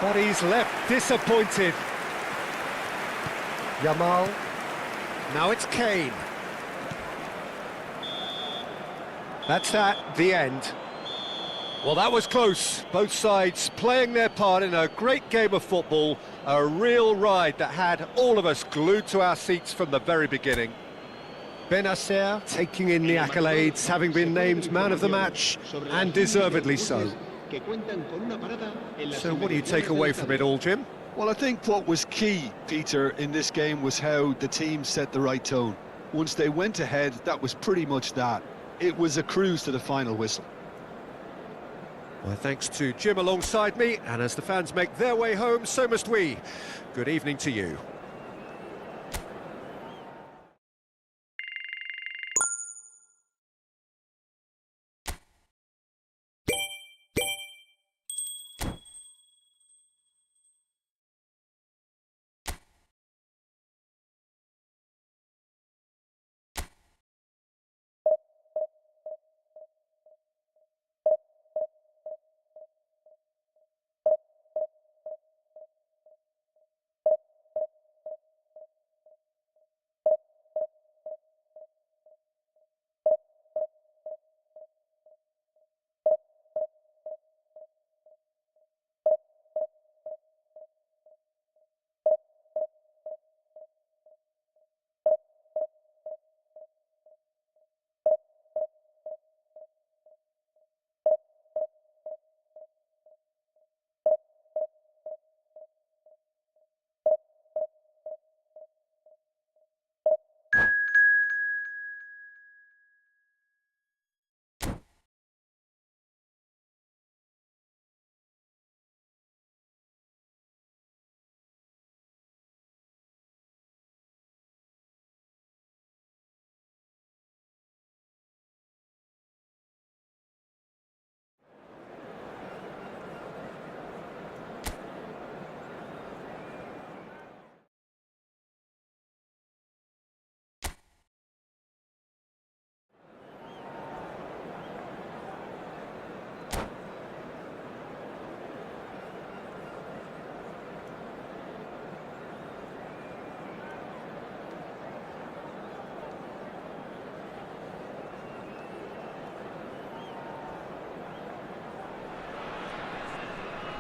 Speaker 1: But he's left disappointed. Yamal. Now it's Kane. That's that, the end. Well, that was close. Both sides playing their part in a great game of football. A real ride that had all of us glued to our seats from the very beginning. Benacer taking in the accolades, having been named man of the match, and deservedly so. So what do you take away from it all, Jim?
Speaker 2: Well, I think what was key, Peter, in this game was how the team set the right tone. Once they went ahead, that was pretty much that. It was a cruise to the final whistle.
Speaker 1: Well, thanks to Jim alongside me, and as the fans make their way home, so must we. Good evening to you.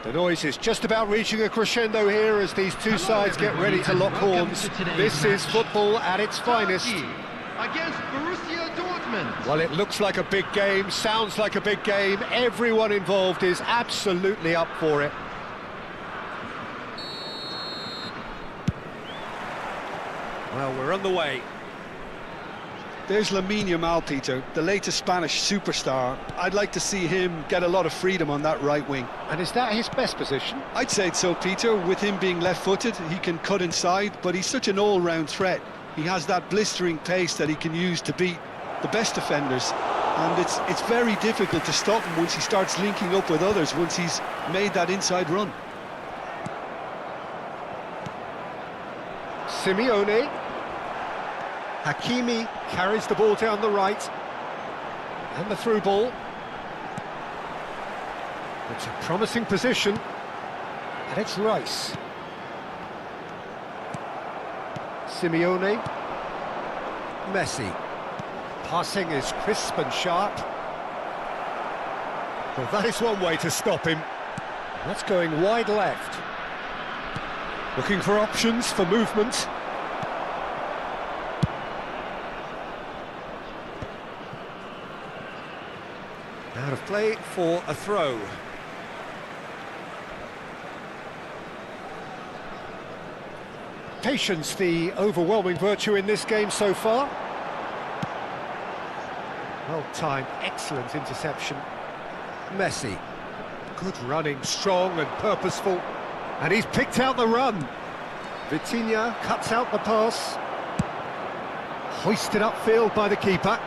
Speaker 1: The noise is just about reaching a crescendo here as these two sides get ready to lock horns. This is football at its finest.
Speaker 3: Against Borussia Dortmund.
Speaker 1: Well, it looks like a big game, sounds like a big game. Everyone involved is absolutely up for it. Well, we're on the way.
Speaker 2: There's Lamine Yamal, Peter, the latest Spanish superstar. I'd like to see him get a lot of freedom on that right wing.
Speaker 1: And is that his best position?
Speaker 2: I'd say so, Peter. With him being left-footed, he can cut inside, but he's such an all-round threat. He has that blistering pace that he can use to beat the best defenders. And it's very difficult to stop him once he starts linking up with others, once he's made that inside run.
Speaker 1: Simeone. Hakimi carries the ball down the right. And the through ball. It's a promising position. And it's Rice. Simeone. Messi. Passing is crisp and sharp. Well, that is one way to stop him. That's going wide left. Looking for options for movement. Out of play for a throw. Patience, the overwhelming virtue in this game so far. Well timed, excellent interception. Messi. Good running, strong and purposeful. And he's picked out the run. Vitinha cuts out the pass. Hoisted upfield by the keeper.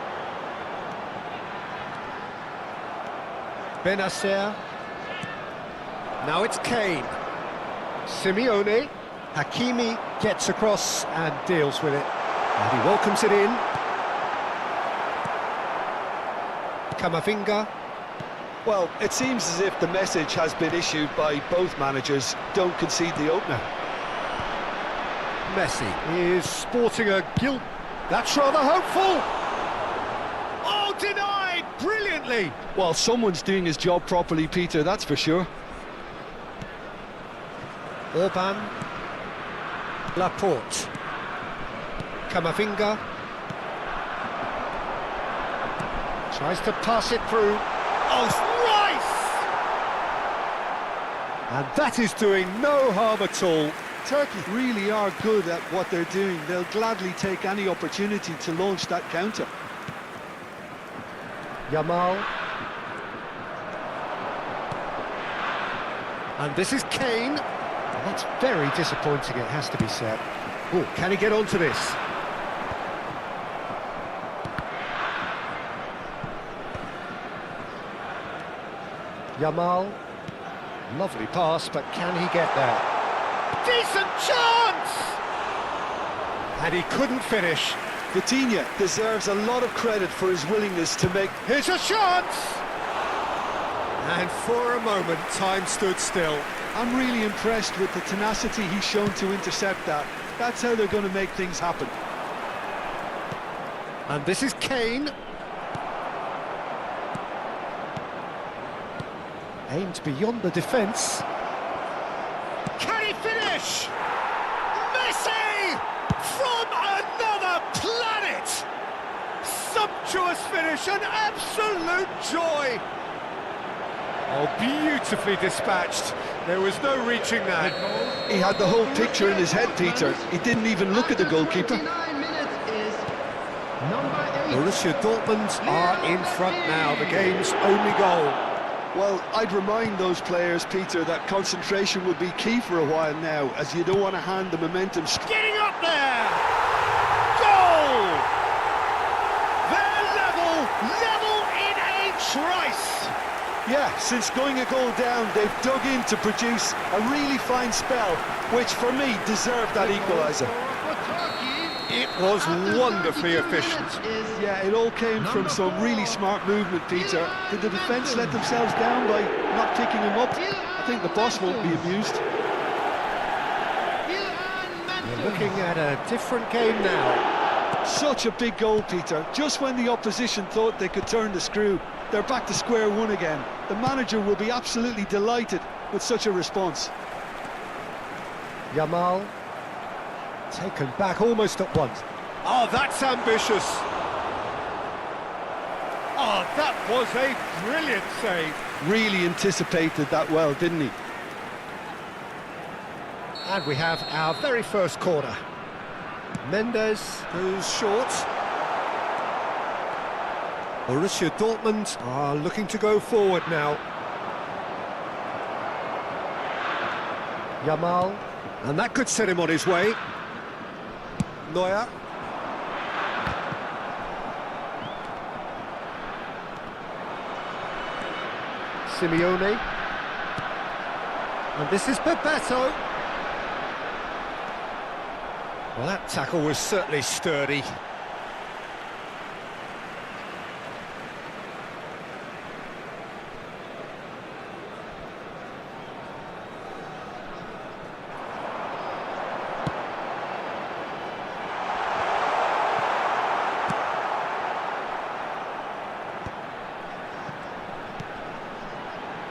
Speaker 1: Benacer. Now it's Kane. Simeone. Hakimi gets across and deals with it. And he welcomes it in. Camavinga.
Speaker 2: Well, it seems as if the message has been issued by both managers: don't concede the opener.
Speaker 1: Messi is sporting a gilt. That's rather hopeful. Oh, denied brilliantly.
Speaker 2: Well, someone's doing his job properly, Peter, that's for sure.
Speaker 1: Orban. Laporte. Camavinga. Tries to pass it through. Oh, it's Rice! And that is doing no harm at all.
Speaker 2: Turkey really are good at what they're doing. They'll gladly take any opportunity to launch that counter.
Speaker 1: Yamal. And this is Kane. And that's very disappointing, it has to be said. Oh, can he get onto this? Yamal. Lovely pass, but can he get there? Decent chance! And he couldn't finish.
Speaker 2: Vitinha deserves a lot of credit for his willingness to make...
Speaker 1: Here's a chance! And for a moment, time stood still.
Speaker 2: I'm really impressed with the tenacity he's shown to intercept that. That's how they're going to make things happen.
Speaker 1: And this is Kane. Aimed beyond the defence. Can he finish? Messi! From another planet! Sumptuous finish, an absolute joy! Oh, beautifully dispatched. There was no reaching that.
Speaker 2: He had the whole picture in his head, Peter. He didn't even look at the goalkeeper.
Speaker 3: 59 minutes is number 8.
Speaker 1: Borussia Dortmund are in front now, the game's only goal.
Speaker 2: Well, I'd remind those players, Peter, that concentration will be key for a while now, as you don't want to hand the momentum...
Speaker 1: Getting up there! Goal! They're level in H. Rice!
Speaker 2: Yeah, since going a goal down, they've dug in to produce a really fine spell, which for me deserved that equaliser.
Speaker 1: It was wonderfully efficient.
Speaker 2: Yeah, it all came from some really smart movement, Peter. Did the defence let themselves down by not picking him up? I think the boss won't be amused.
Speaker 1: We're looking at a different game now.
Speaker 2: Such a big goal, Peter. Just when the opposition thought they could turn the screw, they're back to square one again. The manager will be absolutely delighted with such a response.
Speaker 1: Yamal, taken back almost at once. Oh, that's ambitious. Oh, that was a brilliant save.
Speaker 2: Really anticipated that well, didn't he?
Speaker 1: And we have our very first corner. Mendes goes short. Borussia Dortmund are looking to go forward now. Yamal, and that could set him on his way. Neuer. Simeone. And this is Bebeto. Well, that tackle was certainly sturdy.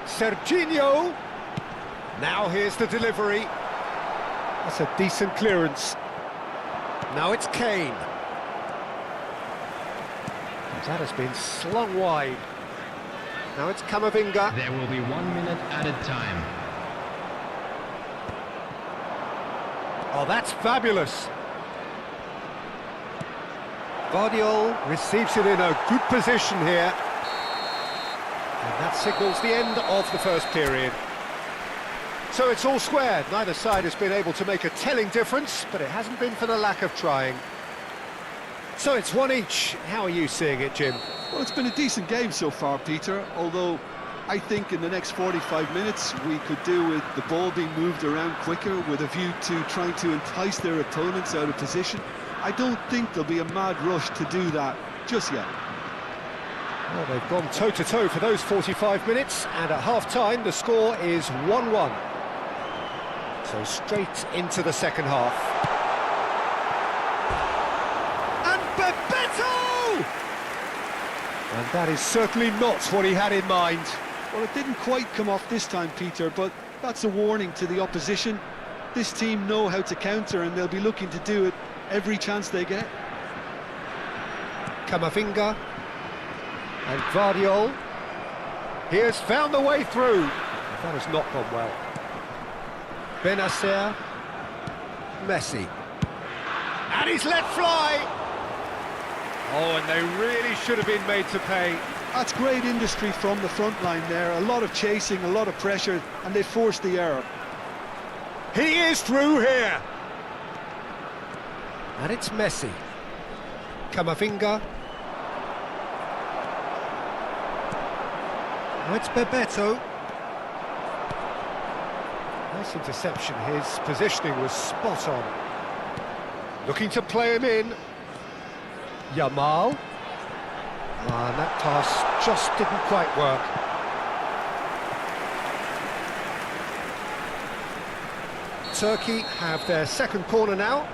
Speaker 1: Serginho. Now here's the delivery. That's a decent clearance. Now it's Kane. That has been slung wide. Now it's Camavinga.
Speaker 3: There will be 1 minute added time.
Speaker 1: Oh, that's fabulous. Guardiola receives it in a good position here. And that signals the end of the first period. So it's all squared. Neither side has been able to make a telling difference, but it hasn't been for the lack of trying. So it's one each. How are you seeing it, Jim?
Speaker 2: Well, it's been a decent game so far, Peter, although I think in the next 45 minutes we could do with the ball being moved around quicker with a view to trying to entice their opponents out of position. I don't think there'll be a mad rush to do that just yet.
Speaker 1: Well, they've gone toe-to-toe for those 45 minutes, and at half-time the score is 1-1. So straight into the second half. And Bebeto! And that is certainly not what he had in mind.
Speaker 2: Well, it didn't quite come off this time, Peter, but that's a warning to the opposition. This team know how to counter, and they'll be looking to do it every chance they get.
Speaker 1: Camavinga. And Guardiola. He has found the way through. That has not gone well. Benacer. Messi. And he's let fly. Oh, and they really should have been made to pay.
Speaker 2: That's great industry from the front line there. A lot of chasing, a lot of pressure, and they forced the error.
Speaker 1: He is through here. And it's Messi. Camavinga. Now it's Bebeto. Nice interception. His positioning was spot on. Looking to play him in. Yamal. And that pass just didn't quite work. Turkey have their second corner now.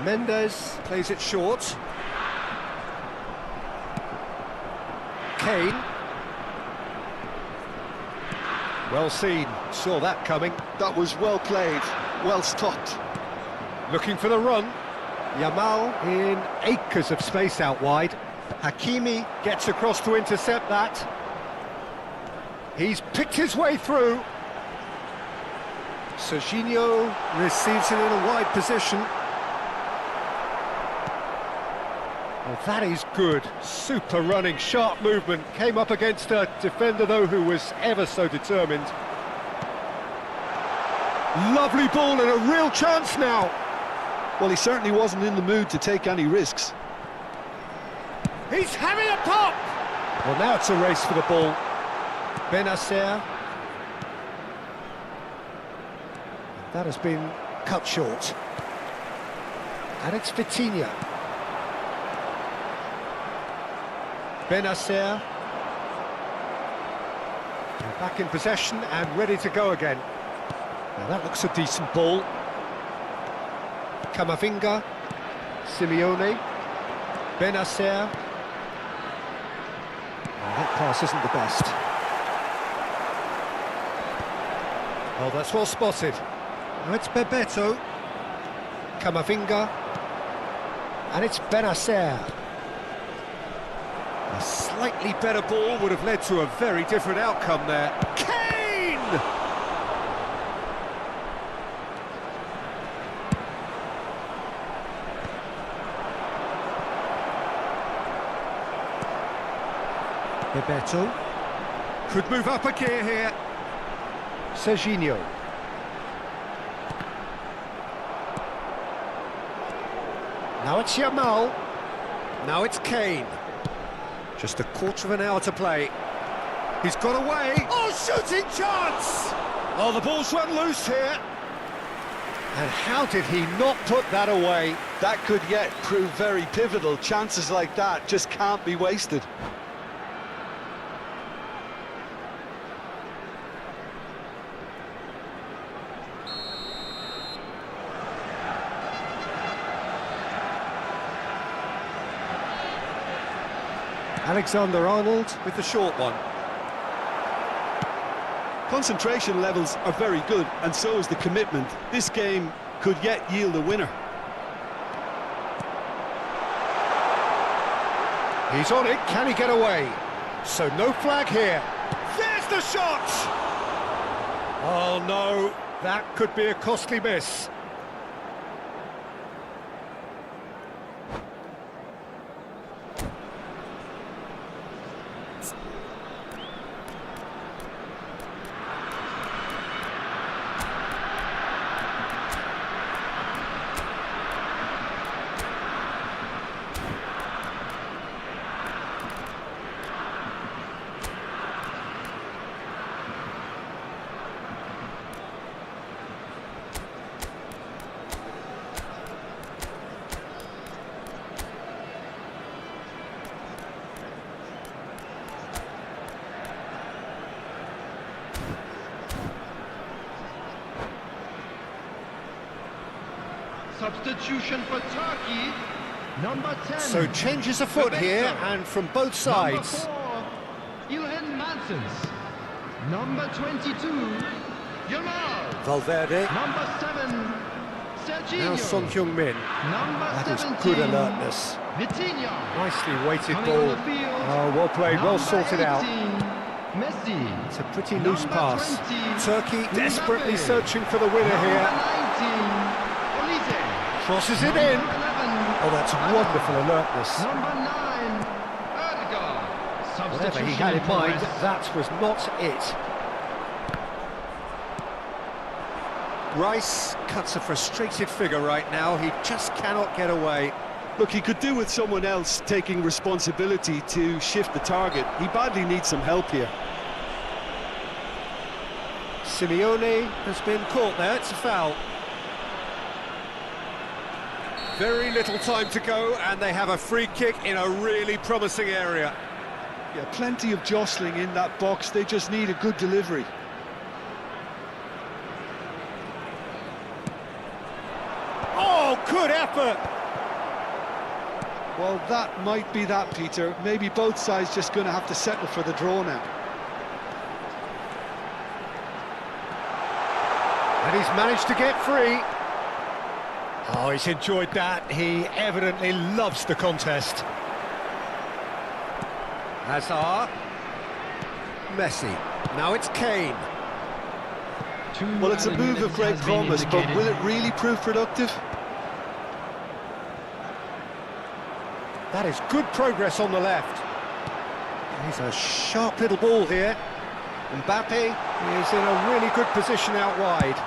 Speaker 1: Mendes plays it short. Kane. Well seen, saw that coming.
Speaker 2: That was well played, well stopped.
Speaker 1: Looking for the run. Yamal in acres of space out wide. Hakimi gets across to intercept that. He's picked his way through. Serginho receives it in a wide position. Well, that is good. Super running, sharp movement. Came up against a defender, though, who was ever so determined. Lovely ball and a real chance now.
Speaker 2: Well, he certainly wasn't in the mood to take any risks.
Speaker 1: He's having a pop! Well, now it's a race for the ball. Benacer. That has been cut short. And it's Vitinha. Benacer. Back in possession and ready to go again. Now that looks a decent ball. Camavinga. Simeone. Benacer. pass isn't the best. Oh, that's well spotted. Now it's Bebeto. Camavinga. And it's Benacer. A slightly better ball would have led to a very different outcome there. Kane! Bebeto. Could move up a gear here. Serginho. Now it's Yamal. Now it's Kane. Just a quarter of an hour to play. He's got away. Oh, shooting chance! Oh, the ball's run loose here. And how did he not put that away?
Speaker 2: That could yet prove very pivotal. Chances like that just can't be wasted.
Speaker 1: Alexander-Arnold with the short one.
Speaker 2: Concentration levels are very good, and so is the commitment. This game could yet yield a winner.
Speaker 1: He's on it, can he get away? So no flag here. There's the shot! Oh no, that could be a costly miss.
Speaker 3: Substitution for Turkey, number 10.
Speaker 1: So changes afoot here, and from both sides.
Speaker 3: Number 4, Ilhan Mansens. Number 22, Yamal.
Speaker 1: Valverde.
Speaker 3: Number 7, Serginho.
Speaker 1: Now Son Heung-min.
Speaker 3: Number
Speaker 1: That is
Speaker 3: 17,
Speaker 1: good alertness.
Speaker 3: Vitinha.
Speaker 1: Nicely weighted
Speaker 3: Coming on
Speaker 1: ball.
Speaker 3: the field,
Speaker 1: Oh, well played, well
Speaker 3: number
Speaker 1: sorted
Speaker 3: 18,
Speaker 1: out.
Speaker 3: Messi.
Speaker 1: It's a pretty loose
Speaker 3: Number
Speaker 1: pass.
Speaker 3: 20,
Speaker 1: Turkey desperately
Speaker 3: Mbappe.
Speaker 1: searching for the winner
Speaker 3: Number
Speaker 1: here.
Speaker 3: 19, Olise.
Speaker 1: Crosses it
Speaker 3: Number
Speaker 1: in.
Speaker 3: 11,
Speaker 1: Oh, that's wonderful alertness.
Speaker 3: Number 9, Odegaard.
Speaker 1: Whatever he had in mind, that was not it. Rice cuts a frustrated figure right now. He just cannot get away.
Speaker 2: Look, he could do with someone else taking responsibility to shift the target. He badly needs some help here.
Speaker 1: Simeone has been caught there. It's a foul. Very little time to go, and they have a free kick in a really promising area.
Speaker 2: Yeah, plenty of jostling in that box. They just need a good delivery.
Speaker 1: Oh, good effort!
Speaker 2: Well, that might be that, Peter. Maybe both sides just going to have to settle for the draw now.
Speaker 1: And he's managed to get free. Oh, he's enjoyed that. He evidently loves the contest. Hazard. Messi. Now it's Kane.
Speaker 2: Well, it's a move of great promise, but will it really prove productive?
Speaker 1: That is good progress on the left. He's a sharp little ball here. Mbappe is in a really good position out wide.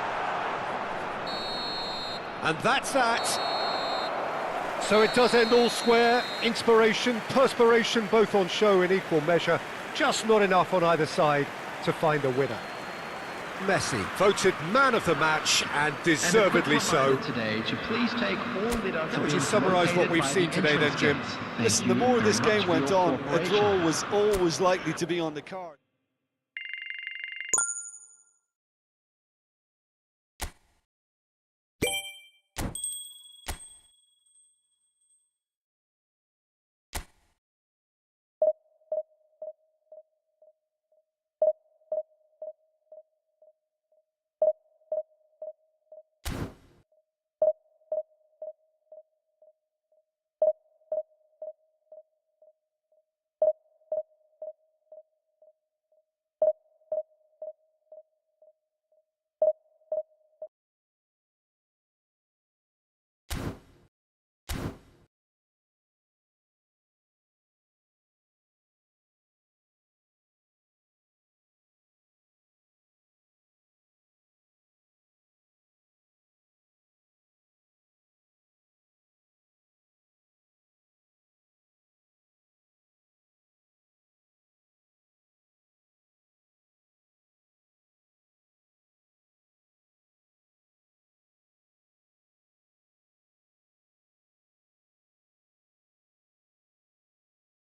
Speaker 1: And that's that. So it does end all square. Inspiration, perspiration, both on show in equal measure. Just not enough on either side to find a winner. Messi, voted man of the match, and deservedly so.
Speaker 3: Today to please take all
Speaker 1: Can we just summarise what we've seen today then, Jim?
Speaker 2: Listen, the more this game went on, a draw was always likely to be on the card.